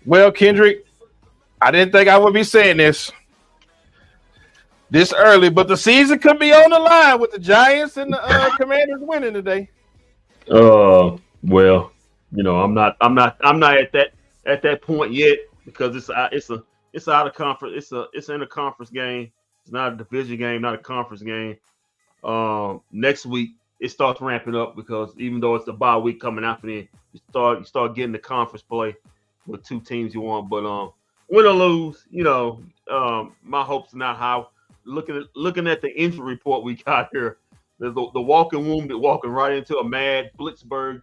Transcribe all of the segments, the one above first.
Well, Kendrick, I didn't think I would be saying this early, but the season could be on the line with the Giants and the Commanders winning today. Well, I'm not at that point yet because it's out of conference. It's in a conference game. It's not a division game, not a conference game. Next week it starts ramping up because even though it's the bye week coming after then, you start getting the conference play with two teams you want. But win or lose, my hopes are not high. Looking at the injury report we got here, there's the walking wounded walking right into a mad Pittsburgh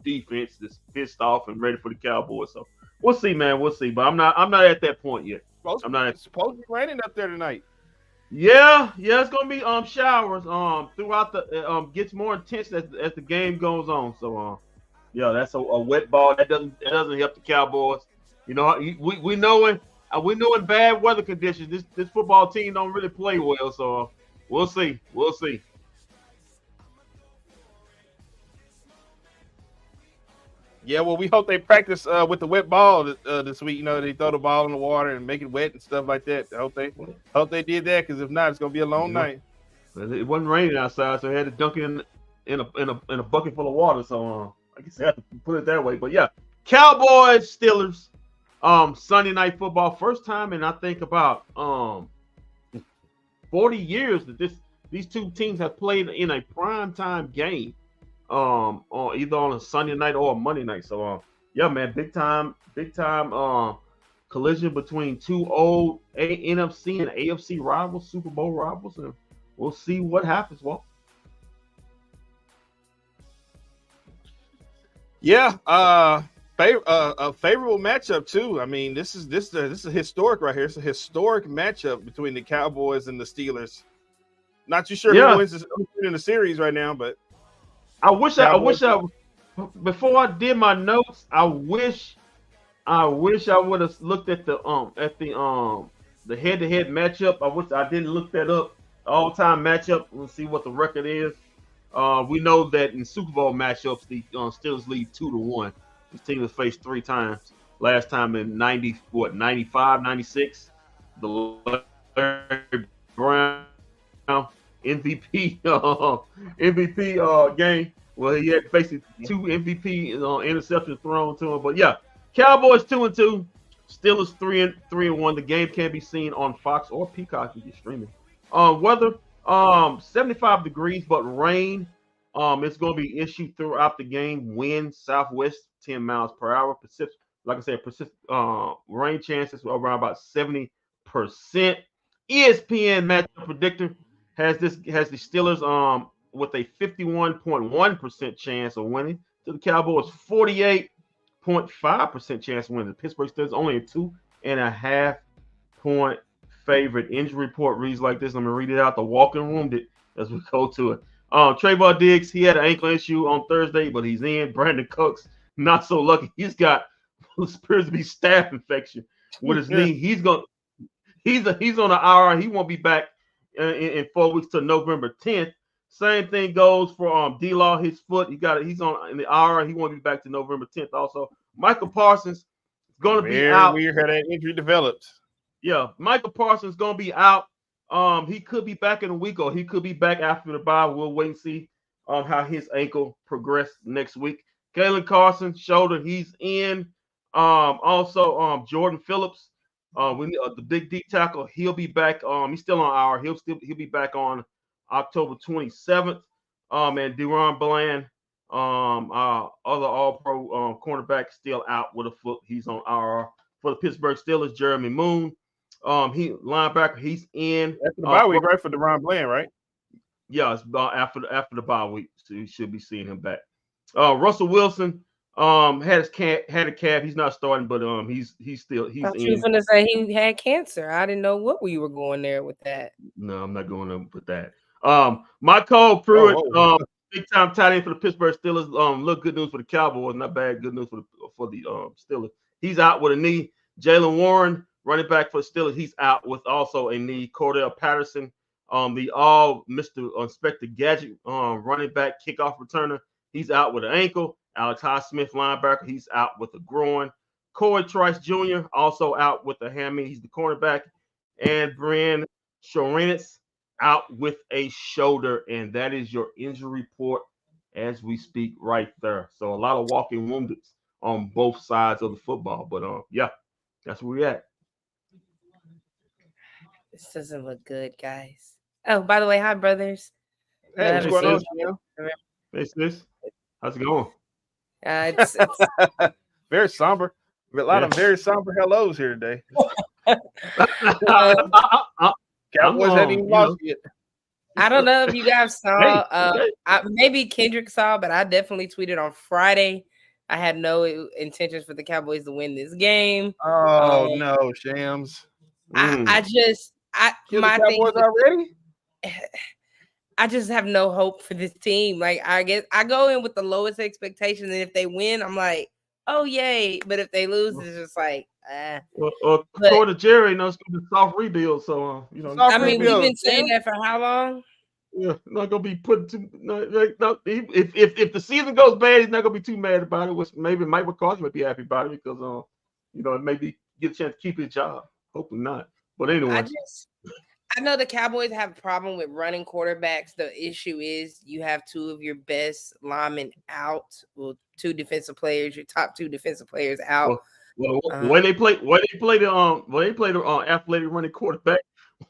defense that's pissed off and ready for the Cowboys. So we'll see, man. We'll see. But I'm not at that point yet. It's supposed to be raining up there tonight. Yeah, it's gonna be showers throughout the gets more intense as the game goes on. So yeah, that's a wet ball that doesn't help the Cowboys. We know in bad weather conditions this football team don't really play well. So we'll see. Yeah, well, we hope they practice with the wet ball this week. They throw the ball in the water and make it wet and stuff like that. I hope they did that because if not, it's gonna be a long night. It wasn't raining outside, so they had to dunk it in a bucket full of water. So I guess I have to put it that way. But yeah, Cowboys Steelers, Sunday night football, first time in I think about 40 years that these two teams have played in a primetime game. Or either on a Sunday night or a Monday night. So yeah, man, big time collision between two old NFC and AFC rivals, Super Bowl rivals, and we'll see what happens. Well, yeah, a favorable matchup too. I mean, this is historic right here. It's a historic matchup between the Cowboys and the Steelers. Not too sure who wins in the series right now, but I wish before I did my notes, I wish I would have looked at the head-to-head matchup. I wish I didn't look that up. All-time matchup. We'll see what the record is. We know that in Super Bowl matchups, the Steelers lead 2-1. This team has faced 3 times. Last time in 95, 96. The Larry Brown MVP game. Well, he had basically 2 MVP interceptions thrown to him. But yeah, Cowboys 2-2, Steelers 3-1. The game can be seen on Fox or Peacock if you're streaming. Weather 75 degrees, but rain. It's going to be issued throughout the game. Wind southwest 10 miles per hour. Like I said, rain chances around about 70%. ESPN matchup predictor has the Steelers with a 51.1% chance of winning to the Cowboys 48.5% chance of winning. The Pittsburgh Steelers only a 2.5 point favorite. Injury report reads like this. Let me read it out. The walking wounded as we go to it. Trayvon Diggs, he had an ankle issue on Thursday, but he's in. Brandon Cooks, not so lucky. He's got what appears to be staph infection with his knee. He's on the IR. He won't be back in 4 weeks to November 10th. Same thing goes for D-Law, his foot. He's on in the IR. He won't be back to November 10th. Also, Michael Parsons is going to be out. Very weird how that injury developed. Yeah, Michael Parsons is going to be out. He could be back in a week, or he could be back after the bye. We'll wait and see how his ankle progressed next week. Kalen Carson, shoulder, he's in. Also, Jordan Phillips, the big D tackle, he'll be back. He's still on IR. He'll be back on October 27th. And Deron Bland, other All-Pro cornerback, still out with a foot. He's on IR. For the Pittsburgh Steelers, Jeremy Moon, linebacker, he's in. After the bye week, right, for Deron Bland, right? Yeah, it's about after the bye week, so you should be seeing him back. Russell Wilson had a calf. He's not starting, but he's in. You were gonna say he had cancer. I didn't know what we were going there with that. No, I'm not going up with that. Michael Pruitt, big time tight end for the Pittsburgh Steelers. Look, good news for the Cowboys, not bad. Good news for the Steelers. He's out with a knee. Jalen Warren, running back for the Steelers, he's out with also a knee. Cordell Patterson, Mr. Inspector Gadget, running back, kickoff returner, he's out with an ankle. Alex Highsmith, linebacker, he's out with a groin. Corey Trice Jr., also out with a hammy. He's the cornerback. And Brian Shorenitz out with a shoulder. And that is your injury report as we speak right there. So a lot of walking wounded on both sides of the football. But yeah, that's where we're at. This doesn't look good, guys. Oh, by the way, hi, brothers. Hey, what's going on? Hey, sis. How's it going? It's very somber. A lot of very somber hellos here today. Cowboys hadn't even lost yet. I don't know if you guys saw. Maybe Kendrick saw, but I definitely tweeted on Friday. I had no intentions for the Cowboys to win this game. Oh no, Shams! My Cowboys already. I just have no hope for this team. Like, I guess I go in with the lowest expectations, and if they win, I'm like, oh yay! But if they lose, it's just like, according to Jerry, it's gonna be a soft rebuild. So we've been saying that for how long? Yeah, not gonna be put to. If the season goes bad, he's not gonna be too mad about it. Which maybe Mike McCarthy might be happy about it because maybe get a chance to keep his job. Hopefully not. But anyway, I know the Cowboys have a problem with running quarterbacks. The issue is you have two of your best linemen out. Well, two defensive players, your top two defensive players out. When they play the athletic running quarterback,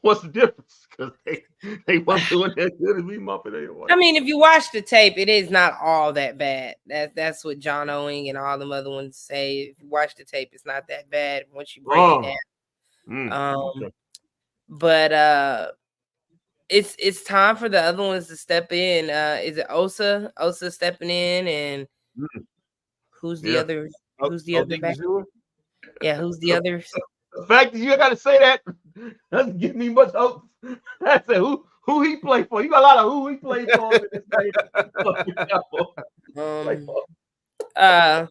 what's the difference? Because they weren't doing that good as we muffin anyway. I mean, if you watch the tape, it is not all that bad. That's what John Owing and all them other ones say. If you watch the tape, it's not that bad once you break it down. Okay. But it's time for the other ones to step in. Is it Osa? Osa stepping in, and who's the other? Who's the other back? Yeah, who's the other? The fact that you got to say that doesn't give me much hope. I said who he played for. You got a lot of who he played for in this game.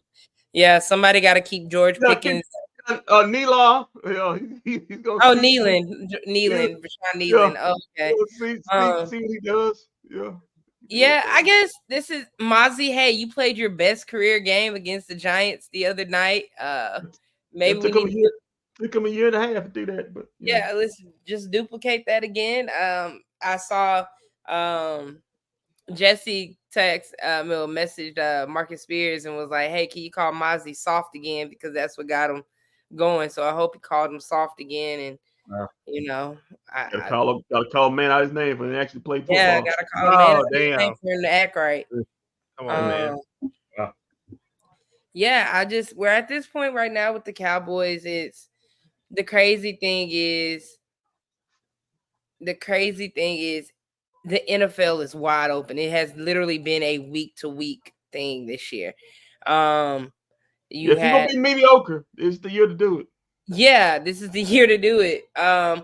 Yeah, somebody got to keep George Pickens. Neelaw. Yeah, he's going. Oh, Nealon, Rashawn Nealon. Yeah. Okay. See what he does. Yeah. Yeah, I guess this is Mozzie. Hey, you played your best career game against the Giants the other night. Maybe it took him a year and a half to do that, but yeah, let's just duplicate that again. I saw Jesse messaged Marcus Spears and was like, "Hey, can you call Mozzie soft again because that's what got him going?" So I hope he called him soft again, and gotta call a man out his name when he actually played football. Yeah, gotta call a man out his name for him to act right. Come on, man. Yeah, we're at this point right now with the Cowboys. It's the crazy thing is the NFL is wide open. It has literally been a week-to-week thing this year. If you're gonna be mediocre, it's the year to do it. Yeah, this is the year to do it. I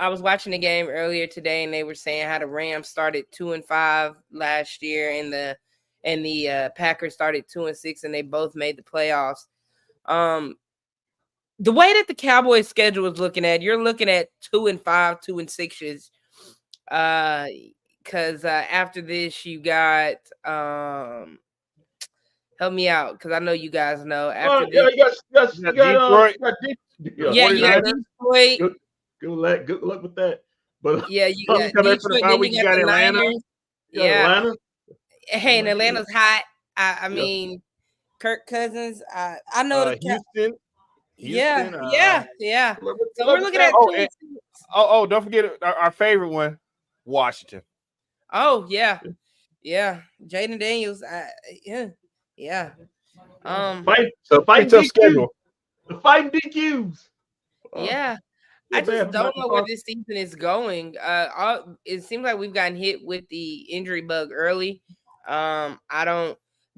was watching the game earlier today, and they were saying how the Rams started 2-5 last year, and the Packers started 2-6, and they both made the playoffs. the way that the Cowboys schedule is looking at, you're looking at 2-5, 2-6. Because after this, you got help me out because I know you guys know. After this, you got Detroit. You got Detroit. Good luck with that. But yeah, you got Detroit. Then you got Atlanta. Atlanta. Hey, and Atlanta's hot. I mean, Kirk Cousins. I know Houston. Yeah. So we're looking at don't forget our favorite one, Washington. Oh yeah. Jaden Daniels. Yeah. Fight schedule. The fighting DQs. Yeah. I just don't know where this season is going. It seems like we've gotten hit with the injury bug early.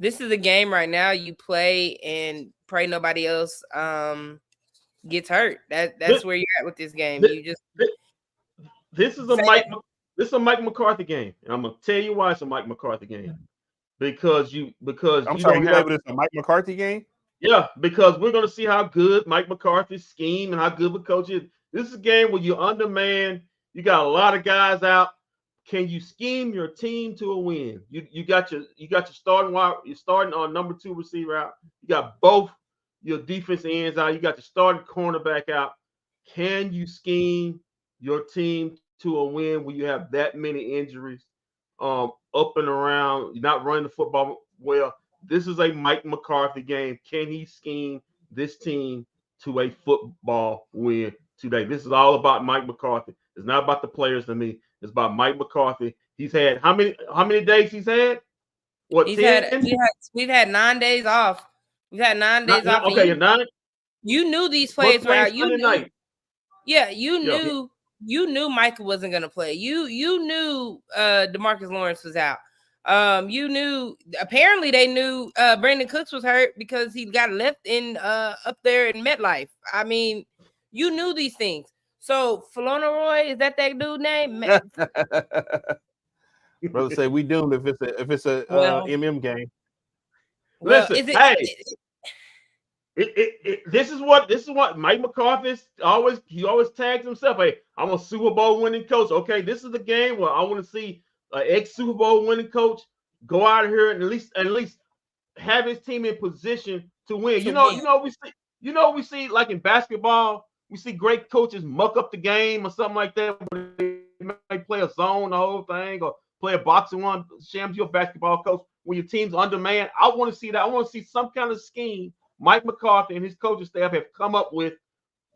This is a game right now you play and pray nobody else gets hurt. That's where you're at with this game. This is a Mike McCarthy game, and I'm gonna tell you why it's a Mike McCarthy game. Because you labeled it a Mike McCarthy game. Yeah, because we're gonna see how good Mike McCarthy's scheme and how good the coach is. This is a game where you're undermanned. You got a lot of guys out. Can you scheme your team to a win? You got your starting on number 2 receiver out. You got both your defense ends out. You got your starting cornerback out. Can you scheme your team to a win when you have that many injuries up and around? You're not running the football well. This is a Mike McCarthy game. Can he scheme this team to a football win today? This is all about Mike McCarthy. It's not about the players to me. It's about Mike McCarthy. He's had how many days he's had? What? We've had 9 days off. We've had 9 days off. Okay, 9. You knew these players were out. You knew. Yeah, you knew Michael wasn't going to play. You knew DeMarcus Lawrence was out. You knew. Apparently, they knew Brandon Cooks was hurt because he got left in up there in MetLife. I mean, you knew these things. So Flournoy, is that dude name? Brother say we doomed if it's a MM game. Listen, this is what Mike McCarthy always tags himself. Hey, I'm a Super Bowl winning coach. Okay, this is the game where I want to see an ex Super Bowl winning coach go out of here and at least have his team in position to win. We see like in basketball. We see great coaches muck up the game or something like that. They might play a zone, the whole thing, or play a boxing one. Shams, you're a basketball coach. When your team's undermanned, I want to see that. I want to see some kind of scheme Mike McCarthy and his coaching staff have come up with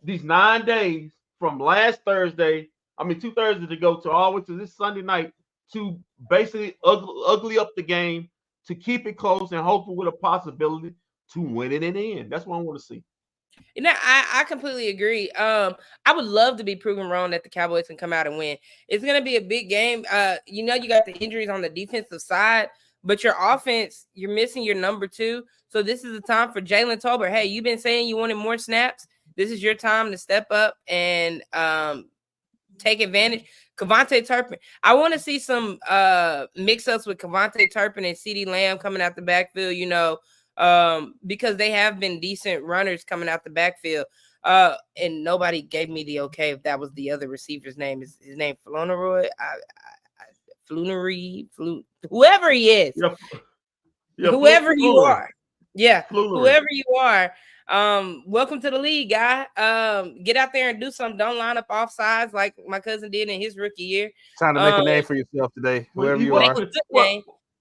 these 9 days from last Thursday. 2 Thursdays ago to all the way to this Sunday night to basically ugly up the game, to keep it close and hopefully with a possibility to win it in the end. That's what I want to see. I completely agree. I would love to be proven wrong that the Cowboys can come out and win. It's going to be a big game. You got the injuries on the defensive side, but your offense, you're missing your number 2. So this is the time for Jalen Tolbert. Hey, you've been saying you wanted more snaps. This is your time to step up and take advantage. Kevontae Turpin. I want to see some mix-ups with Kevontae Turpin and CeeDee Lamb coming out the backfield, because they have been decent runners coming out the backfield. And nobody gave me the okay if that was the other receiver's name. Is his name Flournoy? Whoever he is. Whoever you are. Yeah. Whoever you are. Welcome to the league, guy. Get out there and do something. Don't line up off sides like my cousin did in his rookie year. Time to make a name for yourself today. Whoever you are.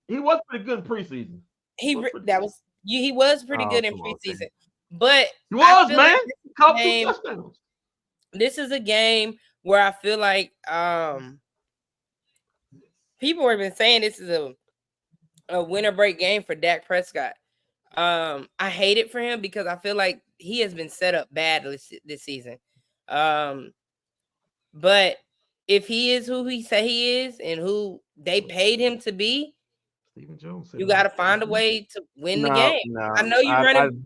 He was pretty good in preseason. He was pretty good in preseason, but he was, man. Like this is a game where I feel like people have been saying this is a winner break game for Dak Prescott. I hate it for him because I feel like he has been set up bad this season. But if he is who he say he is and who they paid him to be, Stephen Jones, you got to find a way to win the game. I know you're running.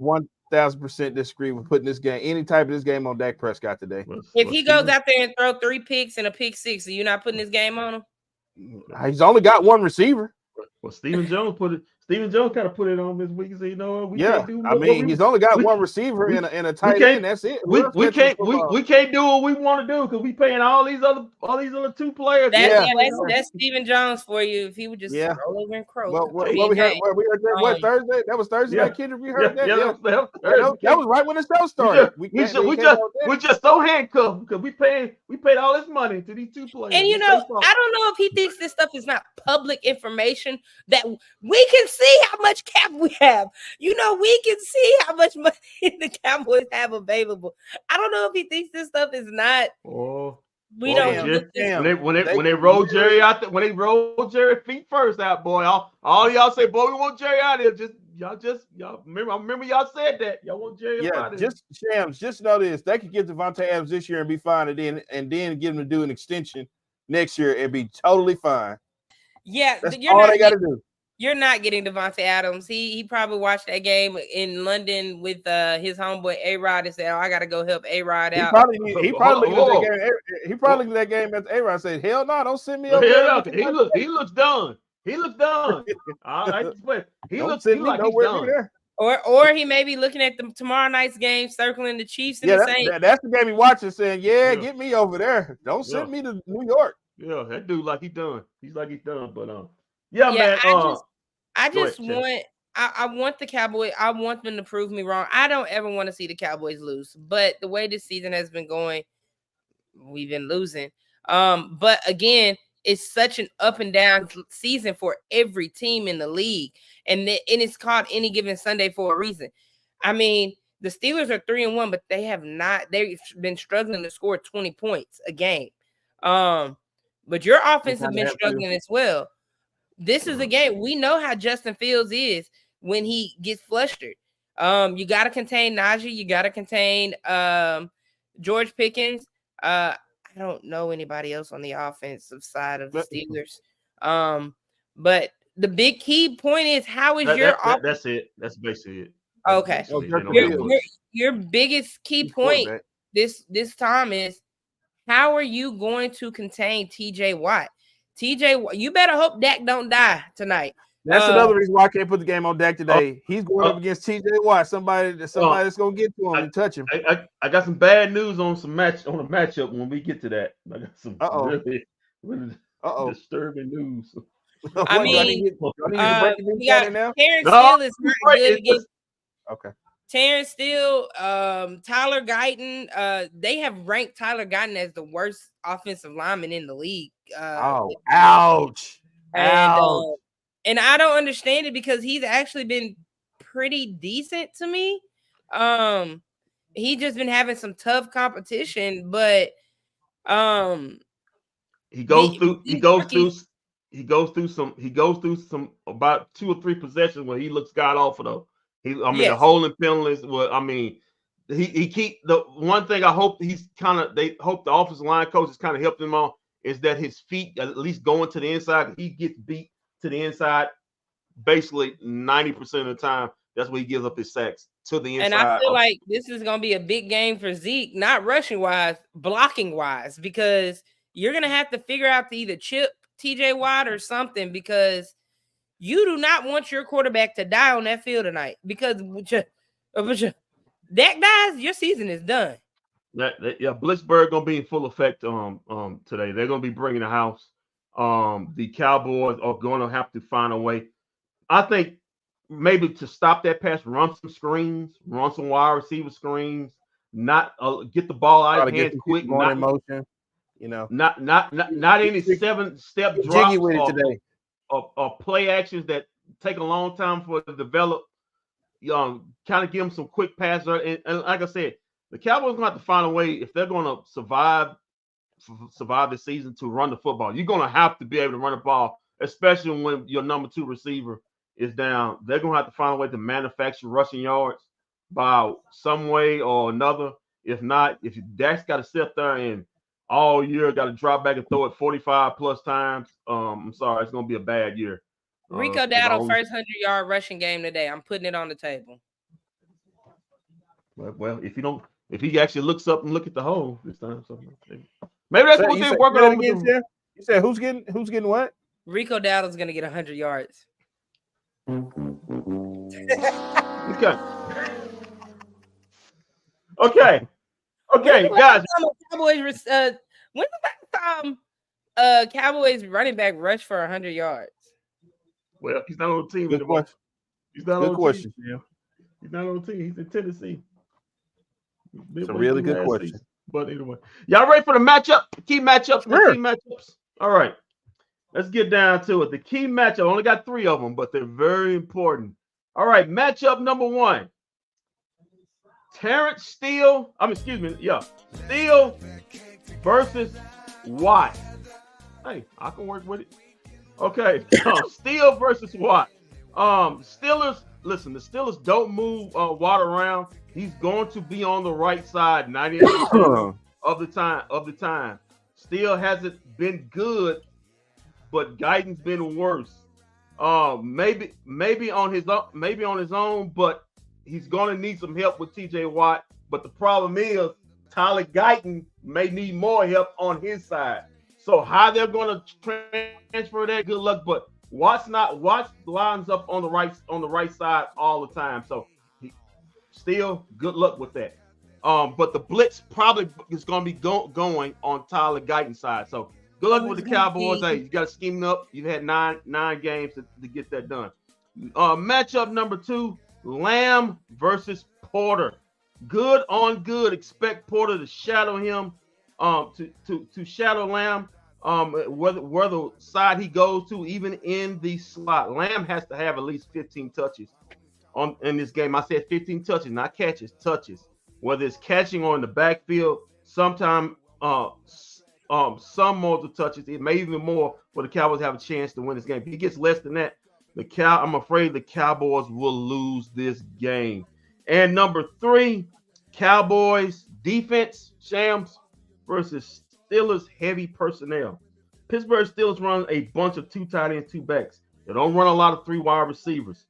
I 1000% disagree with putting this game, any type of this game, on Dak Prescott today. If he goes out there and throw 3 picks and a pick 6, are you not putting this game on him? He's only got one receiver. Well, Stephen Jones put Stephen Jones kind of put it on this week. So we can't do. I mean, he's only got one receiver and a tight end. That's it. We can't do what we want to do because we paying all these other 2 players. That's Stephen Jones for you. If he would just roll over and croak. What Thursday? That was Thursday night, Kendrick. We heard that. That was right when the show started. We just so handcuffed because we paid all this money to these 2 players. And I don't know if he thinks this stuff is not public information that we can see how much cap we have. We can see how much money the Cowboys have available. I don't know if he thinks this stuff is not. When they roll Jerry out, when they roll Jerry feet first out, boy, all y'all say, boy, we want Jerry out here. Y'all remember y'all said that y'all want Jerry out here. Just know this: they could get Devontae Adams this year and be fine, and then get him to do an extension next year and be totally fine. Yeah, that's all they got to do. You're not getting Devontae Adams. He probably watched that game in London with his homeboy A-Rod and said, "Oh, I got to go help A-Rod out." He probably looked at that game at A-Rod and said, "Hell no, don't send me over there." He looks done. He looks done. He looks like he's done. Or he may be looking at tomorrow night's game, circling the Chiefs and the Saints. That's the game he watching, saying, get me over there. Don't send me to New York. Yeah, that dude like he's done. He's like he's done, but man. I want the Cowboys. I want them to prove me wrong. I don't ever want to see the Cowboys lose, but the way this season has been going, we've been losing. But again, it's such an up and down season for every team in the league, and it's called Any Given Sunday for a reason. I mean, the Steelers are 3-1, but they've been struggling to score 20 points a game. But your offense has been struggling as well. This is a game. We know how Justin Fields is when he gets flustered. You got to contain Najee. You got to contain George Pickens. I don't know anybody else on the offensive side of the Steelers. But the big key point is, how is your offense? That's it. That's basically it. Okay. Your biggest key point this time is, how are you going to contain TJ Watt? You better hope Dak don't die tonight. That's another reason why I can't put the game on Dak today. He's going up against TJ Watt, somebody that's going to get to him and touch him. I got some bad news on a matchup when we get to that. I got some really disturbing news. I mean, we got Terrence Steele is not good against. Okay. Terrence Steele, Tyler Guyton, they have ranked Tyler Guyton as the worst offensive lineman in the league. Ouch. And I don't understand it because he's actually been pretty decent to me. He's just been having some tough competition, but he goes through some about 2 or 3 possessions where he looks god awful though. The holding penalties. Well, I mean, he keep the one thing I hope they hope the offensive line coach is kind of helping him on is that his feet at least going to the inside. He gets beat to the inside basically 90% of the time. That's where he gives up his sacks, to the inside. And I feel like this is going to be a big game for Zeke, not rushing wise, blocking wise, because you're going to have to figure out to either chip TJ Watt or something, because you do not want your quarterback to die on that field tonight, because Dak dies, your season is done. Blitzburg gonna be in full effect today. They're gonna be bringing the house. The Cowboys are gonna have to find a way. I think maybe to stop that pass, run some screens, run some wide receiver screens, not get the ball out of hands quick, not in motion. Not any 7-step drops or play actions that take a long time for it to develop. Kind of give them some quick passes. And like I said, the Cowboys are going to have to find a way, if they're going to survive the season, to run the football. You're going to have to be able to run the ball, especially when your number 2 receiver is down. They're going to have to find a way to manufacture rushing yards by some way or another. If not, if Dak's got to sit there and all year got to drop back and throw it 45 plus times, I'm sorry, it's going to be a bad year. Rico Dowdle first 100-yard rushing game today. I'm putting it on the table. Well, if he actually looks up and look at the hole this time, maybe that's what they're working on. You said who's getting what? Rico Dowdle's going to get 100 yards. Okay, guys. Cowboys. When's the last time Cowboys running back rushed for 100 yards? Well, he's not on the team Good anymore. question. He's not good on the question. team. Yeah. He's not on the team. He's in Tennessee. It's a really good question. Season. But anyway, y'all ready for the matchup? The key matchups. Sure. The key matchups. All right. Let's get down to it. The key matchup. I only got 3 of them, but they're very important. All right. Matchup number 1. Steele versus Watt. Hey, I can work with it. Okay. Steele versus Watt. Steelers, listen, the Steelers don't move Watt around. He's going to be on the right side 98% of the time. Steele hasn't been good, but Guyton's been worse. Maybe on his own, but he's going to need some help with TJ Watt. But the problem is Tyler Guyton may need more help on his side. So how they're going to transfer that, good luck. But Watts lines up on the right side all the time. So still good luck with that. But the blitz probably is going to be going on Tyler Guyton's side. So good luck with the Cowboys. Hey, you got to scheme up. You've had nine games to get that done. Matchup number 2, Lamb versus Porter. Good on good. Expect Porter to shadow him, to shadow Lamb, whether side he goes to, even in the slot. Lamb has to have at least 15 touches in this game. I said 15 touches, not catches, touches. Whether it's catching or in the backfield, sometime some more touches, it may even more, where the Cowboys have a chance to win this game. If he gets less than that, I'm afraid the Cowboys will lose this game. And number 3, Cowboys defense, Shams versus Steelers heavy personnel. Pittsburgh Steelers run a bunch of 2 tight ends, 2 backs. They don't run a lot of 3 wide receivers.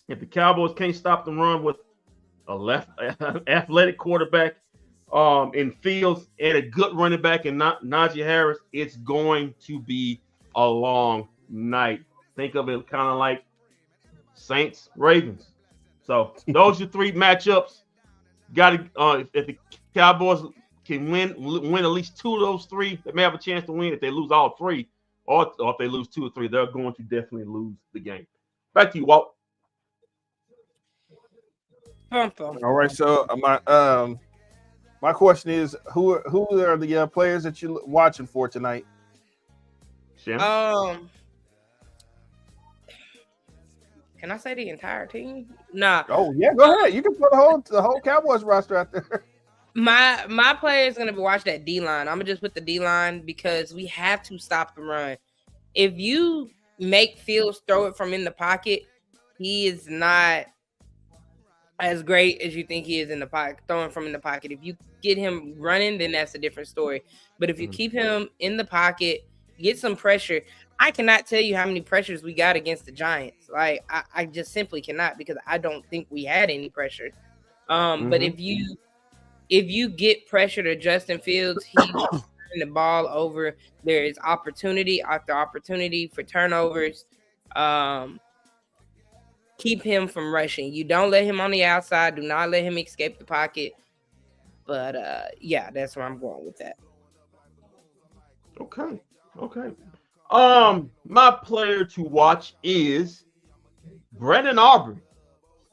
If the Cowboys can't stop the run with a left athletic quarterback in Fields and a good running back in Najee Harris, it's going to be a long night. Think of it kind of like Saints Ravens. So those are 3 matchups. Got to if the Cowboys can win at least 2 of those 3, they may have a chance to win. If they lose all 3, or if they lose 2 or 3, they're going to definitely lose the game. Back to you, Walt. All right, so my question is, who are the players that you're watching for tonight? Can I say the entire team? Nah. Oh yeah, go ahead. You can put the whole Cowboys roster out there. My player is gonna watch that D line. I'm gonna just put the D line because we have to stop the run. If you make Fields throw it from in the pocket, he is not as great as you think he is in the pocket, throwing from in the pocket. If you get him running, then that's a different story. But if you keep him in the pocket, get some pressure. I cannot tell you how many pressures we got against the Giants. Like I just simply cannot, because I don't think we had any pressure. But if you get pressure to Justin Fields, he's turning the ball over. There is opportunity after opportunity for turnovers. Keep him from rushing. You don't let him on the outside. Do not let him escape the pocket. But yeah, that's where I'm going with that. Okay. My player to watch is Brandon Aubrey,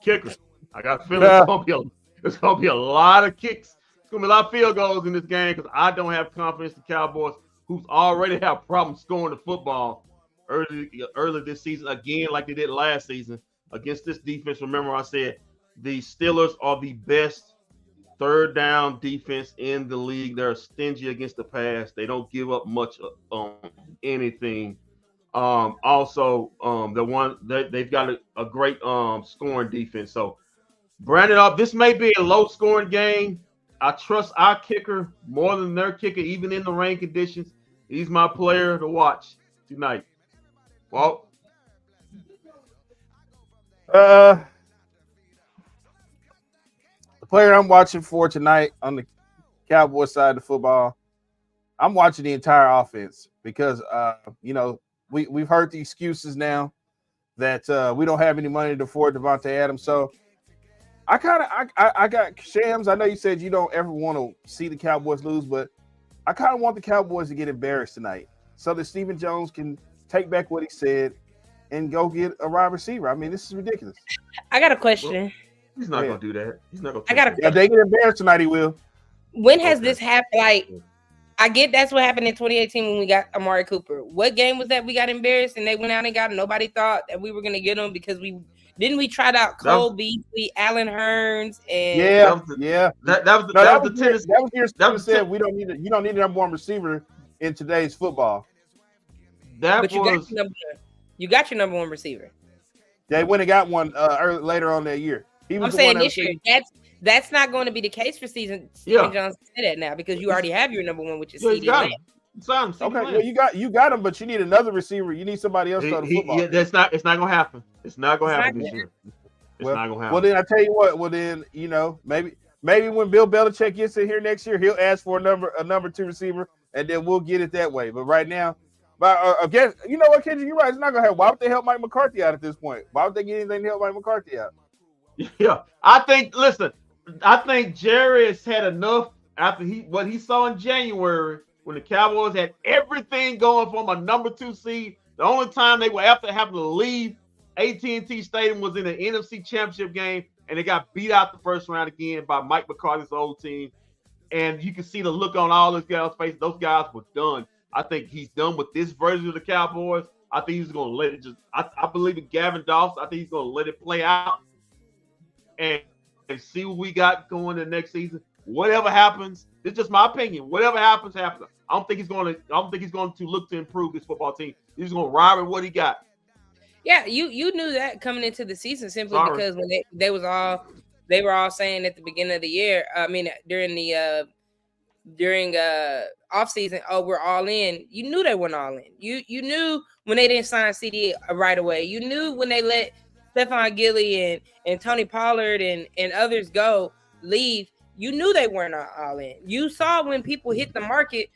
kicker. I got a feeling it's gonna be a lot of kicks. It's gonna be a lot of field goals in this game, because I don't have confidence in the Cowboys, who's already have problems scoring the football early this season, again like they did last season against this defense. Remember, I said the Steelers are the best 3rd down defense in the league. They're stingy against the pass. They don't give up much on anything. Also, they've got a great scoring defense. So Brandon, this may be a low scoring game. I trust our kicker more than their kicker, even in the rain conditions. He's my player to watch tonight. Well, the player I'm watching for tonight on the Cowboys side of the football, I'm watching the entire offense, because we've heard the excuses now that we don't have any money to afford Devontae Adams. So I got Shams. I know you said you don't ever want to see the Cowboys lose, but I kind of want the Cowboys to get embarrassed tonight so that Stephen Jones can take back what he said and go get a wide receiver. I mean, this is ridiculous. I got a question. Well, he's not going to do that. He's not going to. I got a question. If they get embarrassed tonight, he will. When has this happened? Like, I get that's what happened in 2018 when we got Amari Cooper. What game was that we got embarrassed and they went out and got him? Nobody thought that we were going to get him because we tried out Cole Beasley, Allen Hurns, and that was the Tennessee. That was your said you don't need a number one receiver in today's football. You got your number one receiver. They went and got one later on that year. I'm saying this year. That's not going to be the case for Stephen Jones to say that now because you already have your number one, which is CeeDee Lamb. Okay, well you got him, but you need another receiver. You need somebody else to throw the football. It's not going to happen. It's not going to happen this year. It's not going to happen. Well, then I tell you what. Well, then maybe when Bill Belichick gets in here next year, he'll ask for a number two receiver, and then we'll get it that way. But right now, again, you know what, Kendrick, you're right. It's not going to happen. Why would they help Mike McCarthy out at this point? Why would they get anything to help Mike McCarthy out? Yeah, I think Jerry has had enough after what he saw in January when the Cowboys had everything going from a number 2 seed. The only time they were after having to leave AT&T Stadium was in the NFC Championship game, and they got beat out the first round again by Mike McCarthy's old team. And you can see the look on all those guys' faces. Those guys were done. I think he's done with this version of the Cowboys. I think he's going to let it I believe in Gavin Dawson. I think he's going to let it play out and see what we got going the next season. Whatever happens, it's just my opinion. Whatever happens. I don't think he's going to look to improve this football team. He's going to ride with what he got. Yeah, you knew that coming into the season simply because when they were all saying at the beginning of the year. I mean, during off season, oh, we're all in. You knew they weren't all in. You knew when they didn't sign CD right away. You knew when they let Stephon Gilly and Tony Pollard and others leave. You knew they weren't all in. You saw when people hit the market.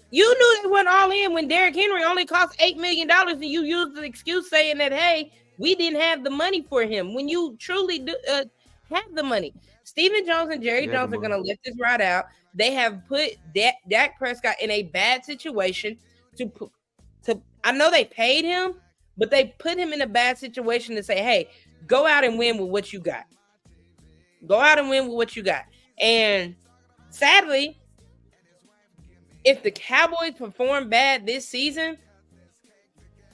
You knew they weren't all in when Derrick Henry only cost $8 million, and you used the excuse saying that, hey, we didn't have the money for him. When you truly do have the money, Stephen Jones and Jerry Jones are going to let this ride out. They have put Dak Prescott in a bad situation. I know they paid him, but they put him in a bad situation to say, hey, go out and win with what you got. Go out and win with what you got. And sadly, if the Cowboys perform bad this season,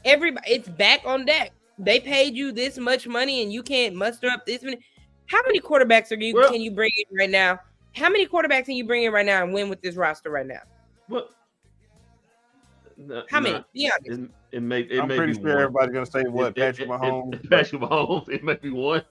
it's back on deck. They paid you this much money and you can't muster up this many. How many quarterbacks can you bring in right now? How many quarterbacks can you bring in right now and win with this roster right now? How many? Be honest. I'm pretty sure everybody's going to say Patrick Mahomes. Patrick Mahomes. It may be one.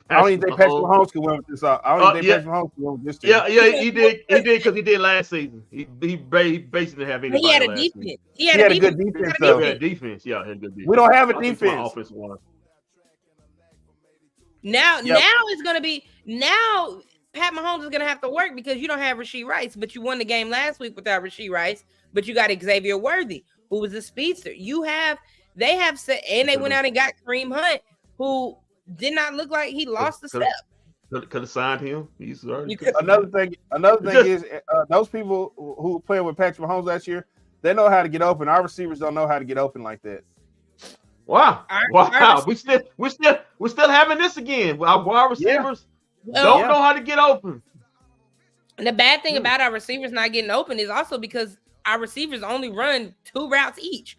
I don't even think Patrick Mahomes can win with this. I don't even think Patrick Mahomes can win with this team. Yeah, he did. He did because he did last season. He basically didn't have anybody. He had a defense. He had a good defense. He had a defense. Yeah, he had a good defense. We don't have a defense. Now it's going to be Pat Mahomes is going to have to work because you don't have Rashee Rice, but you won the game last week without Rashee Rice, but you got Xavier Worthy, who was a speedster. They went out and got Kareem Hunt, who did not look like he lost the step. Could have signed him. Another thing is those people who were playing with Patrick Mahomes last year, they know how to get open. Our receivers don't know how to get open like that. Wow! We still having this again. Our wide receivers don't know how to get open. And the bad thing about our receivers not getting open is also because our receivers only run 2 routes each.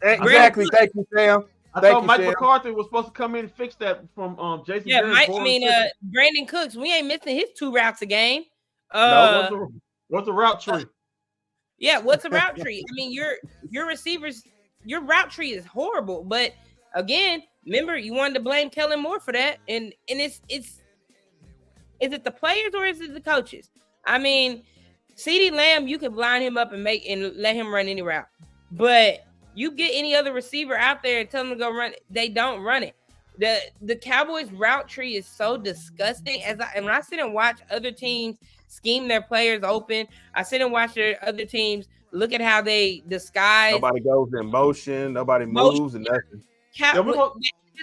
Exactly. Thank you, Sam. I thought Mike McCarthy was supposed to come in and fix that from Jason. Yeah, Brandon Cooks. We ain't missing his 2 routes a game. What's the route tree? What's a route tree? I mean, your receivers, your route tree is horrible. But again, remember you wanted to blame Kellen Moore for that, and it's is it the players or is it the coaches? I mean, CeeDee Lamb, you can line him up and let him run any route, but you get any other receiver out there and tell them to go run it, they don't run it. The Cowboys route tree is so disgusting. And when I sit and watch other teams scheme their players open, I sit and watch their other teams look at how they disguise. Nobody goes in motion. Nobody moves and nothing.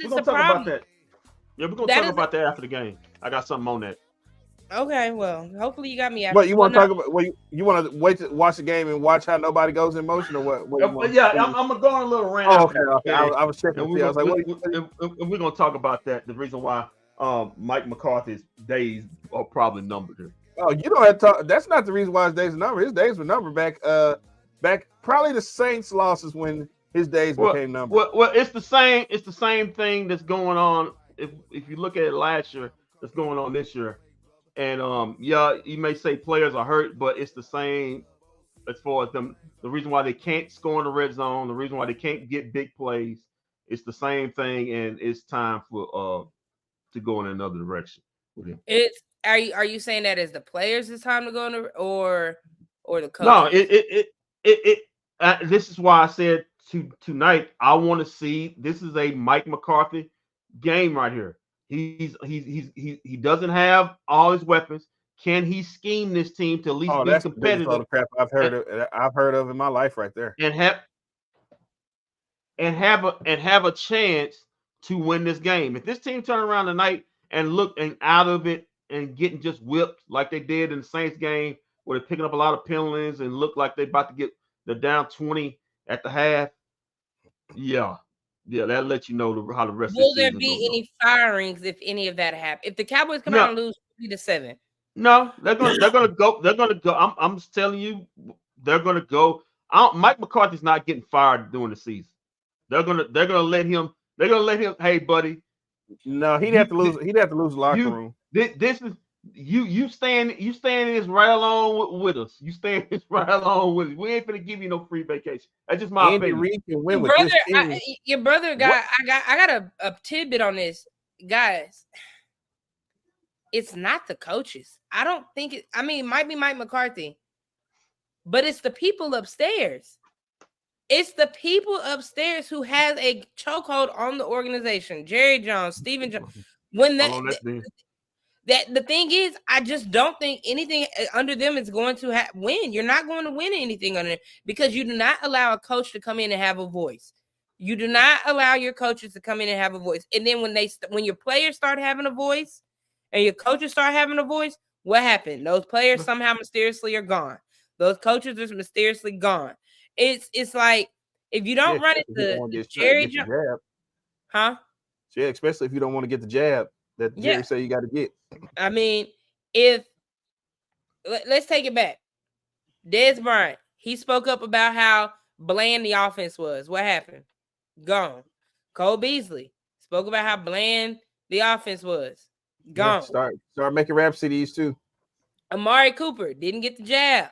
We're gonna talk about that. Yeah, we're gonna talk about that after the game. I got something on that. Okay, well, hopefully you got me after. What you want to talk about? What you want to wait to watch the game and watch how nobody goes in motion, or what? Yeah, I'm gonna go on a little rant. Okay. I was checking. I was like, we're gonna talk about that. The reason why Mike McCarthy's days are probably numbered here. Oh, you don't have to talk. That's not the reason why his days are numbered. His days were numbered back probably the Saints losses when his days became numbered. Well, it's the same thing that's going on. If you look at it last year, that's going on this year. And yeah, you may say players are hurt, but it's the same as far as them. The reason why they can't score in the red zone, the reason why they can't get big plays, it's the same thing, and it's time for to go in another direction with him. Are you saying that as the players it's time to go in or the coach? No, this is why I said tonight I want to see. This is a Mike McCarthy game right here. He doesn't have all his weapons. Can he scheme this team to at least be competitive? That's the crap I've heard of in my life right there. And have a chance to win this game. If this team turn around tonight and look and out of it and getting just whipped like they did in the Saints game, where they're picking up a lot of penalties and look like they're about to get the down 20 at the half, yeah, that'll let you know how the rest of the season. Will there be any firings if any of that happens? If the Cowboys come out and lose 3-7? No, they're gonna go. They're gonna go. I'm just telling you, they're gonna go. Mike McCarthy's not getting fired during the season. They're gonna let him. They're gonna let him. Hey, buddy. No, he'd have to lose. He'd have to lose the locker room. This is you staying in this right along with us. You staying in this right along with us. We ain't gonna give you no free vacation. That's just my opinion. Reid can win with this team. Your brother got. I got a tidbit on this, guys. It's not the coaches. I don't think it. I mean, it might be Mike McCarthy, but it's the people upstairs. It's the people upstairs who has a chokehold on the organization. Jerry Jones, Stephen Jones. When the thing is, I just don't think anything under them is going to win. You're not going to win anything under them because you do not allow a coach to come in and have a voice. You do not allow your coaches to come in and have a voice. And then when your players start having a voice and your coaches start having a voice, what happened? Those players somehow mysteriously are gone. Those coaches are mysteriously gone. It's like if you don't run into Jerry Jones, huh? Yeah, especially if you don't want to get the jab that Jerry say you got to get. I mean, let's take it back. Dez Bryant, he spoke up about how bland the offense was. What happened? Gone. Cole Beasley spoke about how bland the offense was. Gone. Start making rap CDs too. Amari Cooper didn't get the jab.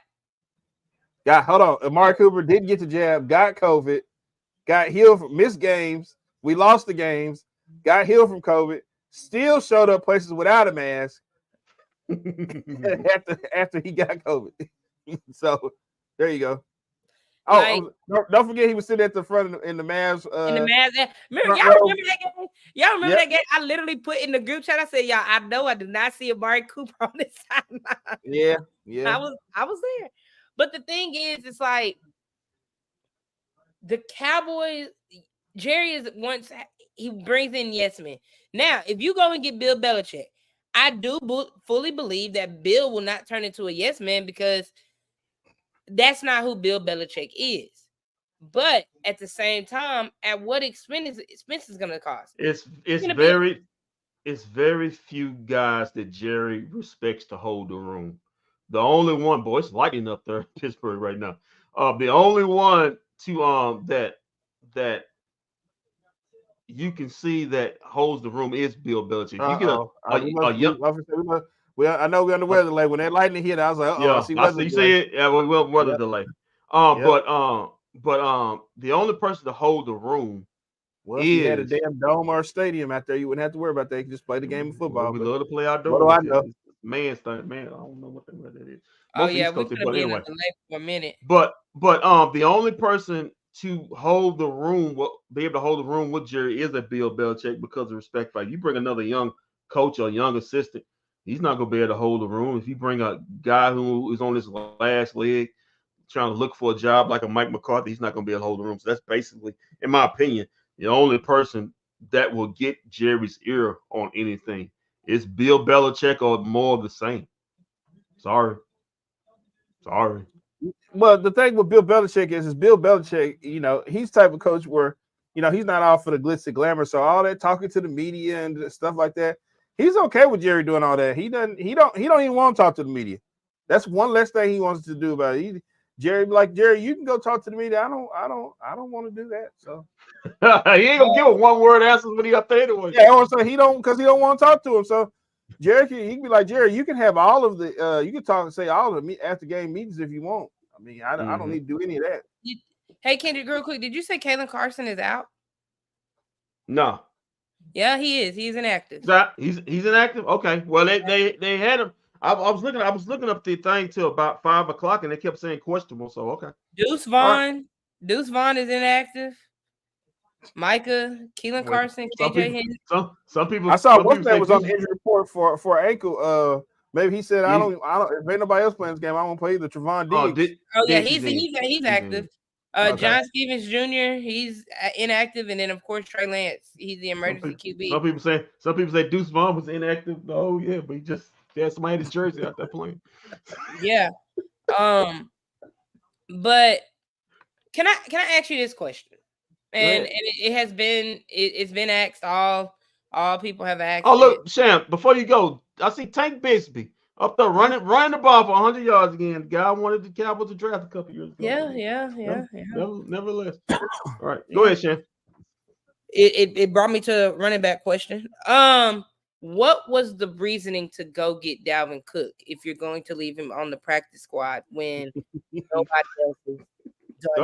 Hold on. Amari Cooper didn't get the jab, got COVID, got healed from missed games. We lost the games, got healed from COVID, still showed up places without a mask after he got COVID. So there you go. Oh, don't forget he was sitting at the front in the Mavs. In the Mavs. Y'all remember that game? Y'all remember that game? I literally put in the group chat. I said, y'all, I know I did not see Amari Cooper on this sideline. Yeah. I was there. But the thing is, it's like the Cowboys, Jerry he brings in yes men. Now, if you go and get Bill Belichick, I do fully believe that Bill will not turn into a yes man because that's not who Bill Belichick is. But at the same time, at what expense is going to cost? It's very few guys that Jerry respects to hold the room. The only one, boy, it's lighting up there in Pittsburgh right now. The only one to that you can see that holds the room is Bill Belichick. I know we're on the weather delay. When that lightning hit, I was like, I see weather delay. You see it? Yeah, well, weather delay. But the only person to hold the room if you had a damn dome or a stadium out there, you wouldn't have to worry about that. You can just play the game of football. We love to play outdoors. What do I know? Man, I don't know what that is. We could have been in delay for a minute. But the only person to hold the room, be able to hold the room with Jerry is a Bill Belichick because of respect. Like you bring another young coach or young assistant, he's not gonna be able to hold the room. If you bring a guy who is on his last leg, trying to look for a job like a Mike McCarthy, he's not gonna be able to hold the room. So that's basically, in my opinion, the only person that will get Jerry's ear on anything. It's Bill Belichick or more of the same. Sorry. Well, the thing with Bill Belichick is Bill Belichick, he's the type of coach where, he's not all for the glitz and glamour. So all that talking to the media and stuff like that, he's okay with Jerry doing all that. He don't even want to talk to the media. That's one less thing he wants to do about it. Jerry, you can go talk to the media. I don't want to do that. So he ain't gonna give a one word answer when he up there anyway. Yeah, I want to say he don't want to talk to him. So Jerry, he can be like, Jerry, you can have all of the you can talk and say all of the after game meetings if you want. I mean, I don't need to do any of that. Hey, Kendrick, real quick, did you say Kalen Carson is out? No. Yeah, he is. He's inactive. He's inactive. Okay. Well, they had him. I was looking up the thing till about 5 o'clock, and they kept saying questionable. So okay. Deuce Vaughn is inactive. Micah, Keelan Carson, KJ Henry. Some people. I saw what's that was on the injury report for ankle. Maybe he said I don't. If ain't nobody else playing this game, I won't play either. Trevon Diggs. He's active. Okay. John Stevens Jr. He's inactive, and then of course Trey Lance. He's the emergency QB. Some people say Deuce Vaughn was inactive. Oh yeah, but he just had somebody in his jersey out there playing. Yeah. But can I ask you this question? And it's been asked. All people have asked. Oh look, Sham, before you go, I see Tank Bigsby up there running the ball for 100 yards again. The guy wanted the Cowboys to draft a couple years ago. Yeah. Nevertheless. All right, go ahead, Sham. It brought me to a running back question. What was the reasoning to go get Dalvin Cook if you're going to leave him on the practice squad when nobody else is done? Go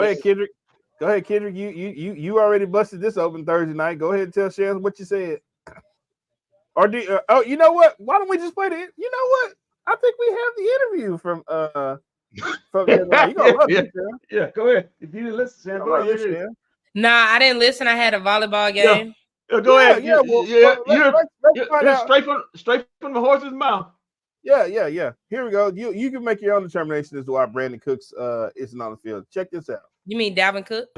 ahead, Kendrick. You already busted this open Thursday night. Go ahead and tell Shannon what you said. Or do you know what? Why don't we just play it? You know what? I think we have the interview from you gonna love it, yeah, go ahead. If you didn't listen, Shannon, go ahead. Nah, I didn't listen. I had a volleyball game. Yeah, go ahead. Straight from the horse's mouth. Yeah. Here we go. You can make your own determination as to why Brandon Cooks isn't on the field. Check this out. You mean Dalvin Cook?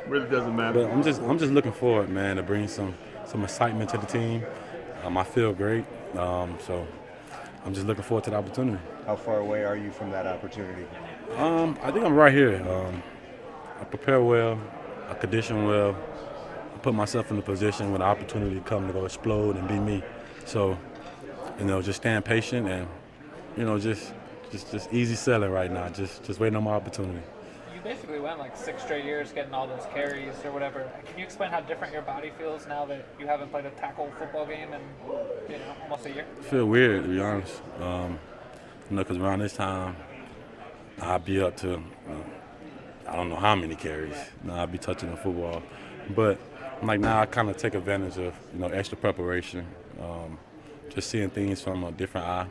Really doesn't matter. But I'm just looking forward, man, to bring some excitement to the team. I feel great, so I'm just looking forward to the opportunity. How far away are you from that opportunity? I think I'm right here. I prepare well, I condition well, I put myself in a position when the opportunity comes to go explode and be me. So, just staying patient and, just easy selling right now. Just waiting on my opportunity. You basically went like 6 straight years getting all those carries or whatever. Can you explain how different your body feels now that you haven't played a tackle football game in almost a year? I feel weird, to be honest. Because around this time, I'll be up to I don't know how many carries. I'll be touching the football, but now I kind of take advantage of extra preparation, just seeing things from a different eye.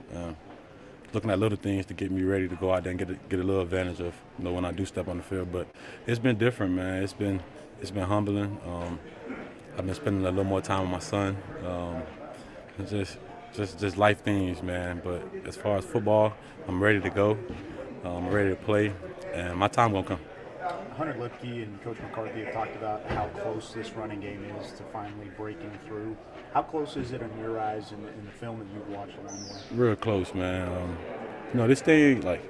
Looking at little things to get me ready to go out there and get a little advantage of when I do step on the field. But it's been different, man. It's been humbling. I've been spending a little more time with my son. Just life things, man. But as far as football, I'm ready to go. I'm ready to play, and my time gonna come. Hunter Lipke and Coach McCarthy have talked about how close this running game is to finally breaking through. How close is it in your eyes in the film that you've watched along the way? Real close, man. This thing, I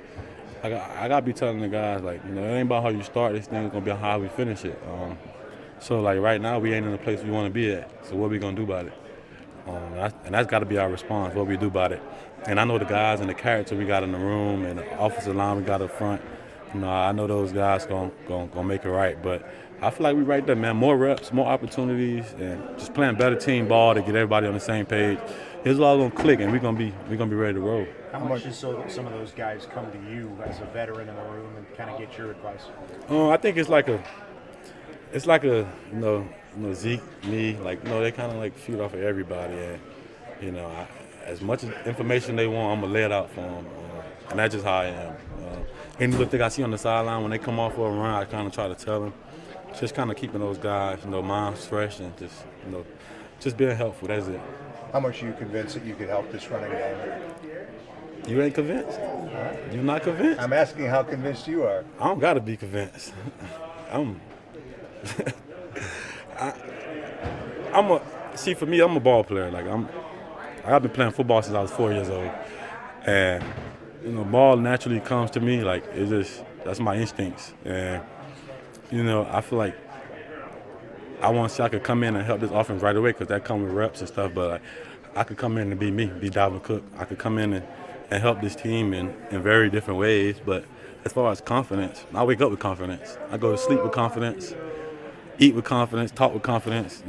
got to be telling the guys, it ain't about how you start. This thing is going to be how we finish it. So, right now, we ain't in the place we want to be at. So what are we going to do about it? And that's got to be our response, what we do about it. And I know the guys and the character we got in the room and the offensive line we got up front. I know those guys gonna make it right, but I feel like we right there, man. More reps, more opportunities, and just playing better team ball to get everybody on the same page. It's all gonna click, and we're gonna be ready to roll. How much does some of those guys come to you as a veteran in the room and kind of get your advice? I think it's like a Zeke, me, they kind of feed off of everybody, and as much information they want, I'm gonna lay it out for them, and that's just how I am. Any little thing I see on the sideline when they come off for a run, I kind of try to tell them. Just kind of keeping those guys, minds fresh and just being helpful. That's it. How much are you convinced that you could help this running game? You ain't convinced? You not convinced? I'm asking how convinced you are. I don't got to be convinced. for me, I'm a ball player. Like I've been playing football since I was 4 years old, and ball naturally comes to me. Like that's my instincts, and I feel like I want to say I could come in and help this offense right away because that comes with reps and stuff. But I could come in and be me, be Dalvin Cook. I could come in and help this team in very different ways. But as far as confidence, I wake up with confidence. I go to sleep with confidence, eat with confidence, talk with confidence.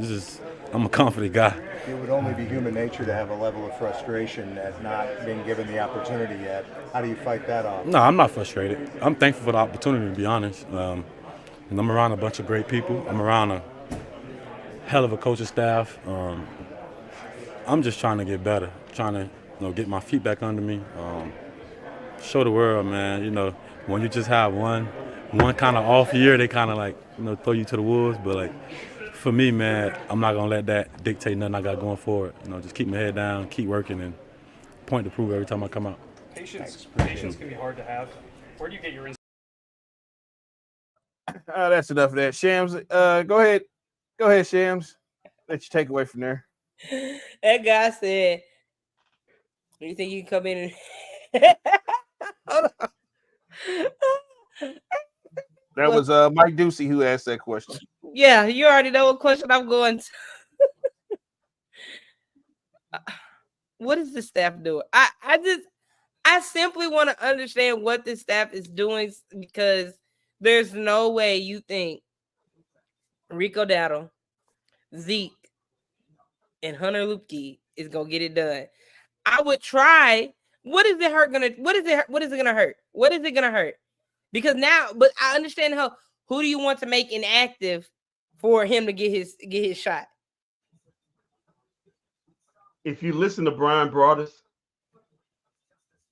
I'm a confident guy. It would only be human nature to have a level of frustration at not being given the opportunity yet. How do you fight that off? No, I'm not frustrated. I'm thankful for the opportunity, to be honest. And I'm around a bunch of great people. I'm around a hell of a coaching staff. I'm just trying to get better, trying to get my feet back under me, show the world, man. When you just have one kind of off year, they kind of like throw you to the wolves. But like for me, man, I'm not gonna let that dictate nothing I got going forward. Just keep my head down, keep working, and point to prove every time I come out. Patience can be hard to have. Where do you get your That's enough of that. Shams, go ahead, Shams. Let you take away from there. That guy said, "Do you think you can come in and?" That was Mike Ducey who asked that question. Yeah, you already know what question I'm going to. What is the staff doing? I simply want to understand what the staff is doing because there's no way you think Rico Dowdle, Zeke, and Hunter Luepke is gonna get it done. I would try. What is it gonna hurt? What is it gonna hurt? Because now, but I understand who do you want to make inactive for him to get his shot? If you listen to Brian Broaddus,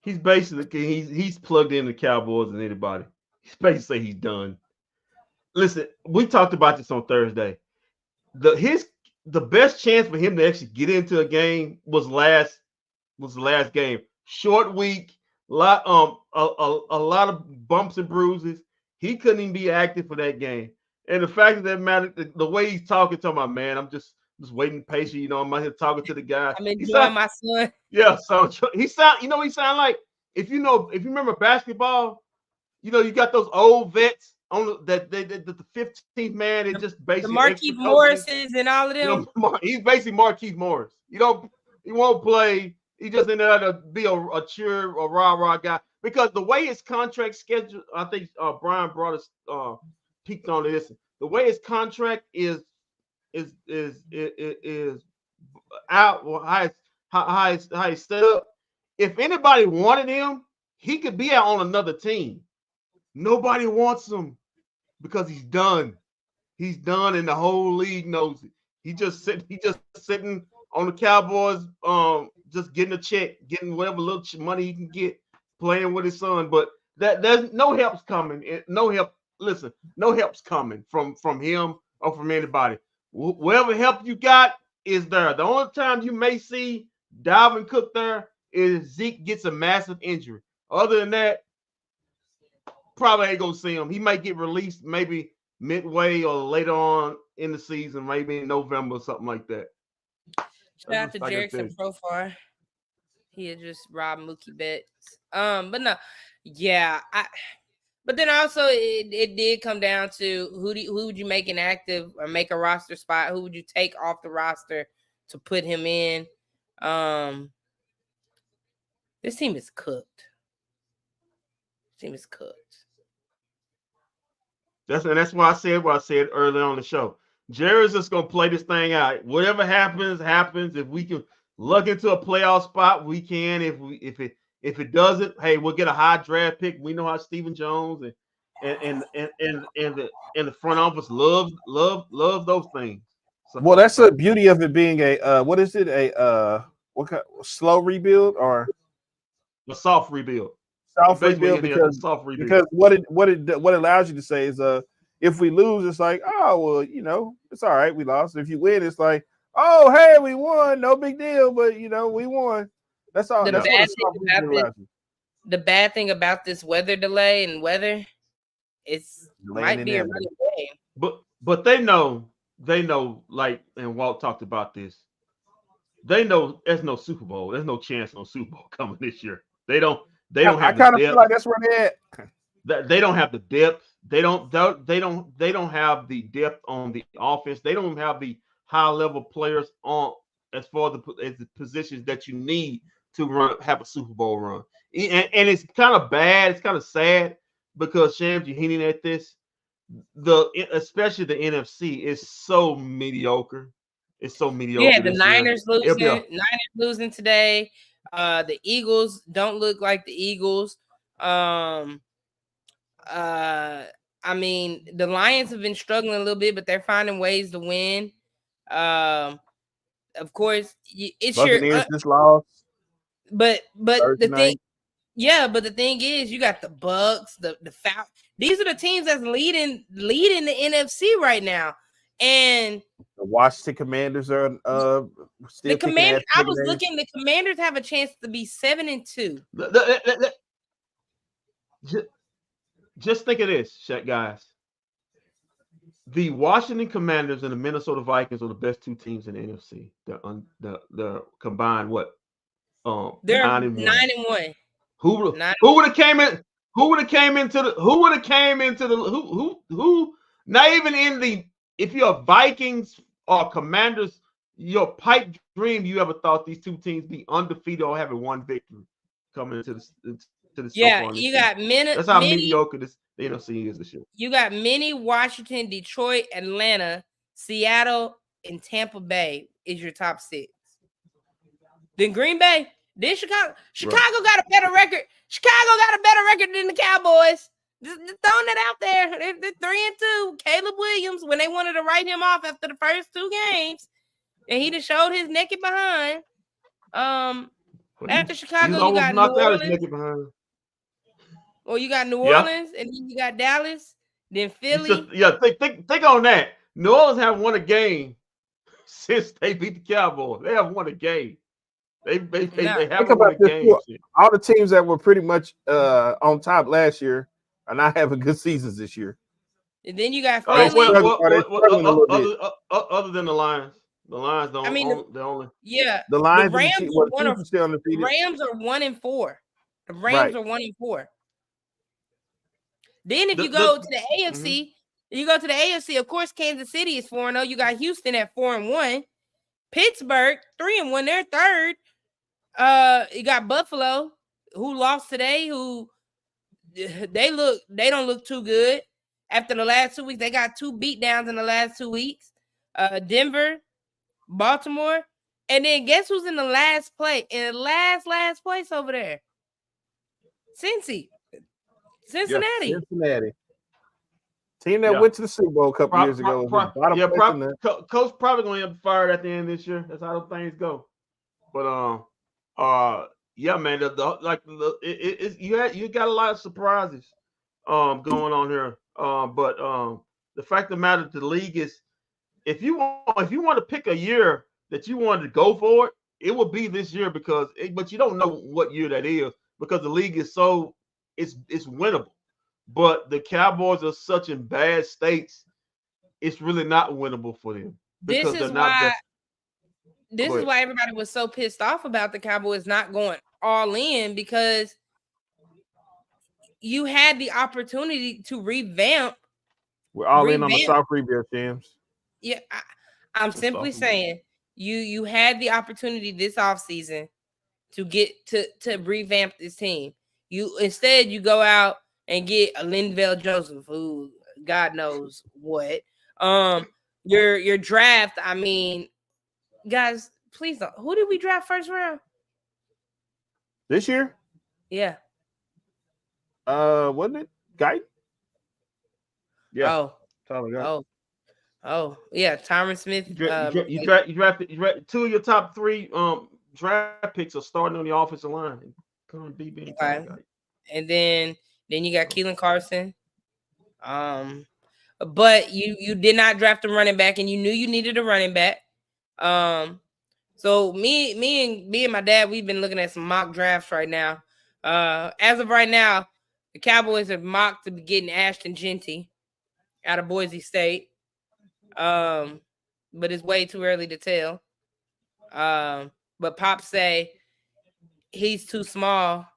he's basically he's plugged in the Cowboys and anybody. He's basically he's done. Listen, we talked about this on Thursday. The best chance for him to actually get into a game was the last game. Short week, a lot of bumps and bruises. He couldn't even be active for that game. And the fact of that matter, the way he's talking about, man, I'm just waiting patient. I'm out here talking to the guy. I'm enjoying my son. Yeah, so he sound like if you remember basketball, you got those old vets on the 15th man. It just basically the Marquise Morrises and all of them. He's basically Marquise Morris. He won't play. He just in there to be a cheer, a rah guy. Because the way his contract schedule, I think Brian brought us peeked on this. The way his contract is out, or how it's set up. If anybody wanted him, he could be out on another team. Nobody wants him because he's done. He's done, and the whole league knows it. He just sitting on the Cowboys, just getting a check, getting whatever little money he can get, playing with his son. But there's no help's coming. No help. Listen, no help's coming from him or from anybody. Whatever help you got is there. The only time you may see Dalvin Cook there is Zeke gets a massive injury. Other than that, probably ain't gonna see him. He might get released maybe midway or later on in the season, maybe in November or something like that. Shout out to Jerickson Profar. He had just robbed Mookie Betts. But no, yeah. But then also it did come down to who would you make inactive or make a roster spot? Who would you take off the roster to put him in? This team is cooked. That's why I said what I said earlier on the show. Jerry's just gonna play this thing out. Whatever happens. If we can luck into a playoff spot, we can. If it doesn't, hey, we'll get a high draft pick. We know how Stephen Jones and the front office love those things. So, well, that's the beauty of it being a what is it? What kind of slow rebuild or a soft rebuild? Soft rebuild because what it allows you to say is if we lose, it's like, oh well, it's all right, we lost. If you win, it's like, oh hey, we won, no big deal, but we won. That's all. The bad thing about this weather delay and weather, might be a running game. But they know they know, like, and Walt talked about this. They know there's no Super Bowl. There's no chance on Super Bowl coming this year. They don't I have the kind of feel depth. like that's where they're at. They don't have the depth. They don't have the depth on the offense. They don't have the high level players on as far as the positions that you need to have a Super Bowl run. And it's kind of bad. It's kind of sad because Shams, you're hinting at this. Especially the NFC is so mediocre. It's so mediocre. Yeah, the Niners losing today. The Eagles don't look like the Eagles. I mean, the Lions have been struggling a little bit, but they're finding ways to win. Of course, it's Buccaneers just lost. But Thursday the thing, night. yeah, but the thing is, you got the Bucks, the Falcons. These are the teams that's leading the NFC right now, and the Washington Commanders are still the Commanders. I was looking. The Commanders have a chance to be 7-2. Just think of this, guys. The Washington Commanders and the Minnesota Vikings are the best two teams in the NFC. The combined what? They're 9-1. Who would have came in? Who would have came into the? Who? Not even in the. If you're Vikings or Commanders, your pipe dream you ever thought these two teams be undefeated or having one victory coming into the. Yeah, you got that's how mediocre the NFC is this year. You got Washington, Detroit, Atlanta, Seattle, and Tampa Bay is your top 6. Then Green Bay, then Chicago. Chicago got a better record. Chicago got a better record than the Cowboys. Just throwing that out there. They're 3-2. Caleb Williams, when they wanted to write him off after the first 2 games, and he just showed his naked behind. After Chicago, you got New Orleans. Well, you got New Orleans, and then you got Dallas, then Philly. Think on that. New Orleans haven't won a game since they beat the Cowboys. They haven't won a game. They haven't won a game. All the teams that were pretty much on top last year are not having good seasons this year. And then you got Philly. Other than the Lions. The Lions don't. The Lions. The Rams are 1-4. The Rams are 1-4. Then if you go to the AFC, you go to the AFC. Of course, Kansas City is 4-0. You got Houston at 4-1. Pittsburgh 3-1. They're 3rd. You got Buffalo, who lost today. Who they don't look too good after the last 2 weeks. They got 2 beatdowns in the last 2 weeks. Denver, Baltimore, and then guess who's in the last place? In the last place over there, Cincinnati. Team that went to the Super Bowl a couple years ago. Coach probably going to get fired at the end of this year. That's how things go. But yeah, man. You got a lot of surprises going on here. But the fact of the matter, the league is, if you want to pick a year that you wanted to go for it, it would be this year but you don't know what year that is because the league is so. It's winnable, but the Cowboys are such in bad states. It's really not winnable for them because this is why everybody was so pissed off about the Cowboys not going all in, because you had the opportunity to revamp. We're all in on the soft rebuild, James. Yeah, I'm simply saying you had the opportunity this offseason to get to revamp this team. Instead you go out and get a Linval Joseph, who God knows what. Your draft. I mean, guys, please don't. Who did we draft first round this year? Yeah. Wasn't it Guy? Yeah. Oh, yeah. Tyron Smith. You drafted 2 of your top 3 draft picks are starting on the offensive line. And then you got Keelan Carson. But you did not draft a running back, and you knew you needed a running back. So me and my dad, we've been looking at some mock drafts right now. As of right now, the Cowboys have mocked to be getting Ashton Genty out of Boise State. but it's way too early to tell. But Pop say he's too small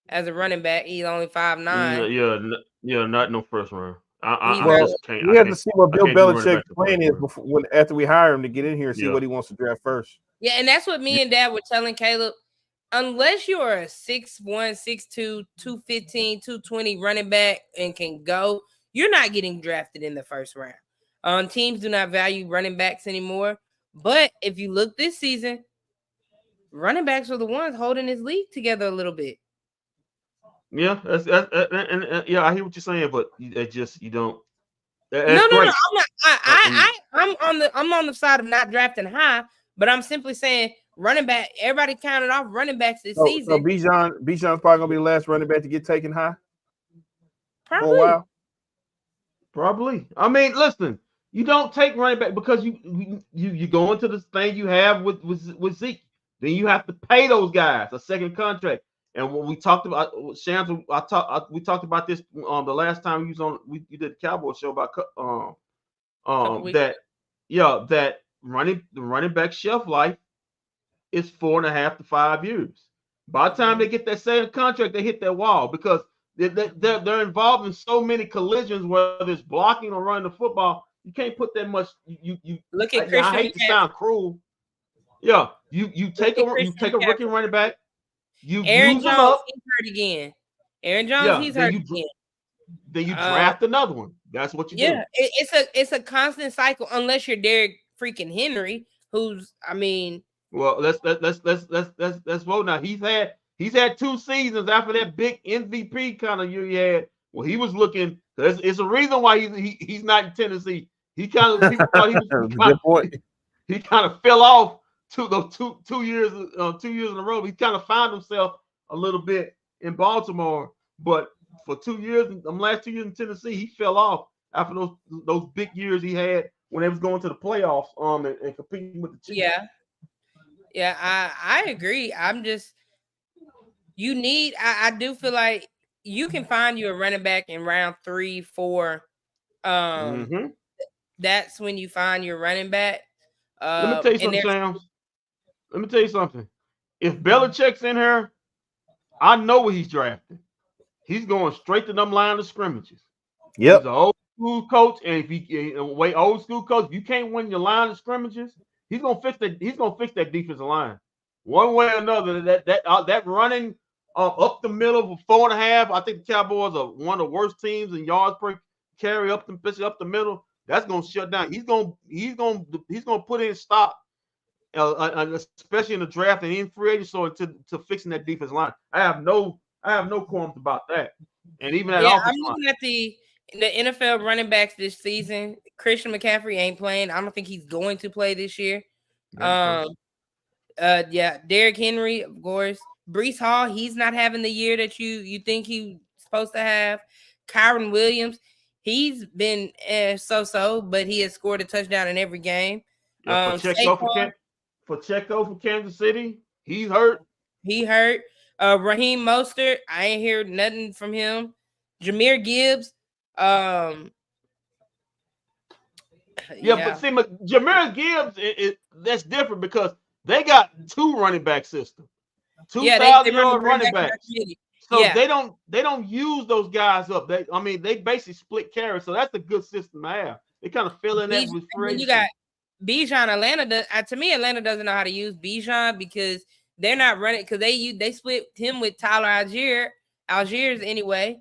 as a running back. He's only 5'9". Yeah, not no first round. Well, we have to see what Bill Belichick's plan is after we hire him to get in here and see what he wants to draft first. Yeah, and that's what me and Dad were telling Caleb. Unless you're a 6'1", 6'2", 215, 220 running back and can go, you're not getting drafted in the first round. Teams do not value running backs anymore. But if you look this season, running backs are the ones holding this league together a little bit. Yeah, I hear what you're saying, but you don't. No, I'm not. I'm on the side of not drafting high, but I'm simply saying running back. Everybody counted off running backs this season. So Bijan's probably gonna be the last running back to get taken high. Probably. For a while. Probably. I mean, listen, you don't take running back because you go into this thing you have with Zeke. Then you have to pay those guys a second contract. And when we talked about Shams, we talked about this the last time you did the Cowboys show about that running back shelf life is 4.5 to 5 years. By the time they get that second contract, they hit that wall because they're involved in so many collisions, whether it's blocking or running the football. You can't put that much. You look at Christian. I hate to sound cruel. Yeah, you take a rookie running back. Aaron Jones, he's hurt again. Aaron Jones, he's hurt again. Then you draft another one. That's what you do. Yeah, it's a constant cycle unless you're Derrick freaking Henry, who's Well, let's vote now. He's had 2 seasons after that big MVP kind of year he had. Well, he was looking. It's a reason why he's not in Tennessee. People thought he was good point. He kind of fell off. Two years in a row, he kind of found himself a little bit in Baltimore, but for 2 years, last 2 years in Tennessee, he fell off after those big years he had when they was going to the playoffs and competing with the Chiefs. Yeah, I agree. I'm just I do feel like you can find you a running back in round 3, 4. That's when you find your running back. Let me tell you something, Sam. Let me tell you something. If Belichick's in here, I know what he's drafting. He's going straight to them line of scrimmages. Yep. He's an old school coach, and old school coach, if you can't win your line of scrimmages, he's gonna fix that. He's gonna fix that defensive line one way or another. That running up the middle for 4.5. I think the Cowboys are one of the worst teams in yards per carry up the middle. That's gonna shut down. He's gonna put in stop. Especially in the draft and in free agency, so to fixing that defense line. I have no qualms about that. And even at I'm looking at the NFL running backs this season. Christian McCaffrey ain't playing. I don't think he's going to play this year. Derrick Henry, of course. Breece Hall, he's not having the year that you think he's supposed to have. Kyron Williams, he's been so-so, but he has scored a touchdown in every game. Pacheco for Kansas City, he's hurt. He hurt. Raheem Mostert, I ain't heard nothing from him. Jahmyr Gibbs. But see, Jahmyr Gibbs, that's different because they got 2 running back systems, 2,000-yard running backs. So they don't use those guys up. They basically split carries. So that's a good system to have. They kind of fill in that with free. You got Bijan. To me, Atlanta doesn't know how to use Bijan because they're not running because they split him with Tyler Algiers anyway.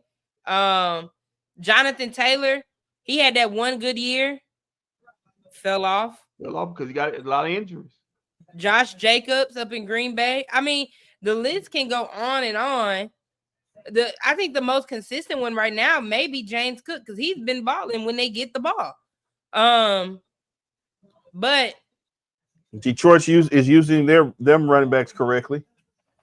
Jonathan Taylor, he had that one good year, fell off because he got a lot of injuries. Josh Jacobs up in Green Bay. I mean, the list can go on and on. I think the most consistent one right now may be James Cook because he's been balling when they get the ball. But Detroit is using them running backs correctly.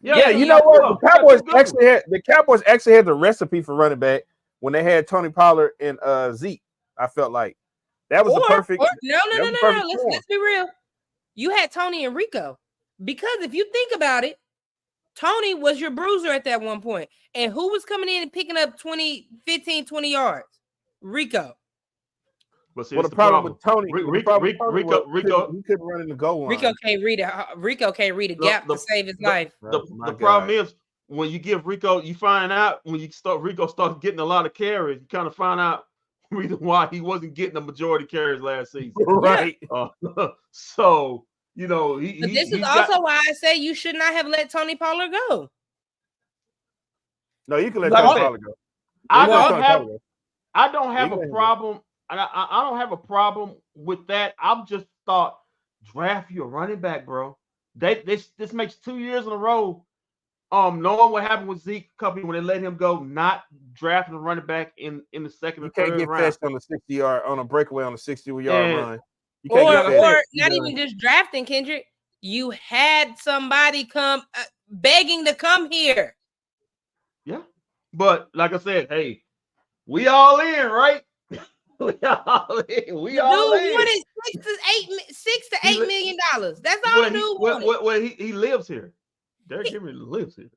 Yeah, you know what? The Cowboys actually had the recipe for running back when they had Tony Pollard and Zeke. I felt like that was the perfect. No. Let's be real. You had Tony and Rico because if you think about it, Tony was your bruiser at that one point. And who was coming in and picking up 15, 20 yards? Rico. But see, well, the problem with Tony, Rico he couldn't run in the goal line. Rico can't read a gap to save his life. The problem is when you give Rico, you find out when Rico starts getting a lot of carries, you kind of find out the reason why he wasn't getting the majority carries last season. Right. So, you know, but this is also why I say you should not have let Tony Pollard go. No, you can let Tony Pollard go. I don't have a problem. I don't have a problem with that. I'm just thought draft your running back, bro. This makes 2 years in a row. Knowing what happened with Zeke Company when they let him go, not drafting a running back in the second or third round. You can't get fetched on the 60-yard on a breakaway on a 60-yard run. Or not even just drafting, Kendrick. You had somebody come begging to come here. Yeah, but like I said, hey, we all in, right? We all in. We all in. Dude wanted $6 to $8 million. That's all dude wanted. Well, he lives here. Derrick Henry lives here.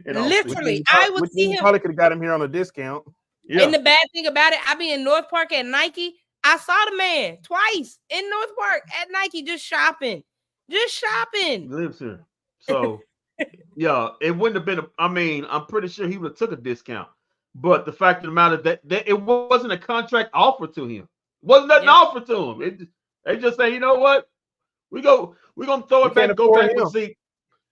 Literally, I would see him. Probably could have got him here on a discount. Yeah. And the bad thing about it, I be in North Park at Nike. I saw the man twice in North Park at Nike just shopping. He lives here. So, yeah, it wouldn't have been. I'm pretty sure he would have took a discount. But the fact of the matter that it wasn't a contract offer to him. It wasn't nothing offered to him. They just say, you know what? We're gonna throw it back, go back with Zeke.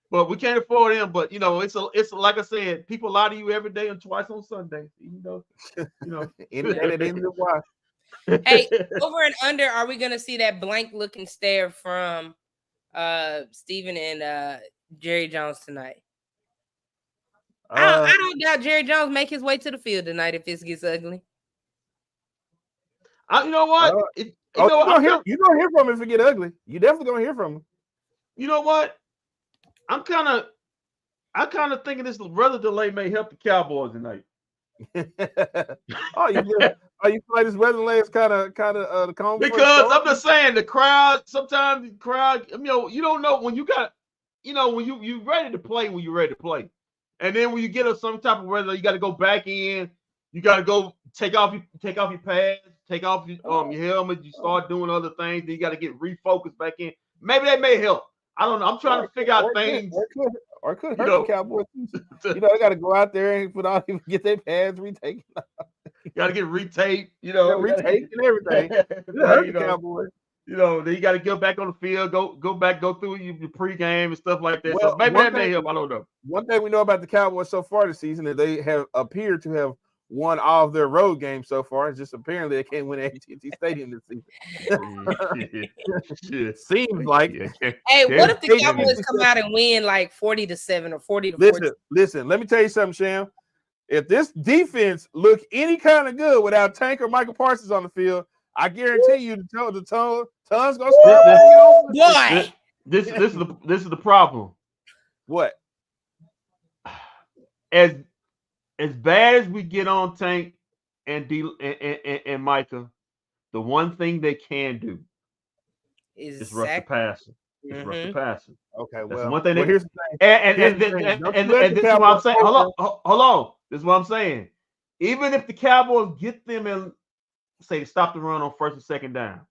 But we can't afford him. But you know, it's like I said, people lie to you every day and twice on Sunday. Even though, you know, Hey, over and under, are we gonna see that blank looking stare from Steven and Jerry Jones tonight? I don't doubt Jerry Jones make his way to the field tonight if this gets ugly. You know what? You're gonna hear from him if it get ugly. You definitely gonna hear from him. You know what? I'm kind of thinking this weather delay may help the Cowboys tonight. You feel like this weather delay is kind of the calm? Because I'm just saying sometimes the crowd, you know, you don't know when you got, you know, when you ready to play when you're ready to play. And then when you get some type of weather, you got to go back in. You got to go take off your pads, take off your helmet. You start doing other things. Then you got to get refocused back in. Maybe that may help. I don't know. I'm trying to figure out things. Or could hurt the Cowboys. You know, they got to go out there and get their pads retaken. Got to get retaped. You know, retaped and everything. Hurt the Cowboys. You know, then you got to get back on the field, go through your pregame and stuff like that. Well, so maybe that may help. I don't know. One thing we know about the Cowboys so far this season is they have appeared to have won all of their road games so far. It's just apparently they can't win AT&T Stadium this season. Seems like. Hey, what if the Cowboys come out and win like 40-7 or 40-4? Listen. Let me tell you something, Sham. If this defense look any kind of good without Tank or Michael Parsons on the field, I guarantee you the Tons gonna start. Boy, this is the problem. What? As bad as we get on Tank and Micah, the one thing they can do is rush the passer. Rush the passer. Okay, that's the one thing. Here's the thing. And this is what I'm saying. Hold on. This is what I'm saying. Even if the Cowboys get them in, say, stop the run on first and second down.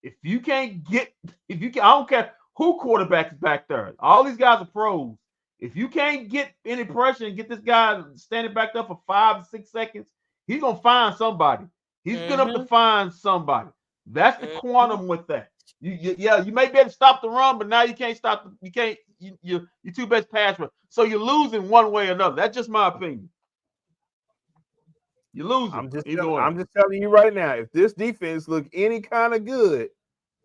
I don't care who quarterback is back there. All these guys are pros. If you can't get any pressure and get this guy standing back up for 5 to 6 seconds, he's gonna find somebody. He's gonna find somebody. That's the quantum with that. You may be able to stop the run, but now you can't stop. Your two best pass rush. So you're losing one way or another. That's just my opinion. You're losing. I'm just telling you right now, if this defense look any kind of good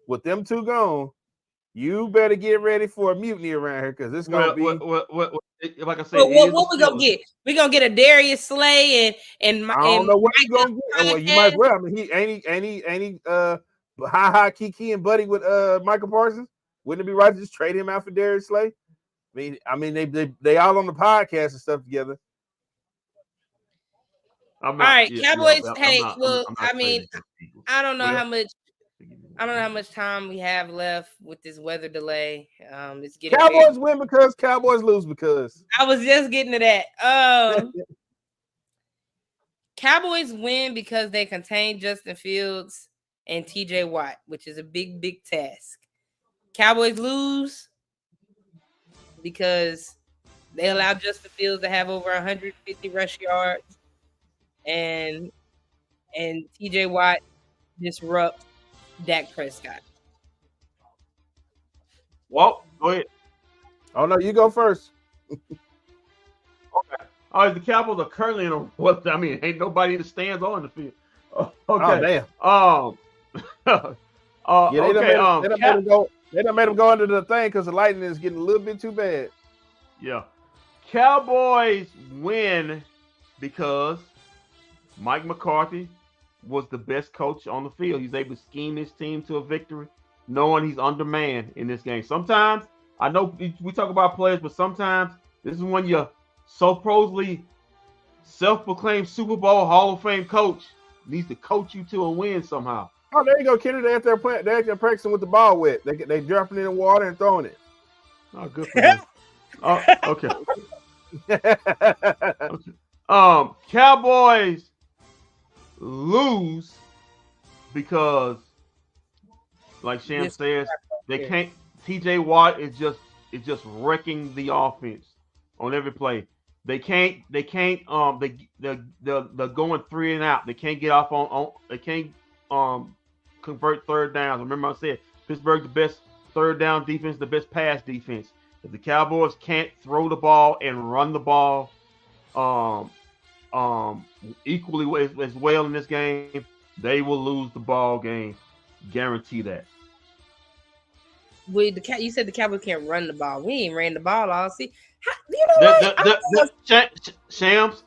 with them two gone, you better get ready for a mutiny around here because it's gonna be. Like I said, what we gonna get? We gonna get a Darius Slay and I don't know what you gonna get. Well, you might as well. I mean, he hi Kiki and buddy with Michael Parsons. Wouldn't it be right to just trade him out for Darius Slay? I mean they all on the podcast and stuff together. All right, Cowboys. I don't know how much time we have left with this weather delay. It's getting Cowboys win because Cowboys lose because. I was just getting to that. Cowboys win because they contain Justin Fields and TJ Watt, which is a big, big task. Cowboys lose because they allowed Justin Fields to have over 150 rush yards, and TJ Watt disrupt Dak Prescott. Well, go ahead. Oh no, you go first. Okay. All right, the Cowboys are currently in a. Well, I mean, ain't nobody in the stands on the field. Okay. Oh damn. They done made him go under the thing because the lightning is getting a little bit too bad. Yeah. Cowboys win because Mike McCarthy was the best coach on the field. He's able to scheme his team to a victory, knowing he's undermanned in this game. Sometimes, I know we talk about players, but sometimes this is when you're supposedly self-proclaimed Super Bowl Hall of Fame coach needs to coach you to a win somehow. Oh, there you go, Kenny. They're practicing with the ball wet. They dropping it in the water and throwing it. Oh, good for them. Oh, okay. Cowboys lose because, like Sham says, they can't. TJ Watt is just wrecking the offense on every play. They're going 3 and out. They can't get off on they can't convert third downs. Remember I said Pittsburgh the best third down defense, the best pass defense. If the Cowboys can't throw the ball and run the ball equally as well in this game, they will lose the ball game. Guarantee that. You said the Cowboys can't run the ball. We ain't ran the ball all season. Shams,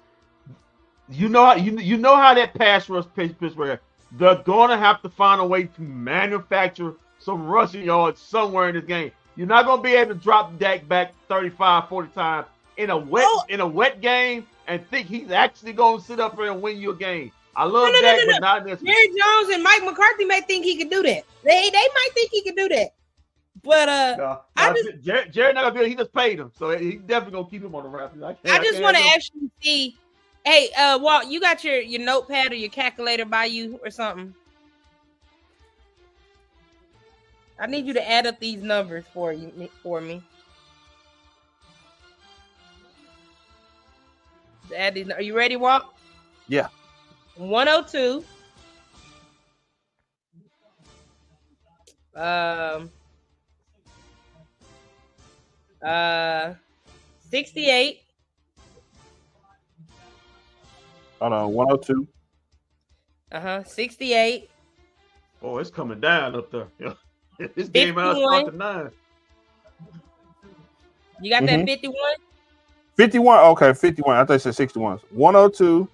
you know how that pass rush Pittsburgh. They're gonna have to find a way to manufacture some rushing yards somewhere in this game. You're not gonna be able to drop Dak back 35, 40 times in a wet game and think he's actually gonna sit up there and win you a game. I love Dak, but not this. Jerry Jones and Mike McCarthy may think he could do that. They might think he could do that. But Jerry not gonna do it. He just paid him, so he's definitely gonna keep him on the roster. I just want to actually see. Hey, Walt, you got your notepad or your calculator by you or something? I need you to add up these numbers for me. Add these. Are you ready, Walt? Yeah. 102. 68. Hold on, 102. 68. Oh, it's coming down up there. This game out start to 9. You got that 51? 51. Okay, 51. I thought you said 61. 102.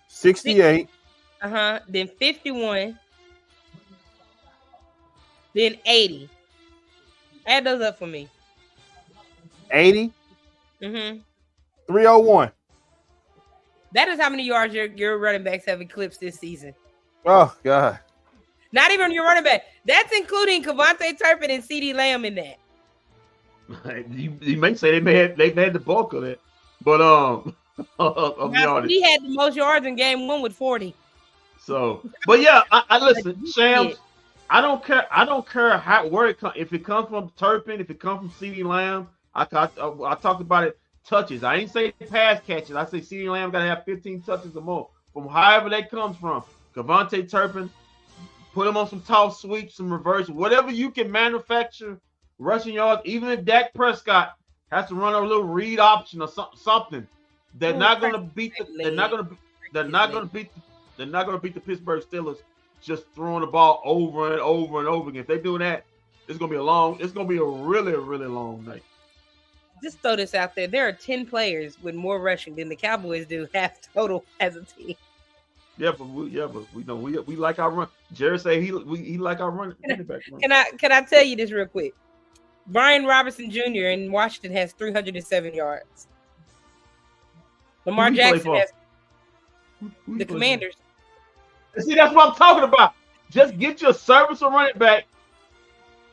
68. Then 51. Then 80. Add those up for me. 80. 301. That is how many yards your running backs have eclipsed this season. Oh God! Not even your running back. That's including Kevontae Turpin and CeeDee Lamb in that. You may say they've had the bulk of it, but he had the most yards in game 1 with 40. So, but yeah, I listen, Shams. I don't care where it comes. If it comes from Turpin, if it comes from CeeDee Lamb, I talked about it. Touches. I ain't say pass catches. I say CeeDee Lamb got to have 15 touches or more. From however that comes from. Kevontae Turpin, put him on some toss sweeps, some reverse, whatever you can manufacture rushing yards. Even if Dak Prescott has to run a little read option or something, they're not going to beat the Pittsburgh Steelers just throwing the ball over and over and over again. If they do that, it's going to be a really, really long night. Just throw this out there. There are 10 players with more rushing than the Cowboys do half total as a team. Yeah, but we know we like our run. Jerry say he like our run. Can I tell you this real quick? Brian Robinson Jr. in Washington has 307 yards. Lamar Jackson has the Commanders. See, that's what I'm talking about. Just get your service or running back,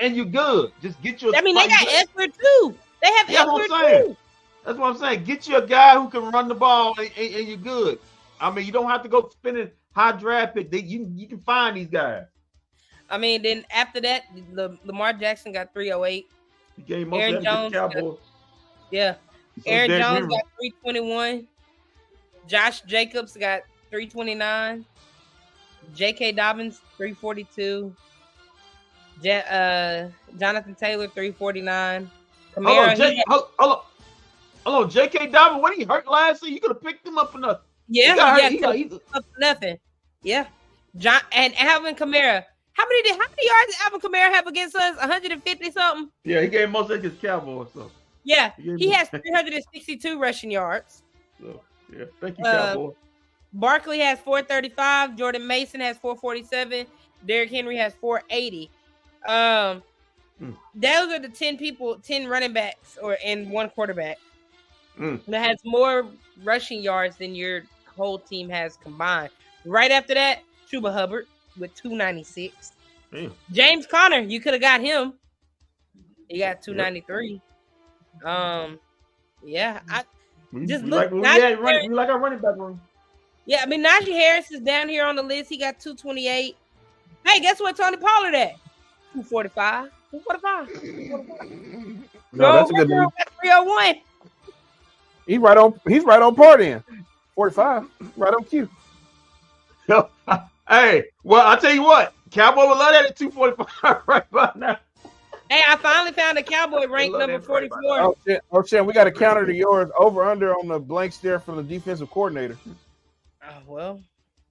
and you're good. Just get your. I mean, they got Eckler too. They have Eckler too. That's what I'm saying. Get you a guy who can run the ball, and you're good. I mean, you don't have to go spending high draft pick. You can find these guys. I mean, then after that, Lamar Jackson got 308. He gave most Aaron of Jones the Cowboys. Yeah. So Aaron Jones got 321. Josh Jacobs got 329. J.K. Dobbins 342. Jonathan Taylor 349. Kamara, hold on. J.K. Dobbins, when he hurt last year, you could have picked him up for nothing. Yeah, nothing. Yeah. And Alvin Kamara. How many yards did Alvin Kamara have against us? 150 something. Yeah, he gave most against Cowboys. So yeah, he has 362 rushing yards. So yeah, thank you, Cowboys. Barkley has 435. Jordan Mason has 447. Derrick Henry has 480. Those are the 10 running backs and one quarterback that has more rushing yards than your whole team has combined. Right after that, Chuba Hubbard with 296. Damn. James Conner, you could have got him. He got 293. Yeah, we like our running back room. Yeah, I mean Najee Harris is down here on the list. He got 228. Hey, guess what Tony Pollard at? 245. 245. No, that's a good one. 301. He's right on par then. 45. Right on cue. Hey, well, I'll tell you what. Cowboy would love that at 245 right by now. Hey, I finally found a Cowboy ranked number 44. Oh shit, we got a counter to yours. Over under on the blank stare from the defensive coordinator. Oh, well.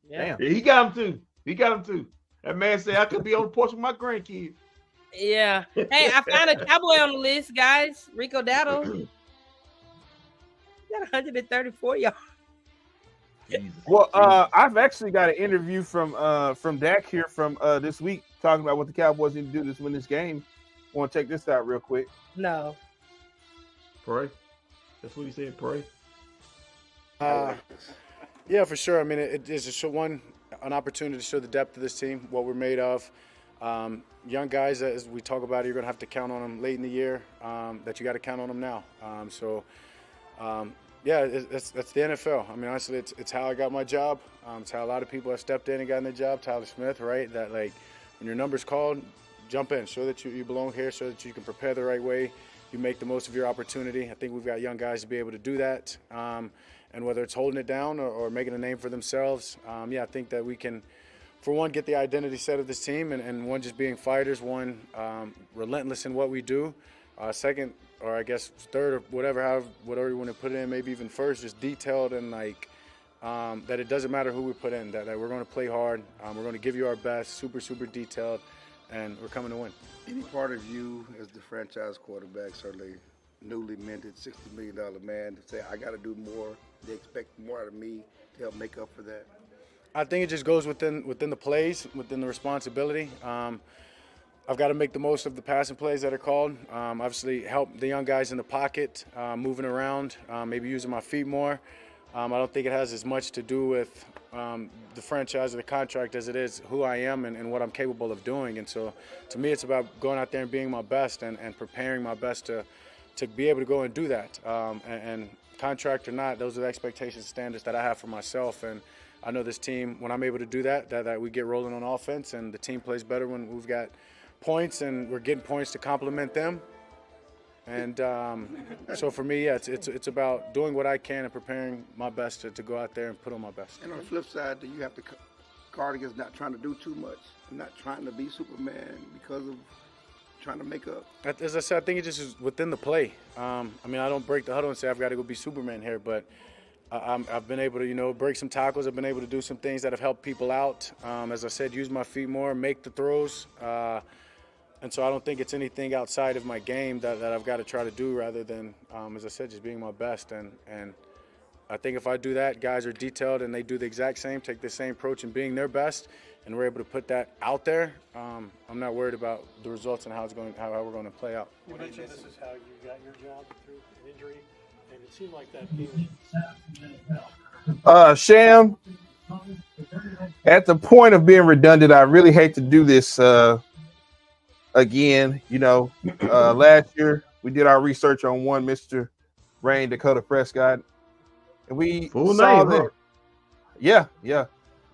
Yeah. He got him too. That man said I could be on the porch with my grandkids. Yeah. Hey, I found a Cowboy on the list, guys. Rico Dowdle. He got 134 yards. Well, I've actually got an interview from Dak here from this week talking about what the Cowboys need to do to win this game. I want to check this out real quick. No. Pray. That's what he said. Pray. Yeah, for sure. I mean, it is an opportunity to show the depth of this team, what we're made of. Young guys, as we talk about, you're going to have to count on them late in the year. That you got to count on them now. Yeah, that's the NFL. I mean, honestly, it's how I got my job. It's how a lot of people have stepped in and gotten their job. Tyler Smith, right? That when your number's called, jump in, show that you belong here, so that you can prepare the right way. You make the most of your opportunity. I think we've got young guys to be able to do that. And whether it's holding it down or making a name for themselves, I think that we can, for one, get the identity set of this team, and one, just being fighters, one, relentless in what we do. Second, or I guess third, or whatever you want to put in, maybe even first, just detailed and that it doesn't matter who we put in, that we're going to play hard, we're going to give you our best, super, super detailed, and we're coming to win. Any part of you as the franchise quarterback, certainly newly minted $60 million man, to say, I got to do more, they expect more out of me to help make up for that? I think it just goes within the plays, within the responsibility. I've got to make the most of the passing plays that are called. Obviously, help the young guys in the pocket, moving around, maybe using my feet more. I don't think it has as much to do with the franchise or the contract as it is who I am and what I'm capable of doing. And so, to me, it's about going out there and being my best and preparing my best to be able to go and do that. And contract or not, those are the expectations, standards that I have for myself. And I know this team, when I'm able to do that we get rolling on offense, and the team plays better when we've got points and we're getting points to complement them. And so for me, yeah, it's about doing what I can and preparing my best to go out there and put on my best. And on the flip side, you have to guard against not trying to do too much, not trying to be Superman because of trying to make up. As I said, I think it just is within the play. I mean, I don't break the huddle and say I've got to go be Superman here, but I've been able to, break some tackles. I've been able to do some things that have helped people out. As I said, use my feet more, make the throws. And so I don't think it's anything outside of my game that I've got to try to do, rather than, as I said, just being my best. And I think if I do that, guys are detailed and they do the exact same, take the same approach in being their best, and we're able to put that out there. I'm not worried about the results and how we're going to play out. You mentioned this is how you got your job through an injury, and it seemed like that game. Sham, at the point of being redundant, I really hate to do this again. Last year we did our research on one Mr. Rain Dakota Prescott, and we saw that Yeah.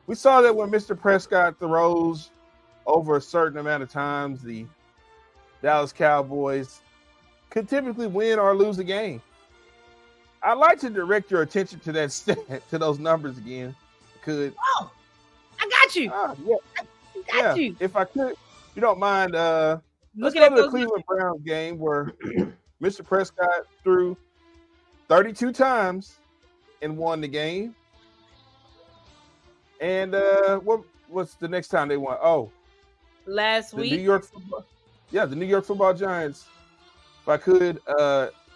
We saw that when Mr. Prescott throws over a certain amount of times, the Dallas Cowboys could typically win or lose a game. I'd like to direct your attention to that stat, to those numbers again. Could. Oh, I got you. I got you. If I could, you don't mind. Let's go to the Cleveland Browns game where Mr. Prescott threw 32 times and won the game. And what's the next time they won? Oh, last week. The New York Football Giants. If I could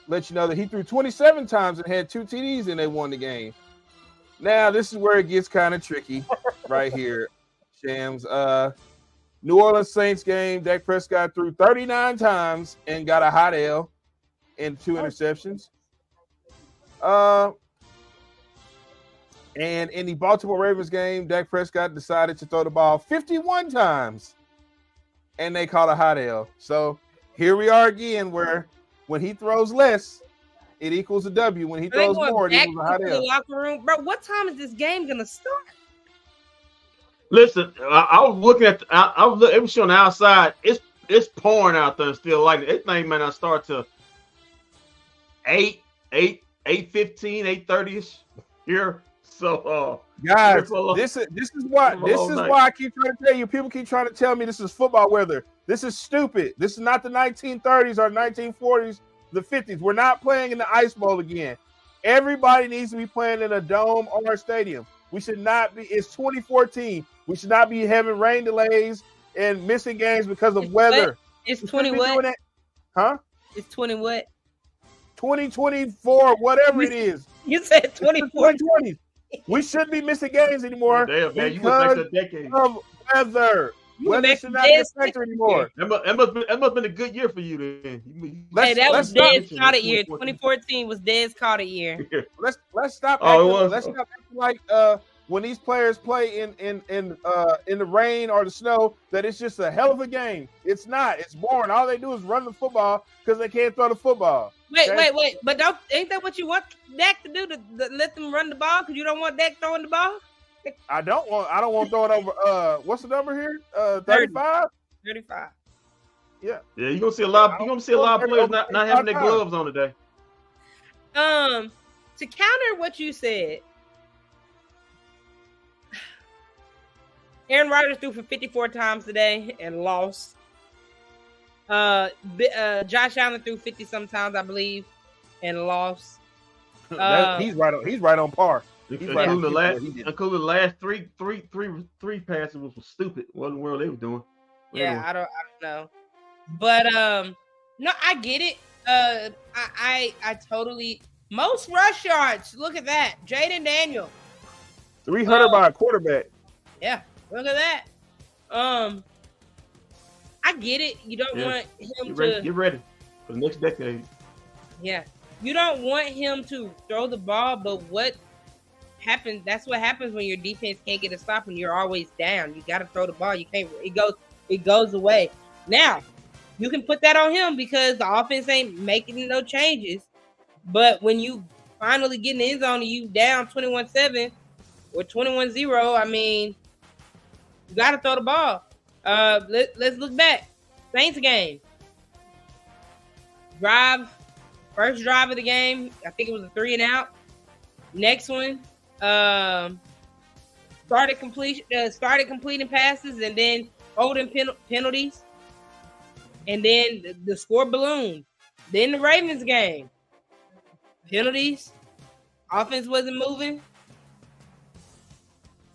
let you know that he threw 27 times and had 2 TDs and they won the game. Now this is where it gets kind of tricky, right here, Shams. New Orleans Saints game. Dak Prescott threw 39 times and got a hot L and 2 interceptions. And in the Baltimore Ravens game, Dak Prescott decided to throw the ball 51 times, and they caught a hot L. So here we are again, where when he throws less, it equals a W. When he throws more, it equals a hot L. Locker room, bro. What time is this game gonna start? Listen, I was looking at. It was on the outside. It's pouring out there still. Like this thing may not start till 8:15, 8:30ish here. So, guys, this is why I keep trying to tell you. People keep trying to tell me this is football weather. This is stupid. This is not the 1930s or 1940s, the 50s. We're not playing in the Ice Bowl again. Everybody needs to be playing in a dome or a stadium. We should not be. It's 2014. We should not be having rain delays and missing games because of weather. It's 20 what? Huh? It's 20 what? 2024, whatever it is. You said 2020. We shouldn't be missing games anymore because of weather. Weather should not be a factor anymore. That must have been a good year for you then. That was Dez Carter year. 2014 was Dez Carter year. Let's stop acting, let's stop acting like when these players play in the rain or the snow, that it's just a hell of a game. It's not. It's boring. All they do is run the football because they can't throw the football. Wait. But ain't that what you want Dak to do? To let them run the ball because you don't want Dak throwing the ball? I don't want to throw it over. What's the number here? 35. 35. Yeah. Yeah, you're gonna see a lot of players not having their gloves on today. To counter what you said, Aaron Rodgers threw for 54 times today and lost. Josh Allen threw 50 sometimes, I believe, and lost. He's right on par. Including the last three passes was stupid. What in the world they were doing? I don't know. But no, I get it. I totally most rush yards. Look at that, Jaden Daniel. 300 by a quarterback. Yeah, look at that. I get it. You don't want him to get ready for the next decade. Yeah, you don't want him to throw the ball, but what happens? That's what happens when your defense can't get a stop and you're always down. You got to throw the ball. You can't. It goes away. Now, you can put that on him because the offense ain't making no changes. But when you finally get in the end zone and you down 21-7 or 21-0, I mean, you got to throw the ball. Let's look back. Saints game. First drive of the game. I think it was a 3-and-out. Next one, started completing passes and then holding penalties. And then the score ballooned. Then the Ravens game. Penalties. Offense wasn't moving.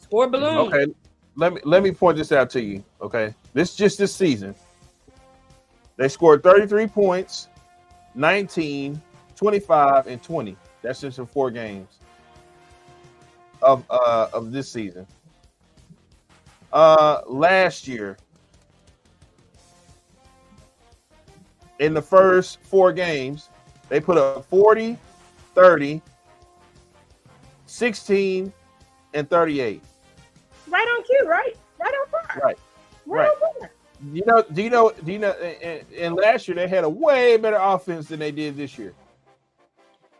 Score ballooned. Okay. Let me point this out to you. Okay. This season. They scored 33 points, 19, 25, and 20. That's just in 4 games of this season. Last year, in the first 4 games, they put up 40, 30, 16, and 38. Right on cue, right? Right on par. Right on par. Do you know? And last year they had a way better offense than they did this year.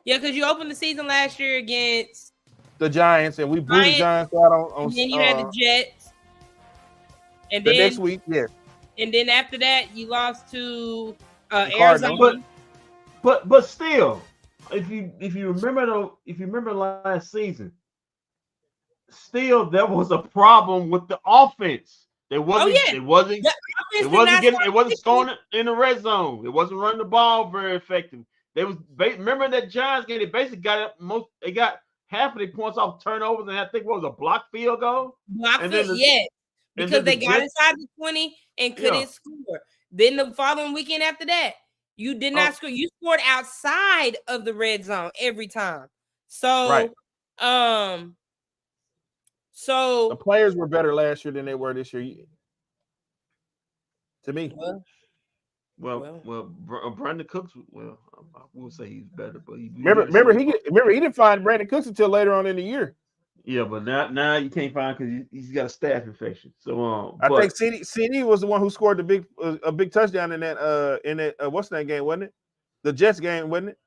Yeah, because you opened the season last year against the Giants, and we blew the Giants out on. And then you had the Jets, and the then next week, yes. And then after that, you lost to Arizona. But still, if you remember last season, still there was a problem with the offense. It wasn't scoring in the red zone. It wasn't running the ball very effective. Remember that Giants game, they basically got they got half of the points off turnovers, and I think what was a blocked field goal. Because they got inside the 20 and couldn't score. Then the following weekend after that, you did not score. You scored outside of the red zone every time. So, so the players were better last year than they were this year. To me, Brandon Cooks. Well, I will say he's better, but remember he didn't find Brandon Cooks until later on in the year. Yeah, but now you can't find because he's got a staph infection. So I think CD was the one who scored a big touchdown in that what's that game, wasn't it? The Jets game, wasn't it?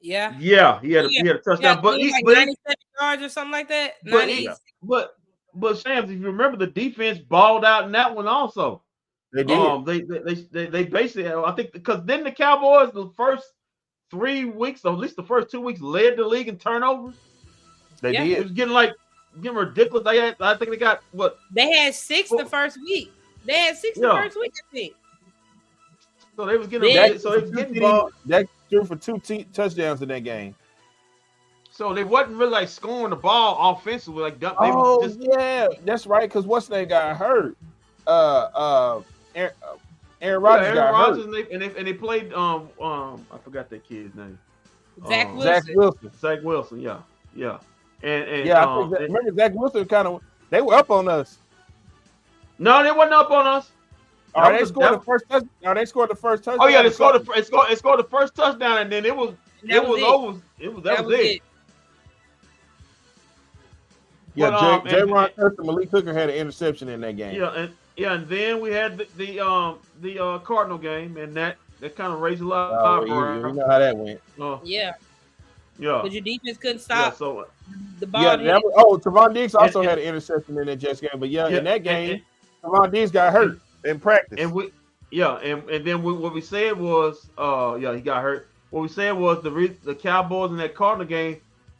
Yeah. Yeah, he had a touchdown, but 97 yards or something like that. But Shams, if you remember, the defense balled out in that one also. They did. They basically, I think, because then the Cowboys the first 3 weeks, or at least the first 2 weeks, led the league in turnovers. They did. It was getting ridiculous. I think they got what? They had 6 the first week. The first week, I think. So they was getting ball. That threw for 2 touchdowns in that game. So they wasn't really scoring the ball offensively. That's right. Because what's name got hurt? Aaron Rodgers got hurt. And they played I forgot that kid's name. Zach Wilson. Zach Wilson. Yeah. And remember Zach Wilson they were up on us. No, they wasn't up on us. They scored the first touchdown. They scored the first touchdown. Oh yeah, they scored the first touchdown, and then it was over. That was it. Yeah, J-Ron Hurst and Malik Hooker had an interception in that game. And then we had the Cardinal game, and that kind of raised a lot of eyebrows. You know how that went. Yeah. Because your defense couldn't stop the ball. Trevon Diggs also had an interception in that Jets game. But in that game, Trevon Diggs got hurt in practice. And then what we said was, he got hurt. What we said was the Cowboys in that Cardinal game,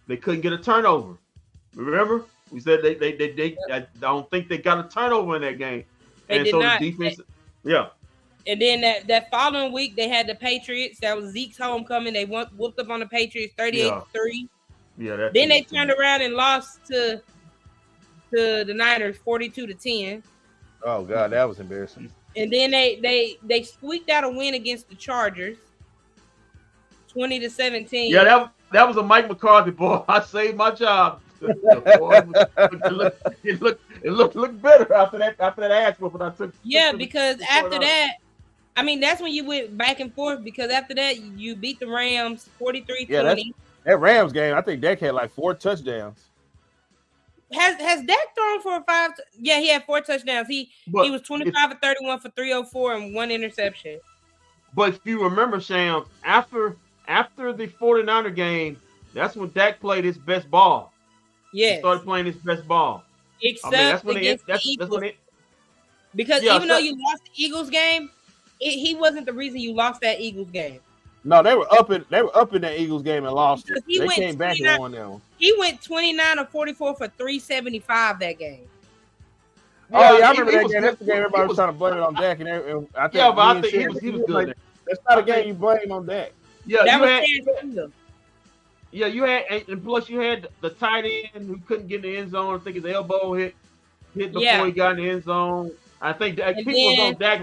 they couldn't get a turnover. Remember? We said they I don't think they got a turnover in that game. The defense, And then that following week, they had the Patriots. That was Zeke's homecoming. They whooped up on the Patriots 38-3. Yeah. Then they turned around and lost to the Niners 42-10. Oh God, that was embarrassing. And then they squeaked out a win against the Chargers 20-17. Yeah, that was a Mike McCarthy, boy. I saved my job. It looked better after that ass whooping I took. Yeah, because after that, I mean, that's when you went back and forth, because after that you beat the Rams 43-20. Yeah, that Rams game, I think Dak had 4 touchdowns. Has Dak thrown for 5? Yeah, he had 4 touchdowns. He was 25 of 31 for 304 and 1 interception. But if you remember, Sham, after the 49er game, that's when Dak played his best ball. Yeah, he started playing his best ball. Except against the Eagles. Because even though you lost the Eagles game, he wasn't the reason you lost that Eagles game. No, they were up in that Eagles game and lost it. They came back and won that one. He went 29 of 44 for 375 that game. I remember that game. That's the game everybody was trying to blame it on Dak, and I think. I think he was good. That's not a game you blame on Dak. Yeah, that was Yeah, you had, and plus you had the tight end who couldn't get in the end zone. I think his elbow hit before he got in the end zone. I think people was on Dak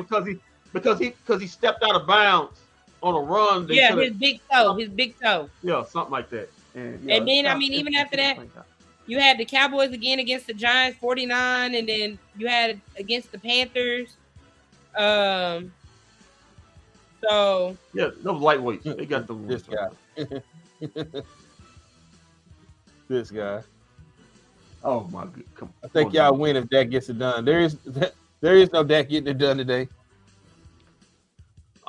because he stepped out of bounds on a run. His big toe. Yeah, something like that. And then I mean, even after that, you had the Cowboys again against the Giants 49, and then you had against the Panthers. So yeah, those lightweights. They got this guy. This guy. Oh my God! I think y'all win if Dak gets it done. There is no Dak getting it done today.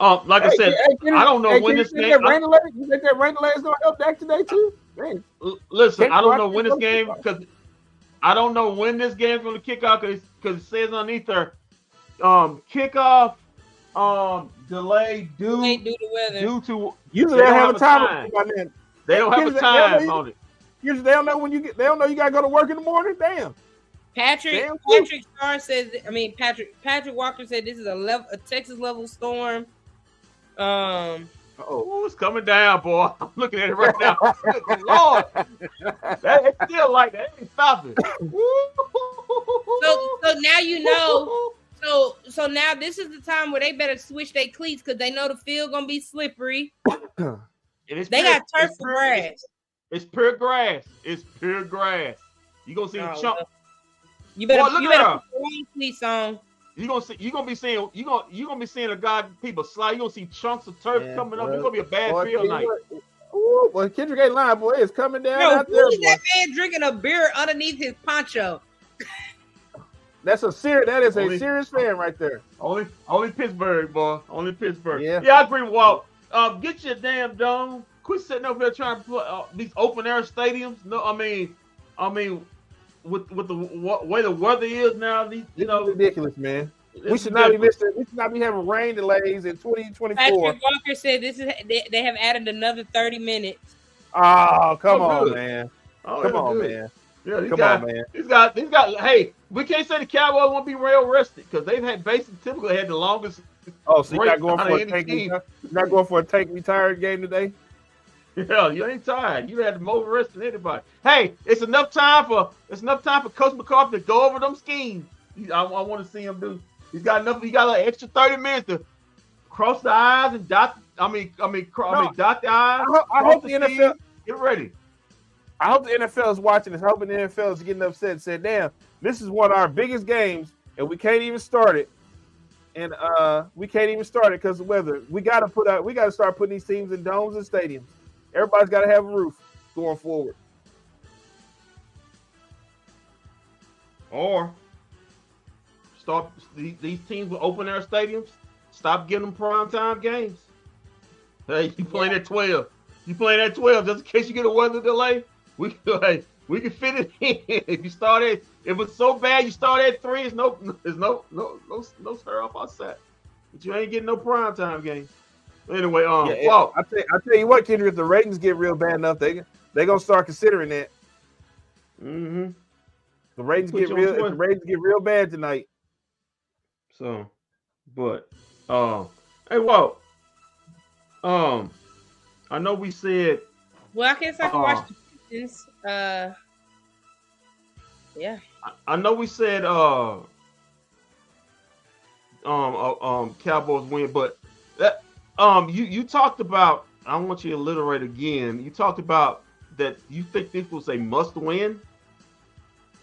Like I said, I don't know when this game. You think that rain delay is gonna help Dak today too? Man, Listen, I don't know when this game because I don't know when this game's going to kick off because it says underneath there, kickoff delay due to usually they don't have a time. They don't have a time on it. Usually they don't know when they don't know you gotta go to work in the morning. Damn. Patrick Starr says. I mean, Patrick Walker said this is a Texas level storm. Oh, it's coming down, boy. I'm looking at it right now. Good Lord, it's still like that. It ain't stopping. So now you know. So now this is the time where they better switch their cleats because they know the field gonna be slippery. They got turf for grass. It's pure grass. It's pure grass. You gonna see chunk. You better put the wrong cleats on. You're gonna be seeing a guy people slide. You're gonna see chunks of turf coming up. It's gonna be a bad field night. Ooh, well, Kendrick ain't lying, boy. It's coming down out who there. Is that man drinking a beer underneath his poncho? That is a serious fan right there. Only Pittsburgh, boy. Only Pittsburgh. Yeah, I agree with Walt. Get your damn dome. Quit sitting over there trying to put these open air stadiums. No, I mean, with the way the weather is now, these ridiculous, man. We should not be having rain delays in 2024. Patrick Walker said they have added another 30 minutes. Oh, come on, man. Come on, man. Yeah, these guys. Hey, we can't say the Cowboys won't be real rested because they've had typically had the longest. Oh, so you're not going for a tank retired game today? Yeah, you ain't tired. You had more rest than anybody. Hey, it's enough time for Coach McCarthy to go over them schemes. I want to see him do. He's got enough. He got like extra 30 minutes to cross the I's and dot. Dot the I's. I hope the NFL get ready. I hope the NFL is watching this. I hope the NFL is getting upset and said, "Damn, this is one of our biggest games, and we can't even start it." And we can't even start it because of weather. We got to start putting these teams in domes and stadiums. Everybody's got to have a roof going forward. Or start these teams with open air stadiums. Stop giving them primetime games. Hey, you playing at 12. You playing at 12 just in case you get a weather delay. We can fit it in. If it's so bad you start at 3, there's no stir off outside. But you ain't getting no primetime games. Anyway, I'll tell you what, Kendrick, if the ratings get real bad enough, they're gonna start considering that. Mm-hmm. The ratings get real bad tonight. So, but hey, Walt, I know we said. Well, I guess I can watch the Pistons. Yeah. I know we said Cowboys win, but that you talked about. I want you to alliterate again. You talked about that you think this was a must win.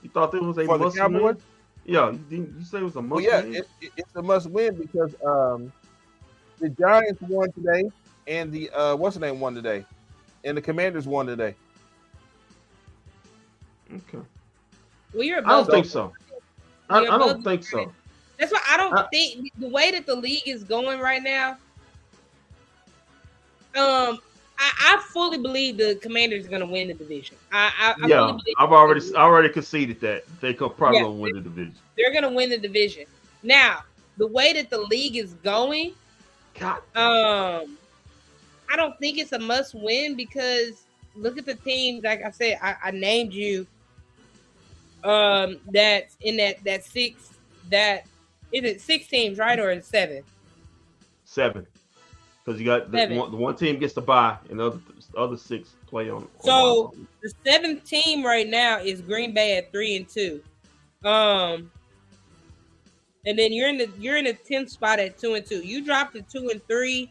You thought this was a for must the Cowboys? win. Yeah, you say it was a must win. Yeah, it's a must win because the Giants won today, and the what's the name won today, and the Commanders won today. Okay. Well, you're I don't think so. I don't think so. That's why I don't think the way that the league is going right now. I fully believe the Commanders are going to win the division. I've already conceded that they could probably win the division. They're going to win the division. Now, the way that the league is going, I don't think it's a must win because look at the teams. Like I said, I named you. That's in that six. That is it. 6 teams, right, or is it 7? 7. Because you got the one team gets to bye, and the other 6 play on. So the 7th team right now is Green Bay at 3-2, and then you're in the 10th spot at 2-2. You drop to 2-3,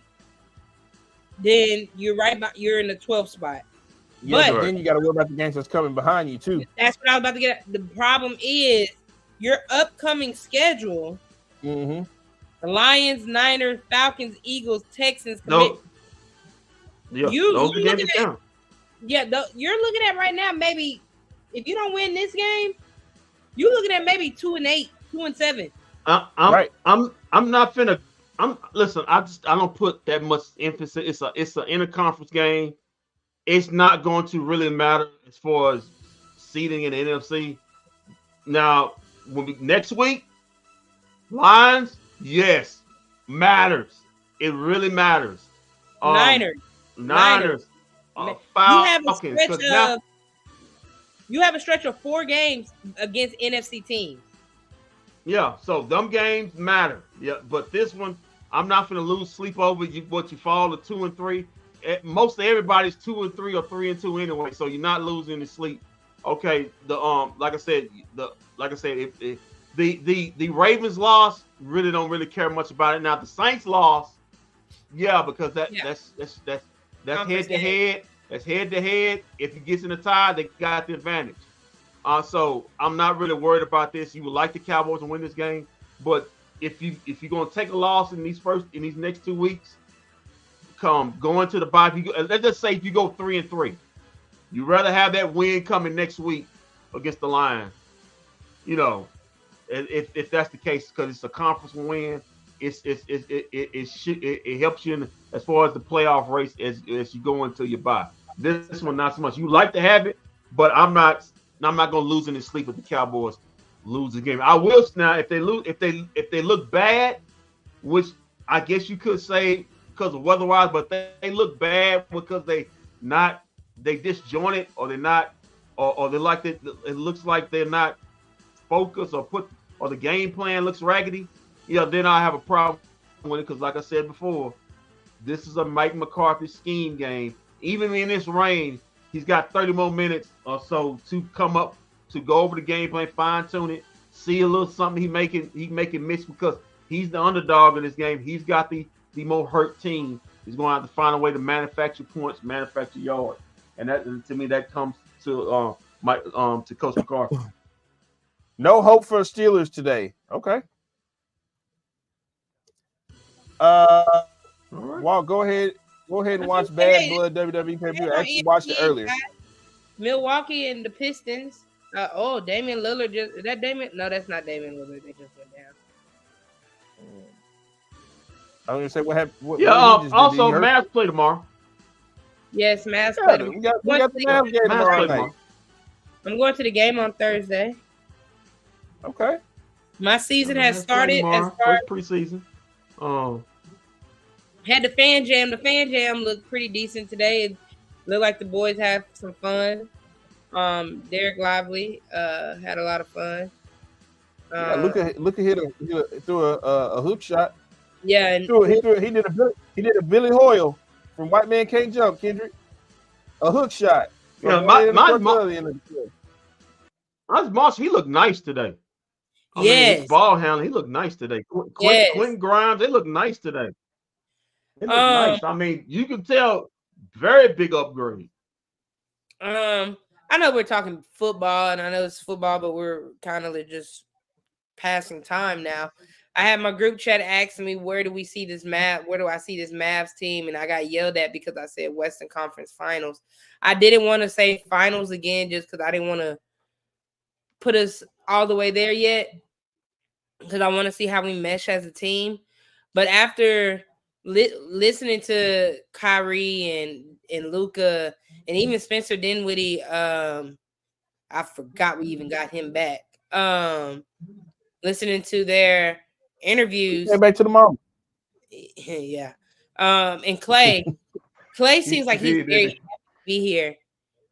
then you're you're in the 12th spot. Yeah, but then you got to worry about the games that's coming behind you too. That's what I was about to get at. The problem is your upcoming schedule. Mm-hmm. The Lions, Niners, Falcons, Eagles, Texans. No. Yeah, you're looking at right now. Maybe if you don't win this game, you're looking at maybe 2-8, 2-7. I'm not finna. Listen. I don't put that much emphasis. It's an interconference game. it's not going to really matter as far as seeding in the NFC. Now, next week, Lions, yes, matters. It really matters. Niners. Falcons. You have a stretch of 4 games against NFC teams. Yeah, so them games matter. Yeah, but this one, I'm not going to lose sleep over you. What you fall to 2 and 3. Most of everybody's 2 and 3 or 3 and 2 anyway, so you're not losing any sleep. Okay, like I said, if the Ravens lost, really don't really care much about it. Now the Saints lost, yeah, because that's head to head. That's head to head. If it gets in a tie, they got the advantage. So I'm not really worried about this. You would like the Cowboys to win this game, but if you're going to take a loss in these next 2 weeks, going to the bye. Let's just say if you go 3 and 3, you'd rather have that win coming next week against the Lions. You know, if that's the case, because it's a conference win, it helps you as far as the playoff race as you go into your bye. This one not so much. You like to have it, but I'm not going to lose any sleep if the Cowboys lose the game. I will now if they look bad, which I guess you could say because of weather-wise, but they look bad because they disjointed or they're not or they like it looks like they're not focused or the game plan looks raggedy. Yeah, then I have a problem with it because, like I said before, this is a Mike McCarthy scheme game. Even in this rain, he's got 30 more minutes or so to come up to go over the game plan, fine tune it, see a little something he making miss because he's the underdog in this game. He's got the more hurt team. He's going to have to find a way to manufacture points, manufacture yards, and that to me that comes to Coach McCarthy. No hope for Steelers today. Okay. Well, go ahead and watch Bad Blood WWE pay-per-view. I actually watched it earlier. Milwaukee and the Pistons. Damian Lillard No, that's not Damian Lillard. They just went down. I was gonna say what happened. Also, Mavs play tomorrow. Yes, Mavs play tomorrow. We got the Mavs game tomorrow night. I'm going to the game on Thursday. Okay. My season has started. First preseason. Had the fan jam. The fan jam looked pretty decent today. It looked like the boys had some fun. Derek Lively had a lot of fun. Luka hit a hook shot. Yeah, and he did a Billy Hoyle from White Man Can't Jump, Kendrick. A hook shot. Yeah, Marsh, he looked nice today. His ball handler, he looked nice today. Quentin Grimes, they look nice today. They look nice. I mean, you can tell, very big upgrade. I know we're talking football, and I know it's football, but we're kind of just passing time now. I had my group chat asking me, where do I see this Mavs team? And I got yelled at because I said Western Conference Finals. I didn't want to say finals again just because I didn't want to put us all the way there yet because I want to see how we mesh as a team. But after listening to Kyrie and Luka and even Spencer Dinwiddie, I forgot we even got him back. Listening to their interviews. Back to the mom. Yeah. And Clay seems like he's very happy to be here.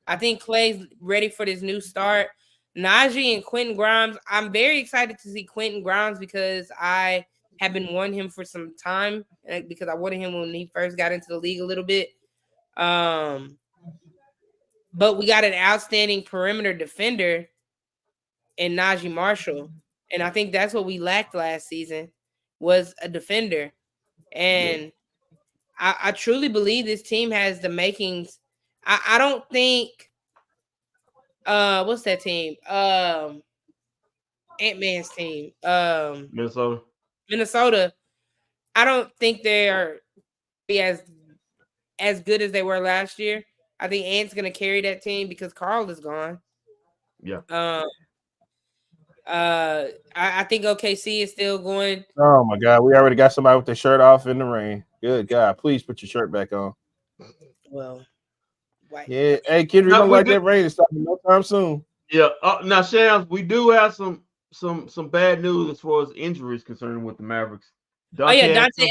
I think Clay's ready for this new start. Najee and Quentin Grimes. I'm very excited to see Quentin Grimes because I have been wanting him for some time because I wanted him when he first got into the league a little bit. But we got an outstanding perimeter defender in Najee Marshall. And I think that's what we lacked last season was a defender. And I truly believe this team has the makings. I don't think what's that team? Ant-Man's team. Minnesota. I don't think they are be as good as they were last year. I think Ant's gonna carry that team because Carl is gone. Yeah. I think OKC is still going. Oh my God, we already got somebody with their shirt off in the rain. Good God, please put your shirt back on. Well, Yeah, hey, kid, we don't like that rain starting no time soon. Yeah. Now, Shams, we do have some bad news as far as injuries concerned with the Mavericks. Dante Exum.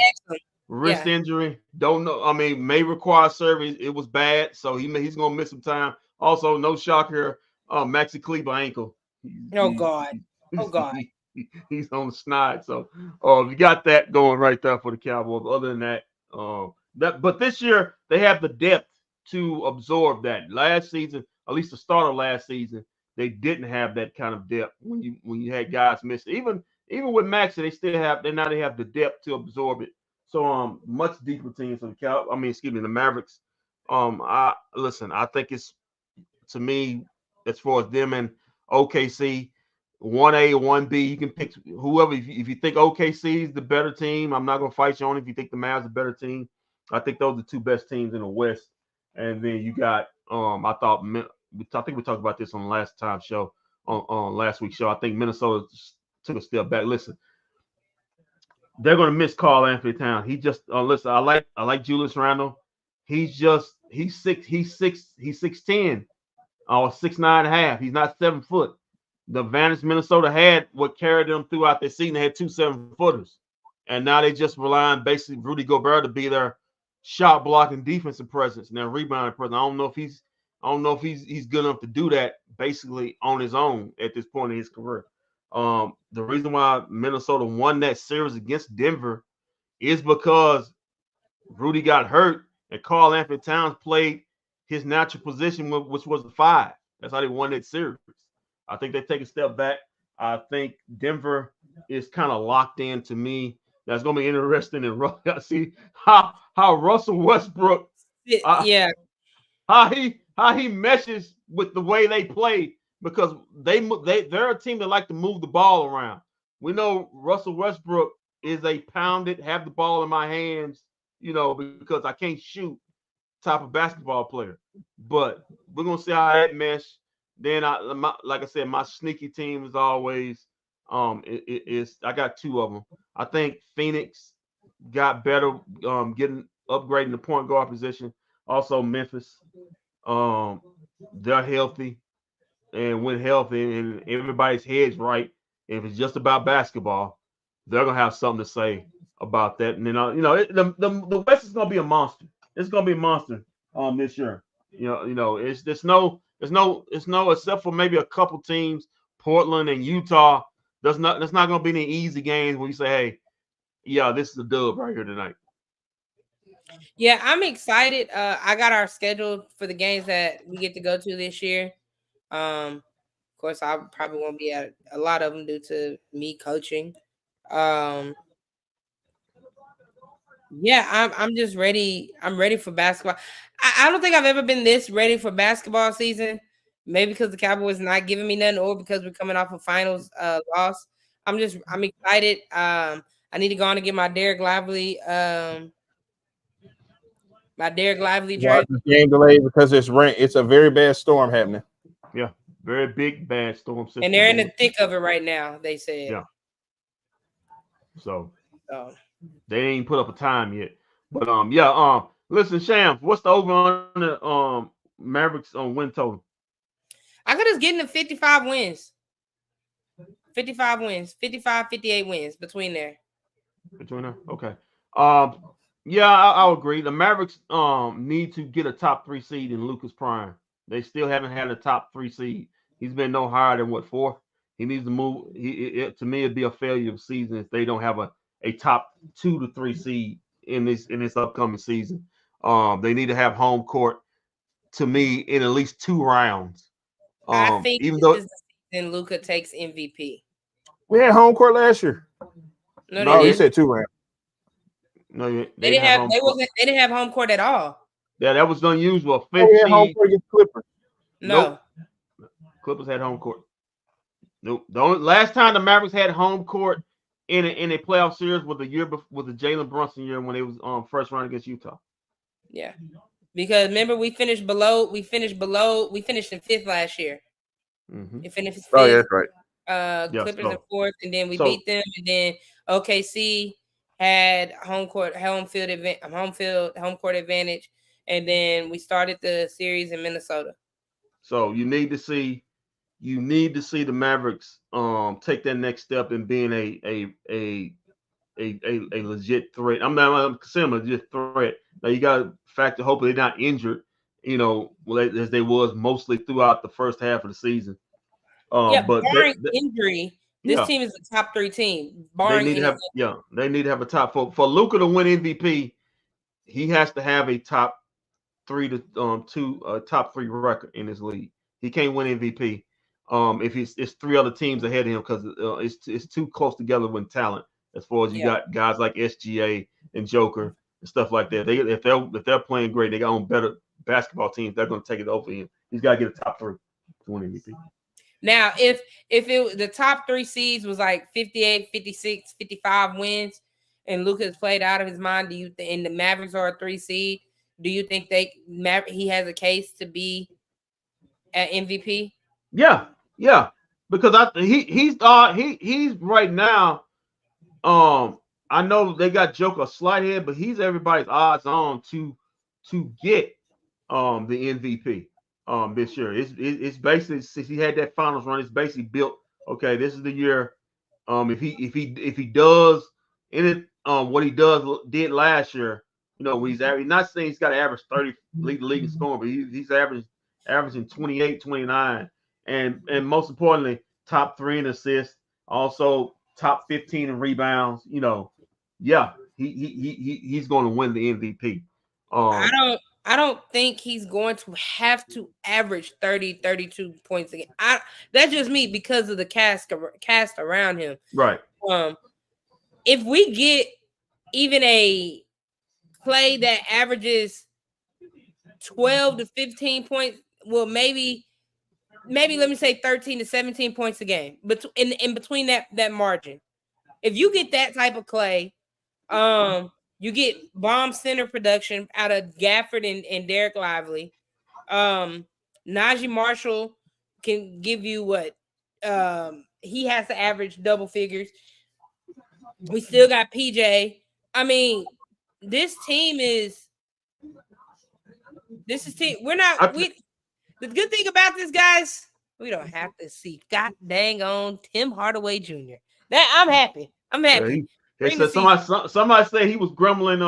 Wrist injury. Don't know. I mean, may require surgery. It was bad, so he's gonna miss some time. Also, no shocker, Maxi Kleber ankle. Oh God. He's on the snide. So, you got that going right there for the Cowboys. Other than that, but this year they have the depth to absorb that. Last season, at least the start of last season, they didn't have that kind of depth when you had guys miss. Even with Maxi, they have the depth to absorb it. So much deeper teams for the Mavericks. I think it's, to me, as far as them and OKC, 1A or 1B, you can pick whoever. If you think OKC is the better team, I'm not gonna fight you on it. If you think the Mavs are the better team, I think those are the two best teams in the West. And then you got I think we talked about this on the last time show, on last week's show. I think Minnesota took a step back. Listen, they're gonna miss Karl Anthony Towns. He just listen. I like Julius Randle. He's 6'10" or 6'9.5". He's not 7 foot. The advantage Minnesota had, what carried them throughout the season, they had 2 7-footers, and now they just rely on basically Rudy Gobert to be their shot blocking defensive presence and their rebounding presence. I don't know if he's good enough to do that basically on his own at this point in his career. The reason why Minnesota won that series against Denver is because Rudy got hurt and Karl Anthony Towns played his natural position, which was the 5. That's how they won that series. I think they take a step back. I think Denver is kind of locked in to me. That's going to be interesting. And see how Russell Westbrook, how he meshes with the way they play, because they're a team that like to move the ball around. We know Russell Westbrook is a pounded, have the ball in my hands, because I can't shoot type of basketball player. But we're gonna see how that mesh. Then like I said, my sneaky team is always I got 2 of them. I think Phoenix got better, upgrading the point guard position. Also Memphis, they're healthy, and when healthy and everybody's heads right, if it's just about basketball, they're gonna have something to say about that. And then the West is gonna be a monster. It's gonna be a monster this year. It's no except for maybe a couple teams, Portland and Utah. That's not gonna be any easy games where you say, hey, yeah, this is a dub right here tonight. Yeah, I'm excited. I got our schedule for the games that we get to go to this year. Of course, I probably won't be at a lot of them due to me coaching. Yeah, I'm just ready. I'm ready for basketball. I don't think I've ever been this ready for basketball season. Maybe because the Cowboys not giving me nothing, or because we're coming off a finals loss. I'm excited. I need to go on and get my Derek Lively jersey. Game delayed because it's rain. It's a very bad storm happening. Yeah, very big bad storm. And they're in the thick of it right now, they said. Yeah. So they ain't put up a time yet. But listen, Shams, what's the over on the Mavericks on win total? I could just get into 55 wins. 55 wins, 55, 58 wins between there. Okay. Yeah, I'll agree. The Mavericks need to get a top 3 seed in Lucas Prime. They still haven't had a top 3 seed. He's been no higher than 4th. He needs to move. To me, it'd be a failure of season if they don't have a top 2 to 3 seed in this upcoming season. They need to have home court, to me, in at least 2 rounds. I think even though then Luka takes MVP. We had home court last year. No, you said 2 rounds. No, they didn't have. They didn't have home court at all. Yeah, that was unusual. Home court against Clippers. No, nope. Clippers had home court. Nope. The only last time the Mavericks had home court in a playoff series was the year before, was the Jalen Brunson year when they was first round against Utah. Yeah, because remember we finished in 5th last year. Mm-hmm. We finished 5th. Oh, yeah, that's right. Clippers in 4th, and then we beat them, and then OKC had home court advantage, and then we started the series in Minnesota. So you need to see the Mavericks take that next step in being a legit threat. I'm considering a legit threat. Now you got to factor, hopefully they're not injured, as they was mostly throughout the first half of the season. But barring injury, this team is a top 3 team. Barring they need to have a top for Luka to win MVP. He has to have a top 3 to top 3 record in this league. He can't win MVP if it's 3 other teams ahead of him because it's too close together with talent. As far as you got guys like SGA and Joker and stuff like that. If they're playing great, they got on better basketball teams. They're going to take it over him. He's got to get a top 3 to win MVP. Now, if the top 3 seeds was like 58, 56, 55 wins, and Luka's played out of his mind, and the Mavericks are a 3 seed, do you think he has a case to be at MVP? Yeah, because he's right now. I know they got Joker a slight head, but he's everybody's odds on to get the MVP this year. It's basically, since he had that finals run, it's basically built. Okay, this is the year. If he does in it, what he did last year, when he's not saying he's got to average 30, lead the league in scoring, but he's averaging 28, 29, and most importantly, top 3 in assists, also top 15 in rebounds. He's going to win the MVP. I don't think he's going to have to average 30, 32 points a game. That's just me because of the cast around him. Right. If we get even a Clay that averages 12 to 15 points, well, maybe let me say 13 to 17 points a game, but in between that margin, if you get that type of Clay, you get bomb center production out of Gafford and Derek Lively. Najee Marshall can give you what he has to average double figures. We still got PJ. I mean, this team is team. The good thing about this, guys, we don't have to see god dang on Tim Hardaway Jr. That I'm happy. Somebody said he was grumbling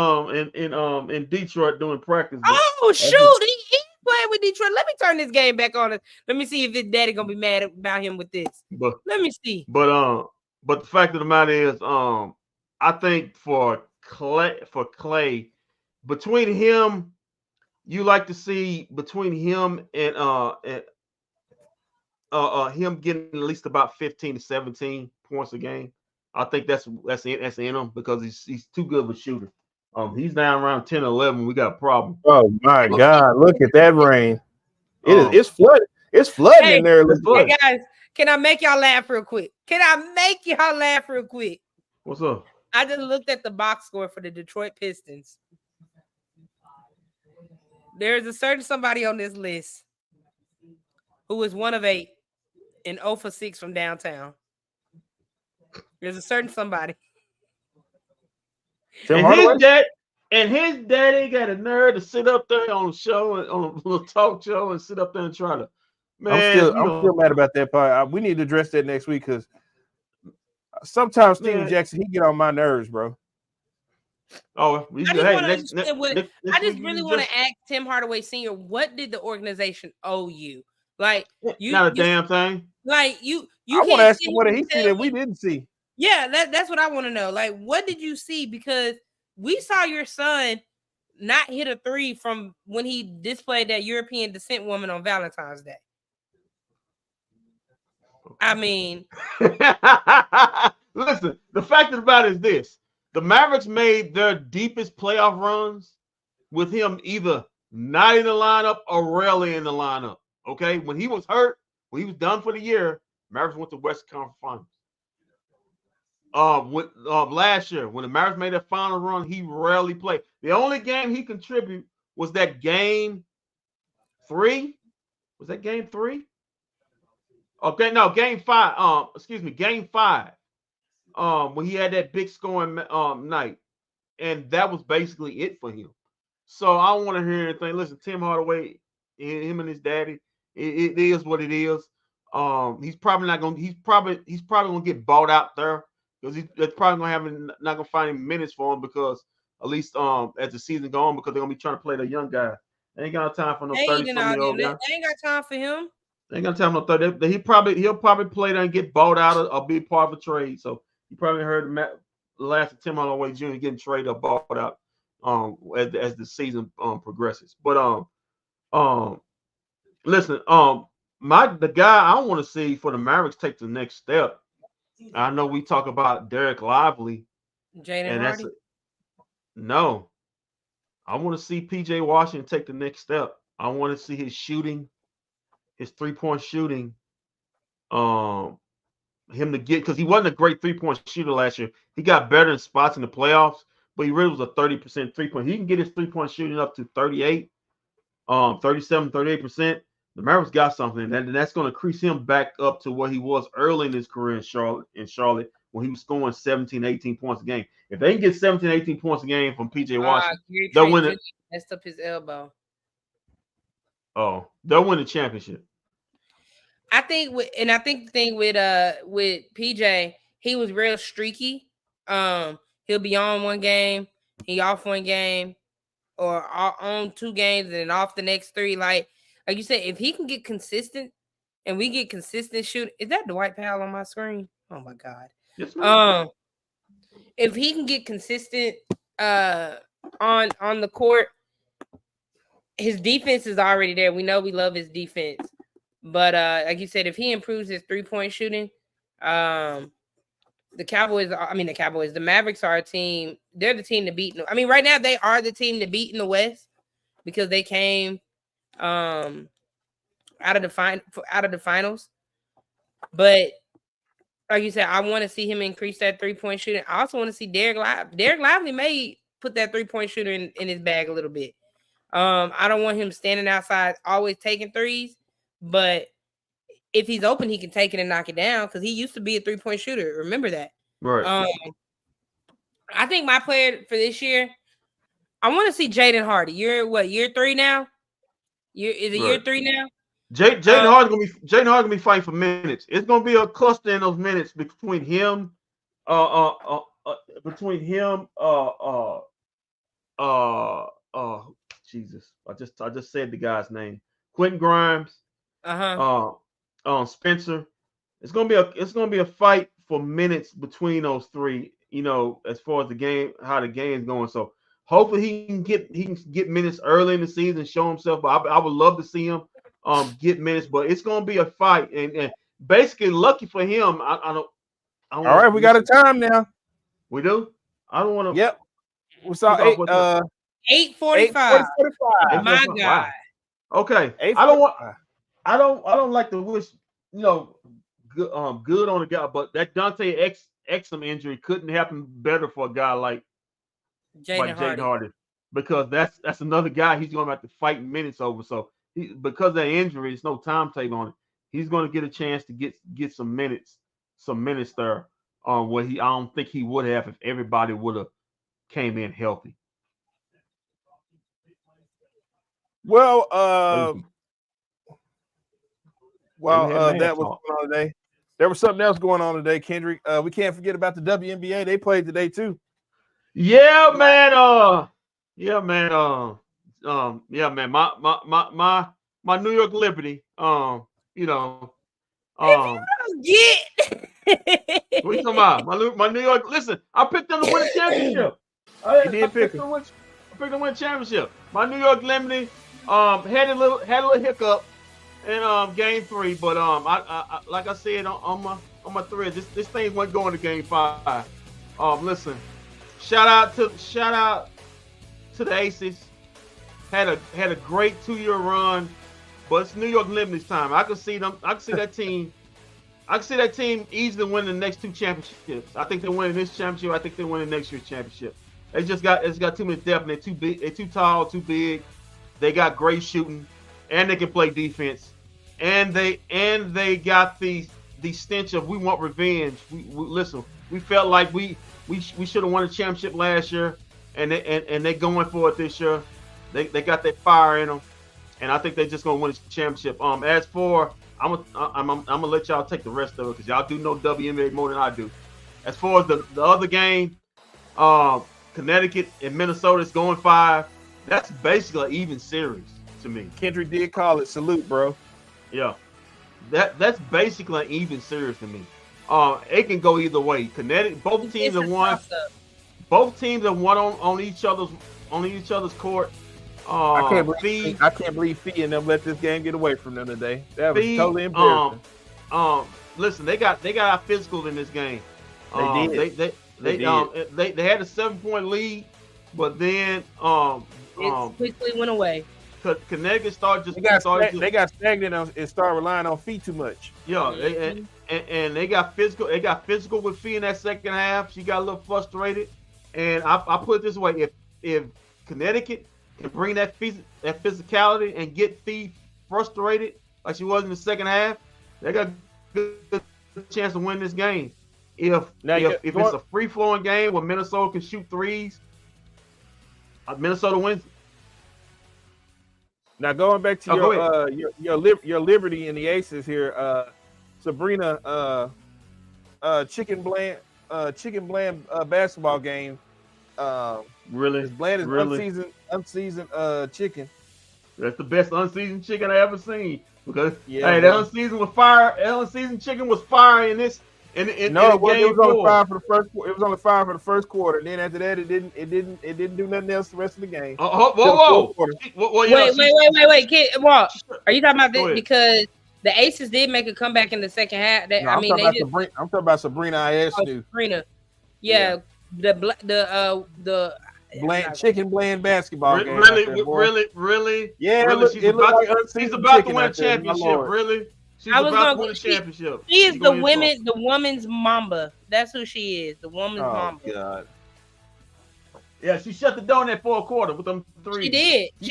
in Detroit doing practice. Oh shoot, he's playing with Detroit. Let me turn this game back on. Let me see if his daddy gonna be mad about him with this. Let me see. But the fact of the matter is, I think for Clay, between him, you like to see between him and him getting at least about 15 to 17 points a game. I think that's in him because he's too good of a shooter. He's down around 10 or 11. We got a problem. Oh my God! Look at that rain. It's flooded. It's flooding in there. Hey guys, can I make y'all laugh real quick? What's up? I just looked at the box score for the Detroit Pistons. There's a certain somebody on this list who is 1 of 8 and 0 for 6 from downtown. There's a certain somebody. And his daddy got a nerve to sit up there on a show, on a little talk show, and sit up there and try to. Man, I'm still mad about that part. We need to address that next week because sometimes Steven Jackson, he get on my nerves, bro. Oh, I just really want to ask Tim Hardaway Sr. what did the organization owe you? Like not a damn thing. Like you I want to ask him what he see that we didn't see. Yeah, that's what I want to know. Like, what did you see? Because we saw your son not hit a 3 from when he displayed that European descent woman on Valentine's Day. I mean, listen, the fact of the matter is this: the Mavericks made their deepest playoff runs with him either not in the lineup or rarely in the lineup. Okay, when he was hurt, when he was done for the year, Mavericks went to Western Conference Finals. Last year, when the Mavericks made their final run, he rarely played. The only game he contributed was that game 3. Was that game 3? Okay, no, game 5. Game 5. When he had that big scoring night, and that was basically it for him. So I don't want to hear anything. Listen, Tim Hardaway, him and his daddy, it is what it is. He's probably not going. He's probably going to get bought out there because they're probably not going to find him minutes for him because at least as the season goes on because they're going to be trying to play the young guy. They ain't got time for no 30-something-year-old guy. They ain't got time for him. They ain't got time for no 30. He'll probably play there and get bought out or be part of a trade. So you probably heard the last of Tim Hardaway Jr. getting traded or bought out as the season progresses. But listen, the guy I want to see for the Mavericks take the next step. I know we talk about Derek Lively. Jaden Hardy? No. I want to see PJ Washington take the next step. I want to see his shooting, his 3-point shooting. Him to get, because he wasn't a great 3-point shooter last year. He got better in spots in the playoffs, but he really was a 30% 3-point. He can get his 3-point shooting up to 38, 37, 38%. The Mavericks got something, and that's going to increase him back up to what he was early in his career in Charlotte when he was scoring 17, 18 points a game. If they can get 17, 18 points a game from PJ Washington, they'll win it. Messed up his elbow. Oh, they'll win the championship. I think the thing with PJ, he was real streaky. He'll be on one game, he off one game, or on 2 games and then off the next 3. Like you said, if he can get consistent and we get consistent shoot, is that Dwight Powell on my screen? Oh my God. Yes, ma'am. If he can get consistent on the court, his defense is already there. We know we love his defense. But like you said, if he improves his 3-point shooting, the Mavericks are a team. They're the team to beat. I mean, right now they are the team to beat in the West because they came out of the finals. But like you said, I want to see him increase that 3-point shooting. I also want to see Derek Lively. Derek Lively may put that 3-point shooter in his bag a little bit. I don't want him standing outside always taking threes, but if he's open, he can take it and knock it down because he used to be a 3-point shooter. Remember that. Right. I think my player for this year, I want to see Jaden Hardy. You're what, year 3 now? Year 3 now? Jaden Hardy's gonna be fighting for minutes. It's gonna be a cluster in those minutes between him, Jesus, I just said the guy's name, Quentin Grimes, Spencer. It's gonna be a fight for minutes between those 3. You know, as far as the game, how the game's going. So hopefully he can get minutes early in the season, show himself. But I would love to see him get minutes. But it's gonna be a fight, and basically lucky for him. I don't. All right, we got a time now. We do. I don't want to. Yep. We saw 8:45. My God. Okay. I don't like to wish, good on the guy, but that Dante Exum injury couldn't happen better for a guy like Jaden Hardy, because that's another guy he's going to have to fight minutes over. So because of that injury, there's no timetable on it. He's going to get a chance to get some minutes there. Where I don't think he would have if everybody would have came in healthy. Well, that was going on today. There was something else going on today, Kendrick. We can't forget about the WNBA. They played today too. Yeah, man. My New York Liberty. If you don't get. What you talking about? My New York. Listen, I picked them to win a championship. I picked them to win a championship. My New York Liberty had a little hiccup in game 3, but I like I said on my thread, this thing wasn't going to game 5. Listen, shout out to the Aces. Had a great 2-year run, but it's New York Liberty's time. I can see that team. I can see that team easily winning the next 2 championships. I think they're winning this championship. I think they're winning next year's championship. It's got too much depth, and they're too big. They're too tall, too big. They got great shooting, and they can play defense. And they got the stench of we want revenge. Listen. We felt like we should have won a championship last year, and they going for it this year. They got that fire in them, and I think they're just gonna win the championship. As for I'm gonna let y'all take the rest of it because y'all do know WNBA more than I do. As far as the other game, Connecticut and Minnesota is going 5. That's basically an even series to me. Kendrick did call it. Salute, bro. Yeah, that's basically an even series to me. It can go either way. Connecticut, both teams have won. Both teams have won on each other's court. I can't believe Fee and them let this game get away from them today. That was totally embarrassing. Listen, they got out physical in this game. They did. They had a 7-point lead, but then it quickly went away. Connecticut started just they got stagnant and started relying on Fee too much. Yeah, and they got physical. They got physical with Fee in that second half. She got a little frustrated, and I put it this way: if Connecticut can bring that physicality and get Fee frustrated like she was in the second half, they got a good chance to win this game. If it's a free flowing game where Minnesota can shoot threes, Minnesota wins. Now going back to your Liberty and the Aces here, Sabrina, Chicken Bland basketball game. Really, as bland as unseasoned chicken. That's the best unseasoned chicken I ever seen. Because that unseasoned was fire. That unseasoned chicken was fire in this. It was only fire for the first. It was only fire for the first quarter. And then after that, it didn't do nothing else the rest of the game. Whoa! Wait, Kid, Walt, are you talking about this because the Aces did make a comeback in the second half? I'm talking about Sabrina Ionescu. Sabrina, yeah. The chicken bland basketball game. Really? Yeah, really? She's about to win a championship. Really? She's about to win a championship. She is the women's Mamba. That's who she is. The woman's Mamba. God. Yeah, she shut the door in that fourth quarter with them threes. She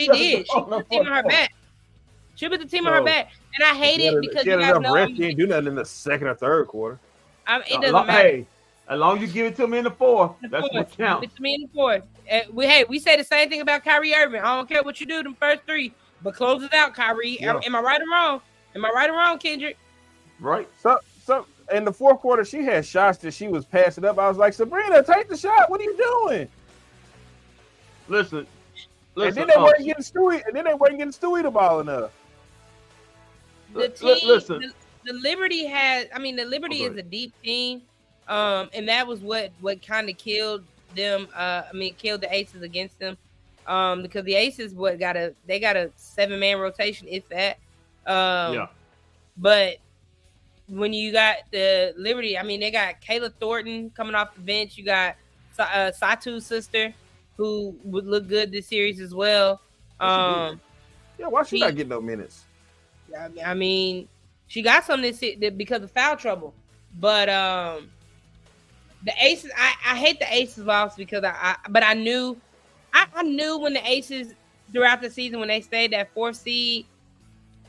did. She put the team on her back. She put the team on her back, and I hate it because you guys know she didn't do nothing in the second or third quarter. It doesn't matter. Hey, as long as you give it to me in the fourth, that's what counts. Give it to me in the fourth. We say the same thing about Kyrie Irving. I don't care what you do them first 3, but close it out, Kyrie. Yeah. Am I right or wrong? Am I right or wrong, Kendrick? Right. So in the fourth quarter, she had shots that she was passing up. I was like, Sabrina, take the shot. What are you doing? Listen. And then they weren't getting Stewie the ball enough. The team, the Liberty has. I mean, the Liberty is a deep team, and that was what kind of killed them. Killed the Aces against them, because the Aces got a 7-man rotation, if that. But when you got the Liberty, I mean, they got Kayla Thornton coming off the bench. You got Satu's sister, who would look good this series as well. Why she not getting no minutes? I mean, she got some this because of foul trouble. But the Aces, I hate the Aces loss because I knew when the Aces throughout the season when they stayed that 4th seed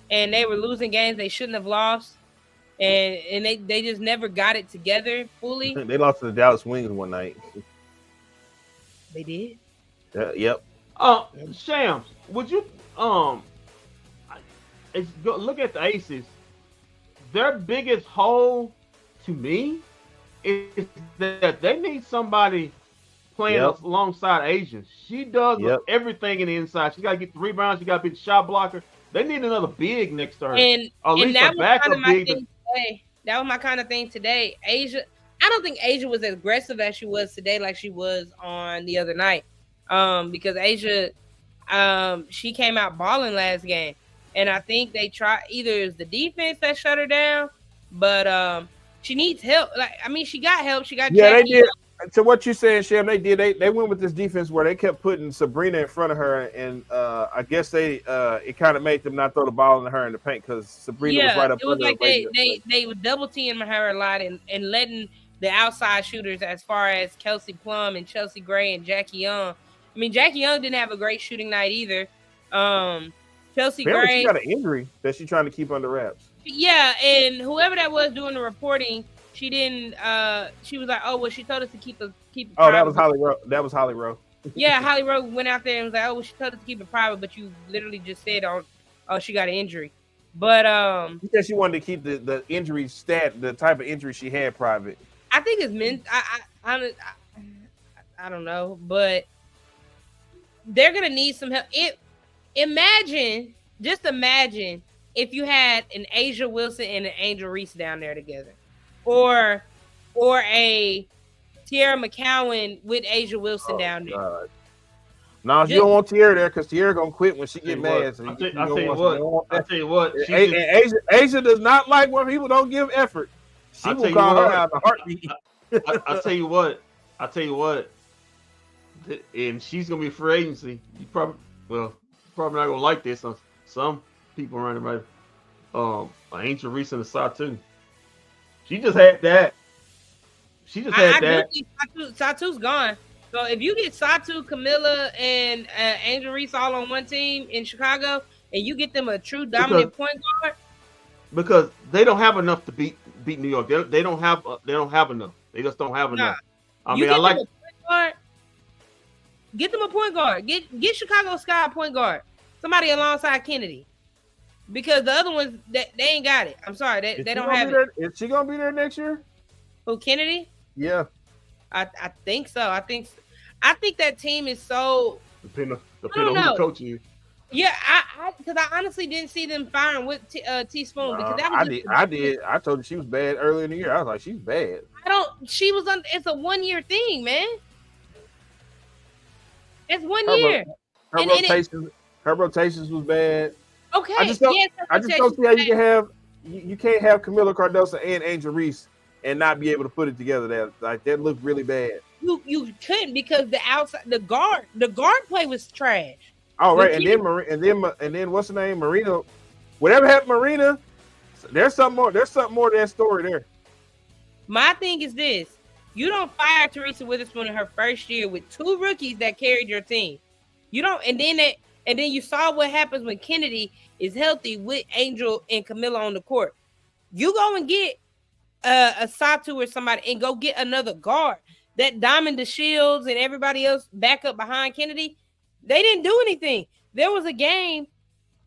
and they were losing games they shouldn't have lost, and they just never got it together fully. They lost to the Dallas Wings one night. They did. Yep. Shams, would you look at the Aces? Their biggest hole to me is that they need somebody playing alongside Asia. She does everything in the inside. She got to get the rebounds. She got to be the shot blocker. They need another big next to her. And that was kind of my thing today. That was my kind of thing today. Asia, I don't think Asia was as aggressive as she was today, like she was on the other night. Because Asia, she came out balling last game. And I think they tried, either it's the defense that shut her down, but she needs help. She got help. She got they did. To what you saying, Shem, they did. They went with this defense where they kept putting Sabrina in front of her, and I guess it kind of made them not throw the ball into her in the paint because Sabrina was right up. It was like they were double teaming her a lot and letting the outside shooters, as far as Kelsey Plum and Chelsea Gray and Jackie Young. I mean, Jackie Young didn't have a great shooting night either. Chelsea Gray, she got an injury that she's trying to keep under wraps. Yeah, and whoever that was doing the reporting, she didn't. She was like, "Oh, well, she told us to keep." Oh, that was Holly Rowe. Yeah, Holly Rowe went out there and was like, "Oh, well, she told us to keep it private," but you literally just said, "Oh, she got an injury." But she said she wanted to keep the injury the type of injury she had private. I think it's meant. I don't know, but they're gonna need some help. Imagine if you had an Asia Wilson and an Angel Reese down there together, or a Tierra McCowan with Asia Wilson down there. God. No, you don't want Tierra there because Tierra gonna quit when she get mad. So I tell you what. Asia does not like when people don't give effort. She will call her out in a heartbeat. I tell you what. And she's gonna be free agency. You probably not gonna like this. Some people running right. Angel Reese and the Satu. She just had that. Satu's gone. So if you get Satu, Camilla, and Angel Reese all on one team in Chicago, and you get them a true dominant point guard, because they don't have enough to beat New York. They don't have enough. They just don't have enough. Get them a point guard. Get Chicago Sky a point guard. Somebody alongside Kennedy. Because the other ones, they ain't got it. I'm sorry, they don't have it. Is she gonna be there next year? Who, Kennedy? Yeah, I think so. I think that team is so. Depending on who the coach is. Yeah, because I honestly didn't see them firing with Teaspoon because that was. I did. I told you she was bad earlier in the year. I was like, she's bad. She was on. It's a 1 year thing, man. It's 1 year. Her rotations was bad. Okay. I just don't see how you can't have Camila Cardoso and Angel Reese and not be able to put it together. That looked really bad. You couldn't because the guard play was trash. Oh right, and then what's the name? Marina. Whatever happened, Marina. There's something more. There's something more to that story there. My thing is this: you don't fire Teresa Witherspoon in her first year with 2 rookies that carried your team. You don't, and then you saw what happens when Kennedy is healthy with Angel and Camilla on the court. You go and get a Satu or somebody and go get another guard. That Diamond DeShields and everybody else back up behind Kennedy, they didn't do anything. There was a game,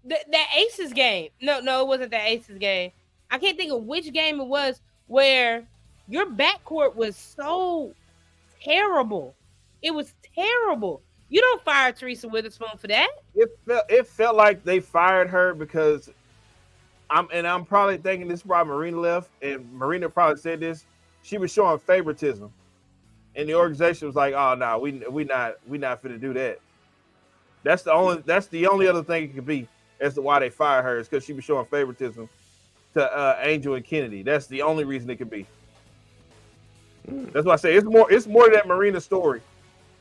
that Aces game. No, it wasn't that Aces game. I can't think of which game it was where your backcourt was so terrible. It was terrible. You don't fire Teresa Witherspoon for that. It felt like they fired her because I'm probably thinking this is why Marina left, and Marina probably said this. She was showing favoritism, and the organization was like, "Oh no, we not finna do that." That's the only other thing it could be as to why they fired her is because she was showing favoritism to Angel and Kennedy. That's the only reason it could be. That's why I say it's more to that Marina story.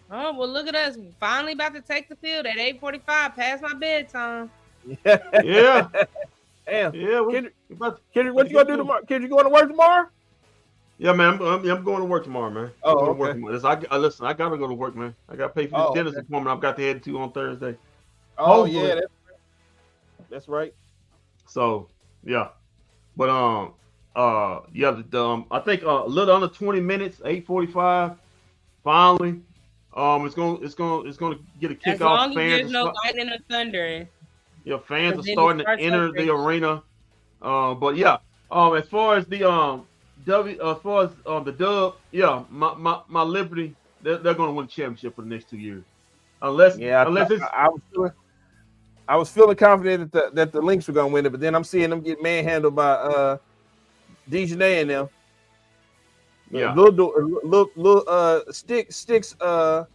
Oh, well, look at us. Finally about to take the field at 8:45, past my bedtime. Yeah. Damn. Yeah. Kendrick, what you going to do tomorrow? Kendrick, you going to work tomorrow? Yeah, man. I'm going to work tomorrow, man. Listen, I got to go to work, man. I got to pay for the dentist appointment I've got to head to on Thursday. Oh, yeah. That's right. So, yeah. But, I think a little under 20 minutes, 8:45, finally. It's gonna get a kickoff. As long as there's no lightning or thunder. Yeah, fans are starting to enter the arena. But yeah, as far as the the Dub, yeah, my Liberty, they're gonna win the championship for the next 2 years. I was feeling confident that the Lynx were gonna win it, but then I'm seeing them get manhandled by Dejanay and them. Yeah, Sticks. The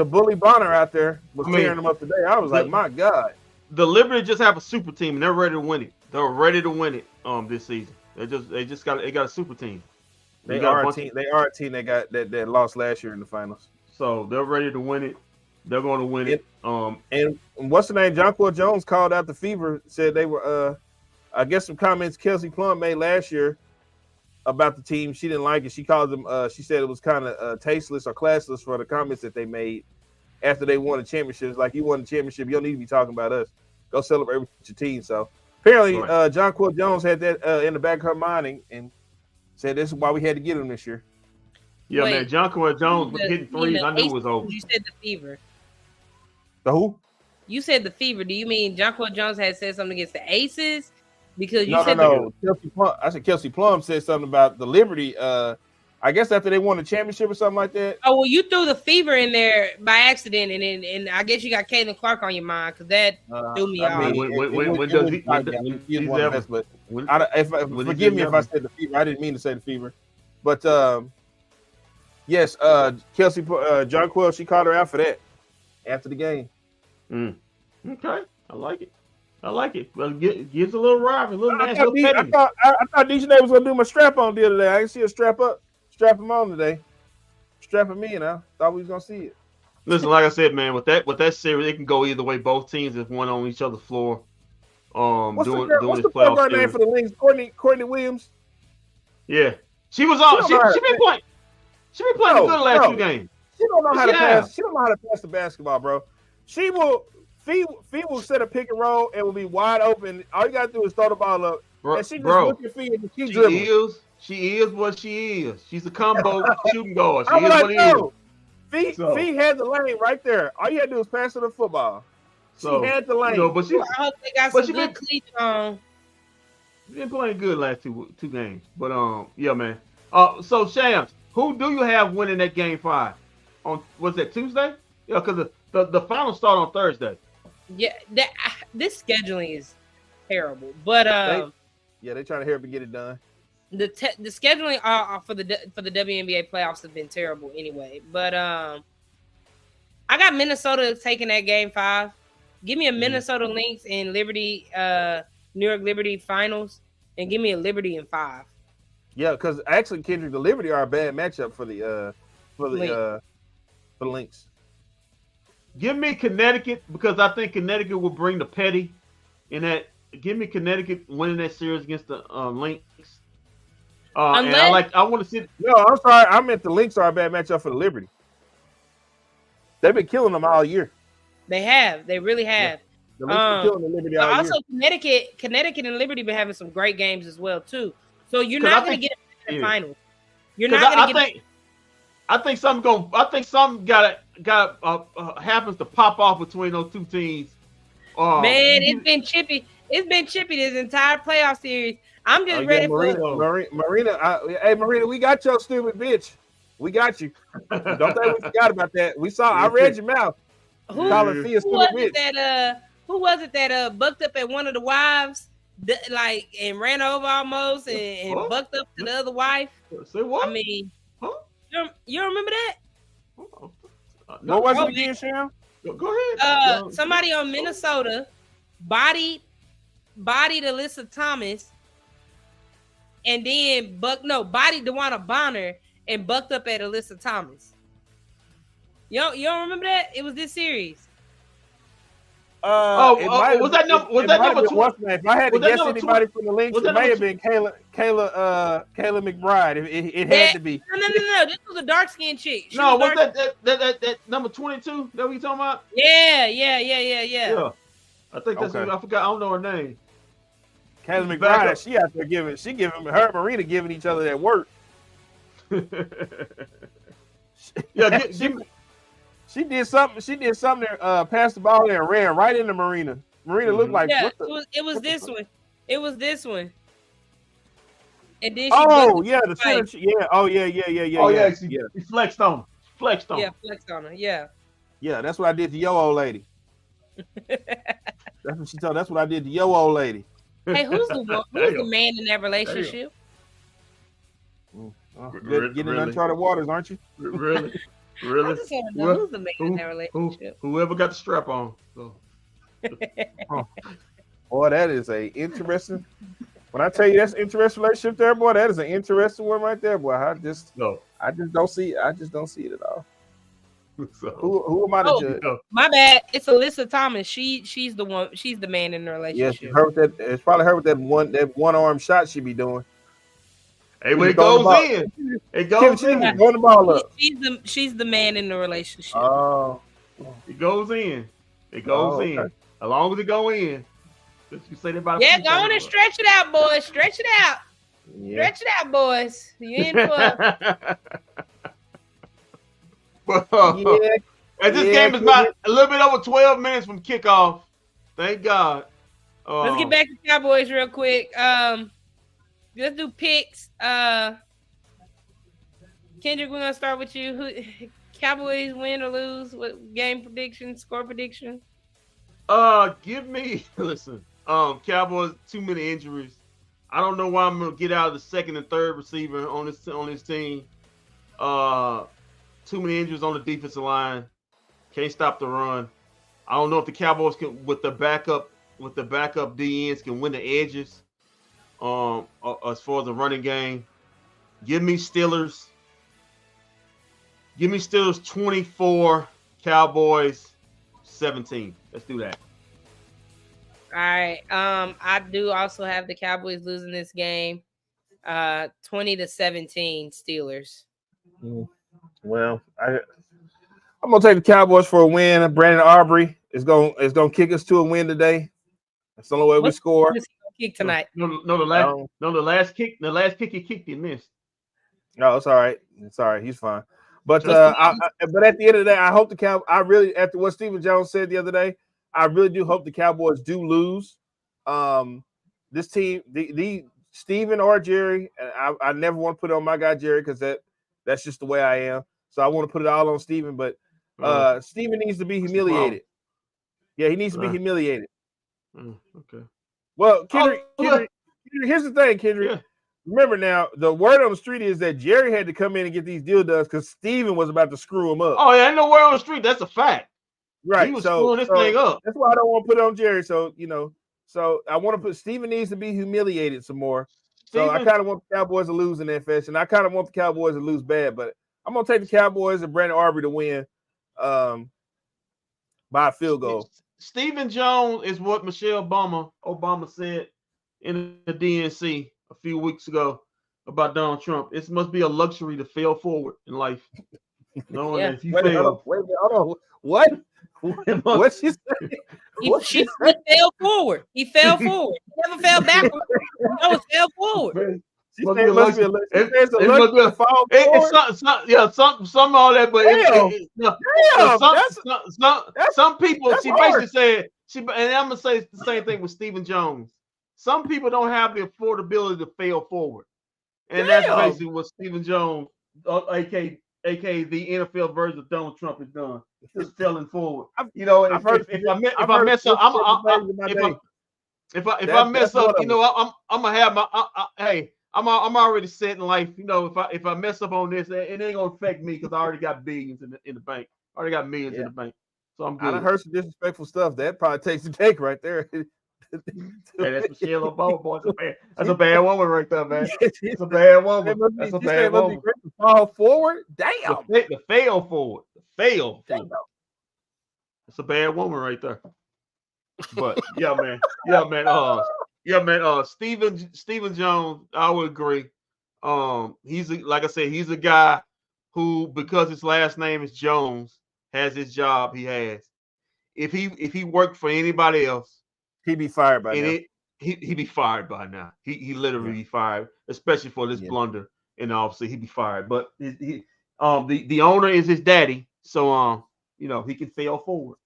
bully Bonner out there was tearing them up today. I was like, my God. The Liberty just have a super team and they're ready to win it. They're ready to win it this season. They got a super team. They are a team that lost last year in the finals. So they're ready to win it. They're going to win it. And what's the name? Jonquil Jones called out the Fever, said they were I guess some comments Kelsey Plum made last year about the team. She didn't like it. She called them. She said it was kind of tasteless or classless for the comments that they made after they won the championship. Like, you won the championship, you don't need to be talking about us. Go celebrate with your team. So apparently, Jonquil Jones had that in the back of her mind and said this is why we had to get him this year. Yeah, Wait, man. Jonquel Jones was hitting threes. I knew it was over. You said the Fever. The who? You said the Fever. Do you mean Jonquel Jones had said something against the Aces? Because you said no. Kelsey Plum, I said Kelsey Plum said something about the Liberty. I guess after they won the championship or something like that. Oh well, you threw the Fever in there by accident, and I guess you got Caitlin Clark on your mind because that threw me off. Forgive me if I said the Fever. I didn't mean to say the Fever, but yes, Kelsey Jonquel, she called her out for that after the game. Okay, I like it. Well, gives a little rivalry, a little I thought DJ was gonna do my strap on the other day. I didn't see a strap him on today. Strap him in. I thought we was gonna see it. Listen, like I said, man, with that series, it can go either way. Both teams have won on each other's floor. What's doing the this playoff guard name for the Lynx? Courtney Williams. Yeah, she was on. She been playing. She been playing good the last 2 games. She don't know how to pass. She don't know how to pass the basketball, bro. She will. Fee will set a pick and roll and will be wide open. All you gotta do is throw the ball up, and she just look your feet and keep dribbling. She is what she is. She's a combo shooting guard. She is what she is. Fee had the lane right there. All you had to do is pass her the football. She had the lane. But I hope they got some good cleats on. She's been playing good last two games. But yeah, man. So Shams, who do you have winning that game 5? Was that Tuesday? Yeah, because the final start on Thursday. Yeah, this scheduling is terrible. But they're trying to hurry up and get it done. The scheduling for the WNBA playoffs has been terrible anyway. But I got Minnesota taking that game 5. Give me a Minnesota Lynx and Liberty, New York Liberty finals, and give me a Liberty in 5. Yeah, because actually, Kendrick, the Liberty are a bad matchup for the Lynx. Give me Connecticut because I think Connecticut will bring the petty in that. Give me Connecticut winning that series against the Lynx. And I want to see. No, I'm sorry. I meant the Lynx are a bad matchup for the Liberty. They've been killing them all year. They have. They really have. Yeah. The Lynx been killing the Liberty all also, year. Connecticut and Liberty been having some great games as well too. So you're not going to get in the finals. You're not going to get. I think something got happens to pop off between those 2 teams. Man, it's been chippy. It's been chippy this entire playoff series. I'm just ready for Marina. Hey, Marina, we got your stupid bitch. We got you. Don't think we forgot about that. We saw. I read your mouth. Who was it that bucked up at one of the wives, and ran over almost and bucked up to the other wife? Say what? I mean. You don't remember that? What was it again, Sham? Go ahead. Somebody on Minnesota bodied Alyssa Thomas, and then bodied DeWanna Bonner and bucked up at Alyssa Thomas. You don't remember that? It was this series. Was that number 20? If I had to guess anybody from the Lynx, it may have been Kayla McBride. It had to be. No. This was a dark skinned chick. Was that number 22? That what you talking about? Yeah. I think that's. Okay. I forgot. I don't know her name. Kayla McBride. She out there giving her and Marina giving each other that work. Yeah, She did something. There, passed the ball there and ran right into Marina. Marina looked like it was this one. It was this one. And then the center. Yeah. Oh yeah. She flexed on her. Flexed on her. Yeah. Yeah, that's what I did to your old lady. That's what she told. That's what I did to your old lady. Hey, who's the man in that relationship? Getting in uncharted waters, aren't you? Really? I just want to know who's the man in that relationship. Whoever got the strap on. So. Boy, that is a interesting. When I tell you that's an interesting relationship there, boy, that is an interesting one right there, boy. I just don't see it. I just don't see it at all. So, who am I to judge? My bad. It's Alyssa Thomas. She's the one. She's the man in the relationship. Yes, her with that. It's probably her with that one arm shot she be doing. Hey, when it goes in, it goes in. Throwing the ball up. She's the man in the relationship. Oh, it goes in. It goes in. Okay. As long as it go in. You say that about go on and stretch it out, boys. Stretch it out. Yeah. Stretch it out, boys. You in for But and this game is about a little bit over 12 minutes from kickoff. Thank God. Let's get back to Cowboys real quick. Let's do picks. Kendrick, we're gonna start with you. Who Cowboys win or lose? What game prediction, score prediction? Give me Cowboys, too many injuries. I don't know why I'm gonna get out of the second and third receiver on this team. Too many injuries on the defensive line. Can't stop the run. I don't know if the Cowboys can with the backup DNs can win the edges. As far as the running game. Give me Steelers 24, Cowboys 17. Let's do that. All right. I do also have the Cowboys losing this game. 20-17 Steelers. Well, I'm gonna take the Cowboys for a win. Brandon Aubrey is gonna kick us to a win today. That's the only way we score. Kick tonight. No, the last kick he kicked, he missed. No, it's all right. It's all right. He's fine. But but at the end of the day, I hope I really, after what Stephen Jones said the other day, I really do hope the Cowboys do lose. This team, the Stephen or Jerry, and I never want to put it on my guy Jerry because that's just the way I am. So I want to put it all on Stephen, but Stephen needs to be humiliated. Yeah, he needs to be humiliated. Okay. Well, Kendrick, here's the thing, Kendrick. Yeah. Remember now, the word on the street is that Jerry had to come in and get these deal done because Steven was about to screw him up. Oh, yeah, ain't no word on the street. That's a fact. Right. He was screwing this thing up. That's why I don't want to put it on Jerry. So, I want to put Steven needs to be humiliated some more. So I kind of want the Cowboys to lose in that fashion. I kind of want the Cowboys to lose bad, but I'm going to take the Cowboys and Brandon Aubrey to win by a field goal. Stephen Jones is what Michelle Obama said in the DNC a few weeks ago about Donald Trump. It must be a luxury to fail forward in life. No, yeah. If you fail. Wait, hold on. What? What she said? He fell forward. He fell forward. He never fell backward. No, he fell forward. Some all that, but some people. She basically said and I'm gonna say the same thing with Stephen Jones. Some people don't have the affordability to fail forward, and that's basically what Stephen Jones, aka the NFL version of Donald Trump, has done. Just failing forward. If I mess up, if I mess up, I'm gonna have my I'm already set in life. If I mess up on this, it ain't gonna affect me because I already got billions in the bank. I already got millions in the bank, so I'm good. I heard some disrespectful stuff. That probably takes the cake right there. Hey, that's Michelle Obama, boy. That's a bad woman right there, man. That's a bad woman. That's a bad woman. To fall forward, damn. The fail forward. The fail forward. That's a bad woman right there. But yeah, man. Stephen Jones, I would agree. Like I said, he's a guy who, because his last name is Jones, has his job. He has. If he worked for anybody else, he'd be fired by now. He'd be fired by now. He literally be fired, especially for this blunder. And obviously he'd be fired. But the owner is his daddy, so he can fail forward.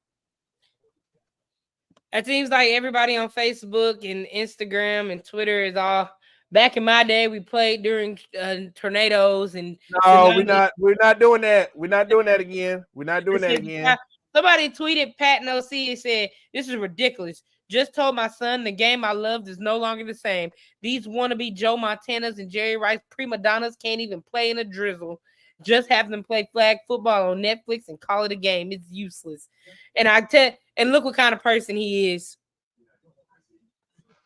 It seems like everybody on Facebook and Instagram and Twitter is all. Back in my day, we played during tornadoes and. No, we're not doing that. We're not doing that again. We're not doing that again. Somebody tweeted Pat and OC and said, "This is ridiculous. Just told my son the game I loved is no longer the same. These wannabe Joe Montanas and Jerry Rice prima donnas can't even play in a drizzle. Just have them play flag football on Netflix and call it a game. It's useless." And look what kind of person he is.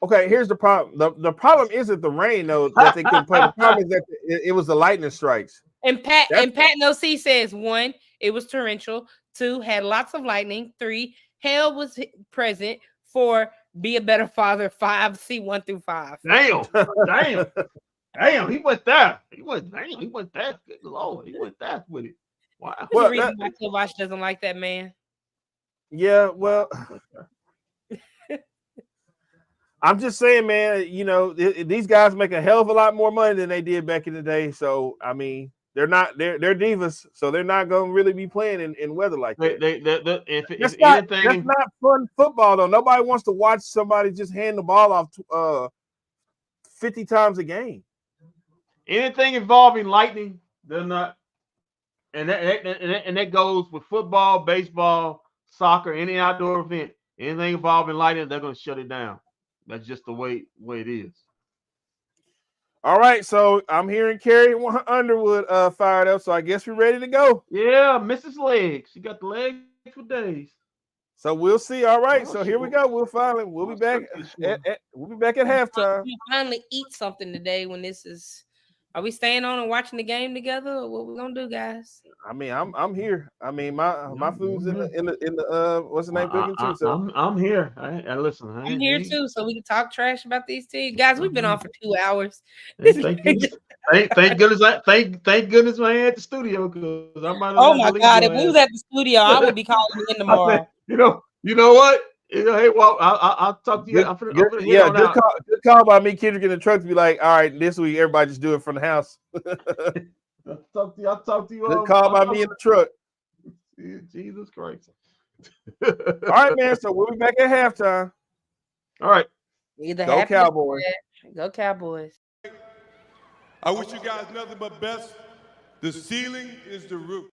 Okay, here's the problem. The problem isn't the rain, though, that they couldn't play. The problem is that it was the lightning strikes. And Pat and OC says 1, it was torrential. 2, had lots of lightning. 3, hell was present. 4, be a better father. 5, see 1 through 5. Damn, he went there. He went there. Good Lord, he went there with it. Wow. There's a reason why Kovac doesn't like that man. Yeah, well, I'm just saying, man, these guys make a hell of a lot more money than they did back in the day. So, I mean, They're divas, so they're not going to really be playing in weather like that. If That's not fun football though. Nobody wants to watch somebody just hand the ball off 50 times a game. Anything involving lightning, they're not. And that goes with football, baseball, soccer, any outdoor event. Anything involving lightning, they're going to shut it down. That's just the way it is. All right, so I'm hearing Carrie Underwood fired up, so I guess we're ready to go. Yeah, Mrs. Legs. She got the legs for days. So we'll see. All right, so here we go. We'll be back. We'll be back at halftime. We'll finally eat something today. When this is, are we staying on and watching the game together, or what we gonna do, guys? I mean, I'm here. I mean, my food's in the what's the name cooking too. So I'm here. I listen. I'm here too, so we can talk trash about these teams, guys. We've been on for 2 hours. Thank goodness. Thank goodness I ain't at the studio because I might. Oh my God! If we was at the studio, I would be calling you in tomorrow. You know what? Hey, well, I'll talk to you. Good call by me, Kendrick, in the truck to be like, all right, this week everybody just do it from the house. I'll talk to you. Good call by me in the truck. Jesus Christ. All right, man. So we'll be back at halftime. All right. Go Cowboys. Go Cowboys. I wish you guys nothing but best. The ceiling is the roof.